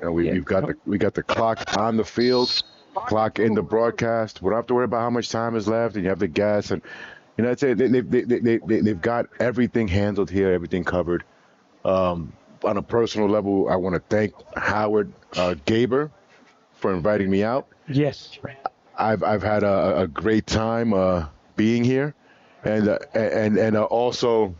And we got the clock on the field, clock in the broadcast. We don't have to worry about how much time is left, and you have the gas, and they've got everything handled here, everything covered. On a personal level, I want to thank Howard Gaber for inviting me out. Yes. I've had a great time being here, and also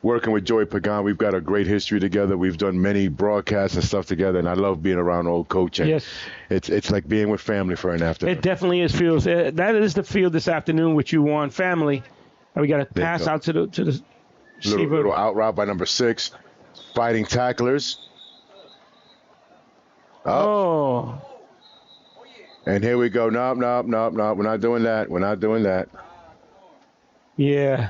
working with Joey Pagan. We've got a great history together. We've done many broadcasts and stuff together, and I love being around old coach. And yes, it's like being with family for an afternoon. It definitely is. Feels that is the field this afternoon, which you want, family. And we got to pass out to the little out route by number 6, fighting tacklers. Oh. And here we go. No. We're not doing that. Yeah.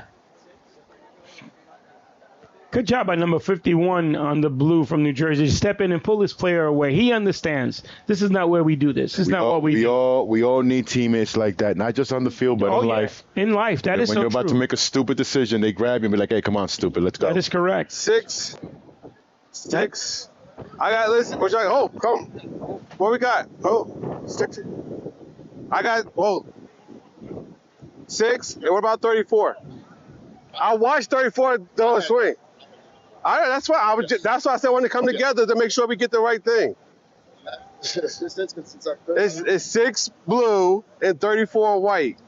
Good job by number 51 on the blue from New Jersey. Step in and pull this player away. He understands. This is not where we do this. This is not what we do. We all need teammates like that, not just on the field, but in life. In life, that is so true. When you're about to make a stupid decision, they grab you and be like, hey, come on, stupid, let's go. That is correct. 6. I got, listen, what you like? Oh, come. What we got? Oh, 6. I got, 6. And what about 34? I watched 34 don't swing. That's why I said I want to come together to make sure we get the right thing. It's 6 blue and 34 white.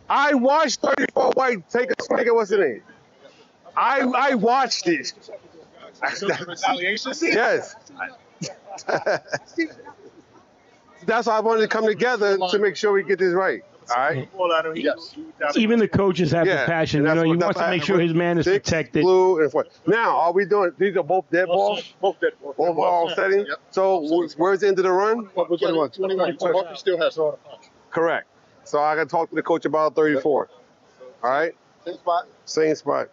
I watched 34 white take a swing at what's the name. I watched it. Yes. That's why I wanted to come together to make sure we get this right. All right. Even the coaches have the passion. You know, he wants to make sure his man is protected. Blue and 4. Now, are we doing? These are both dead balls. Both dead balls. Both ball setting. Yep. So where's the end of the run? 21. He still has all the punch. Correct. So I got to talk to the coach about 34. All right. Same spot.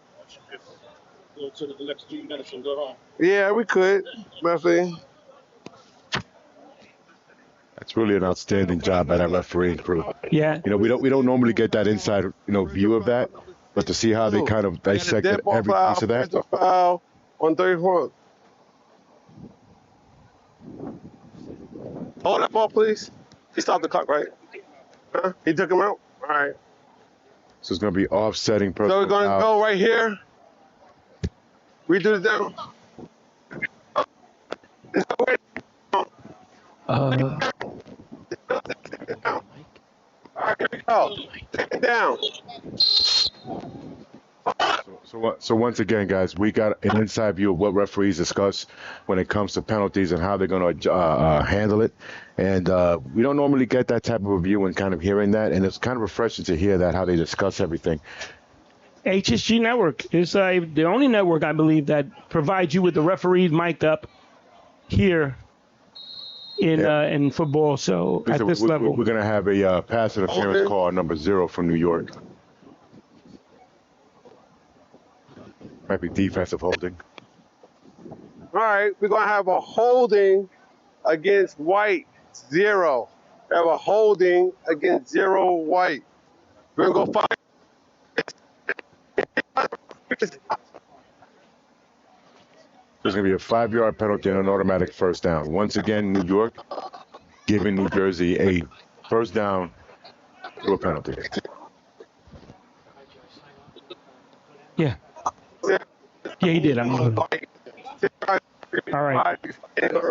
Go to the next 2 minutes and go home. Yeah, we could. Definitely. That's really an outstanding job by that refereeing crew. Yeah. You know, we don't normally get that inside, view of that, but to see how they kind of dissected every piece of that. Foul on 34. Hold that ball, please. He stopped the clock, right? Huh? He took him out? All right. So it's going to be offsetting. So we're going to go right here. We do it down. All right, here we go. Take it down. So once again, guys, we got an inside view of what referees discuss when it comes to penalties and how they're going to handle it. And we don't normally get that type of a view and kind of hearing that. And it's kind of refreshing to hear that, how they discuss everything. HSG Network is the only network, I believe, that provides you with the referees mic'd up here in football. So at this level, we're going to have a pass interference call number 0 from New York. Might be defensive holding. All right, we're going to have a holding against white, 0. We have a holding against 0 white. We're going to go 5. There's going to be a 5-yard penalty and an automatic first down. Once again, New York giving New Jersey a first down through a penalty. Yeah. Yeah, he did. All right.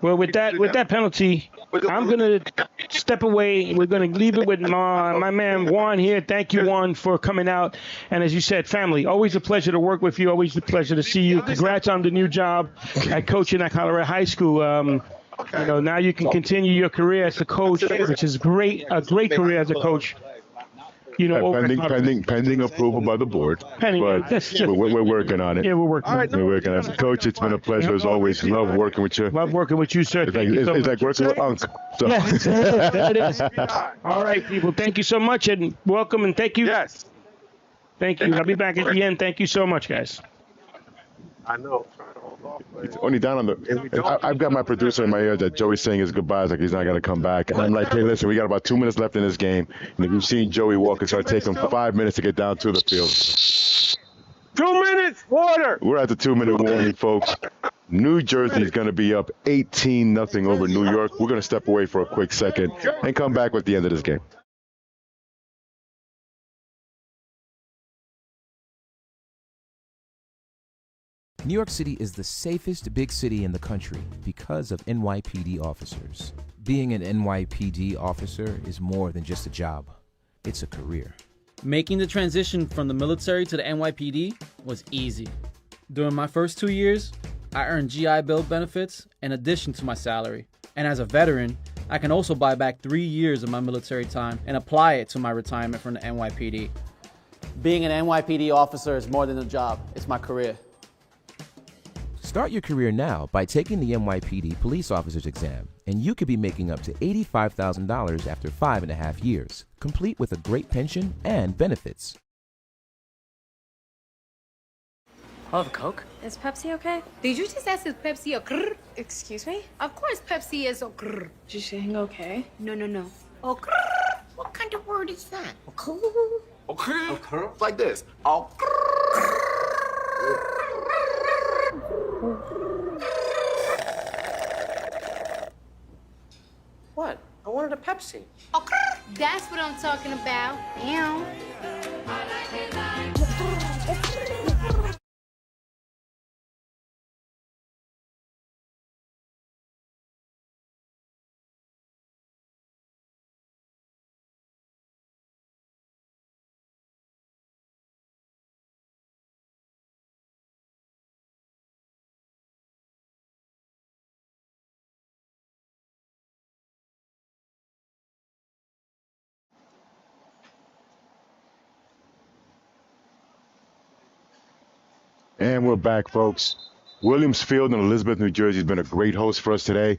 Well, with that penalty, I'm gonna step away. We're gonna leave it with my man Juan here. Thank you, Juan, for coming out. And as you said, family, always a pleasure to work with you. Always a pleasure to see you. Congrats on the new job at coaching at Colorado High School. You know, now you can continue your career as a coach, which is great, a great career as a coach. You know, pending approval by the board. But we're working on it. Yeah, we're working on it. We're working on it. Coach, it's been a pleasure as always. Love working with you. Love working with you, sir. It's like working with Unc. So. Yes, there it is. All right, people. Thank you so much and welcome and thank you. Yes. Thank you. I'll be back at the end. Thank you so much, guys. I know. It's only down on the. I've got my producer in my ear that Joey's saying his goodbyes, like he's not going to come back. And I'm like, hey, listen, we got about 2 minutes left in this game. And if you've seen Joey walk, it's going to take him 5 minutes to get down to the field. 2 minutes, water. We're at the 2-minute warning, folks. New Jersey is going to be up 18-0 over New York. We're going to step away for a quick second and come back with the end of this game. New York City is the safest big city in the country because of NYPD officers. Being an NYPD officer is more than just a job. It's a career. Making the transition from the military to the NYPD was easy. During my first 2 years, I earned GI Bill benefits in addition to my salary. And as a veteran, I can also buy back 3 years of my military time and apply it to my retirement from the NYPD. Being an NYPD officer is more than a job. It's my career. Start your career now by taking the NYPD Police Officers Exam, and you could be making up to $85,000 after 5.5 years, complete with a great pension and benefits. I'll have a Coke. Is Pepsi okay? Did you just ask if Pepsi okay? Excuse me? Of course Pepsi is okay. Just saying okay? No, no, no. Okay. What kind of word is that? Okay. Okay. Okay. Like this. Okay. What? I wanted a Pepsi. Okay. That's what I'm talking about. Ew. And we're back, folks. Williams Field in Elizabeth, New Jersey has been a great host for us today.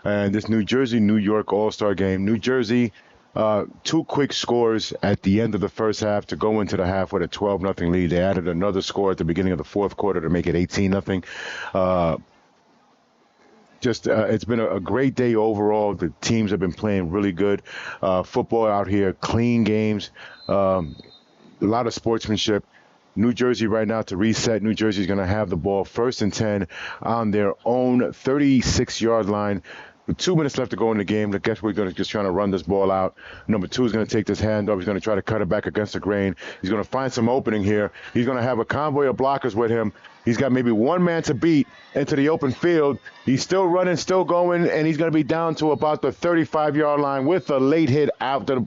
And this New Jersey-New York All-Star game. New Jersey, 2 quick scores at the end of the first half to go into the half with a 12-0 lead. They added another score at the beginning of the fourth quarter to make it 18-0. It's been a great day overall. The teams have been playing really good. Football out here, clean games, a lot of sportsmanship. New Jersey right now to reset. New Jersey is going to have the ball 1st and 10 on their own 36-yard line. With 2 minutes left to go in the game, I guess we're going to just trying to run this ball out. Number 2 is going to take this handoff. He's going to try to cut it back against the grain. He's going to find some opening here. He's going to have a convoy of blockers with him. He's got maybe one man to beat into the open field. He's still running, still going, and he's going to be down to about the 35-yard line with a late hit after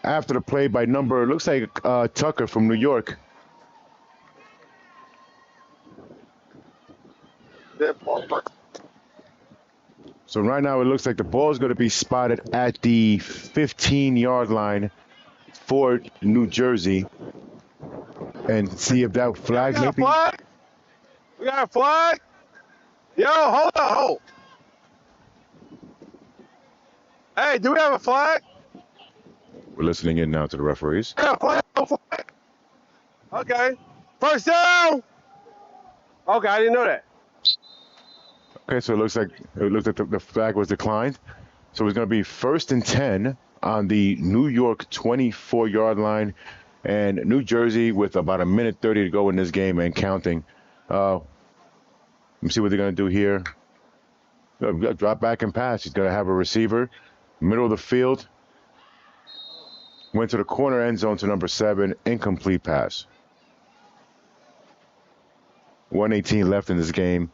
the play by number, looks like Tucker from New York. So right now it looks like the ball is going to be spotted at the 15-yard line for New Jersey. And see if that flag maybe. We got a flag? Yo, hold on. Hey, do we have a flag? We're listening in now to the referees. Okay. First down. Okay, I didn't know that. Okay, so it looks like the flag was declined. So it's going to be 1st and 10 on the New York 24-yard line, and New Jersey with about 1:30 to go in this game and counting. Let me see what they're going to do here. Drop back and pass. He's going to have a receiver, middle of the field. Went to the corner end zone to number 7, incomplete pass. 1:18 left in this game.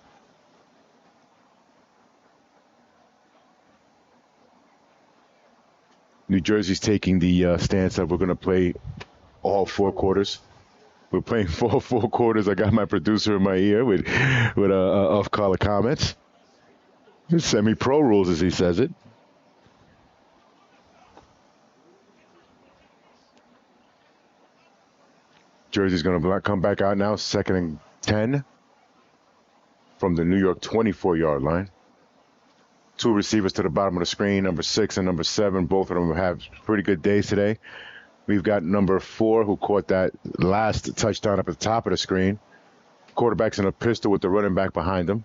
New Jersey's taking the stance that we're going to play all 4 quarters. We're playing full quarters. I got my producer in my ear with off-color comments. Semi-pro rules, as he says it. Jersey's going to come back out now, 2nd and 10 from the New York 24-yard line. 2 receivers to the bottom of the screen, number 6 and number 7. Both of them have pretty good days today. We've got number 4 who caught that last touchdown up at the top of the screen. Quarterback's in a pistol with the running back behind him.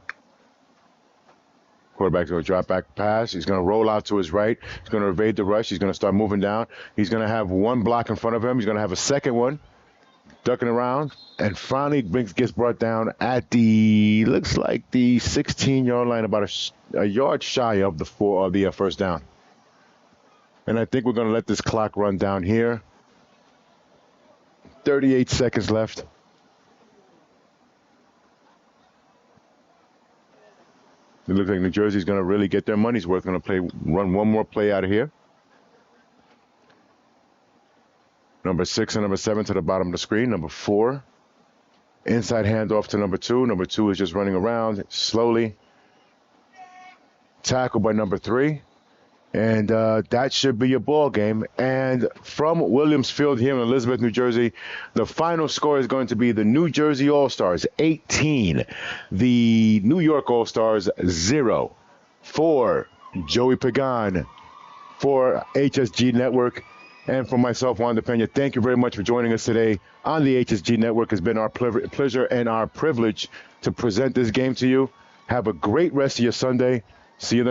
Quarterback's going to drop back pass. He's going to roll out to his right. He's going to evade the rush. He's going to start moving down. He's going to have one block in front of him. He's going to have a second one. Ducking around, and finally gets brought down at looks like the 16-yard line, about a yard shy of the first down. And I think we're going to let this clock run down here. 38 seconds left. It looks like New Jersey's going to really get their money's worth. Going to run one more play out of here. Number 6 and number 7 to the bottom of the screen. Number 4, inside handoff to number 2. Number 2 is just running around slowly. Tackled by number 3. And that should be your ball game. And from Williams Field here in Elizabeth, New Jersey, the final score is going to be the New Jersey All-Stars 18, the New York All-Stars 0. For Joey Pagan, for HSG Network, and for myself, Juan DePena, thank you very much for joining us today on the HSG Network. It's been our pleasure and our privilege to present this game to you. Have a great rest of your Sunday. See you then.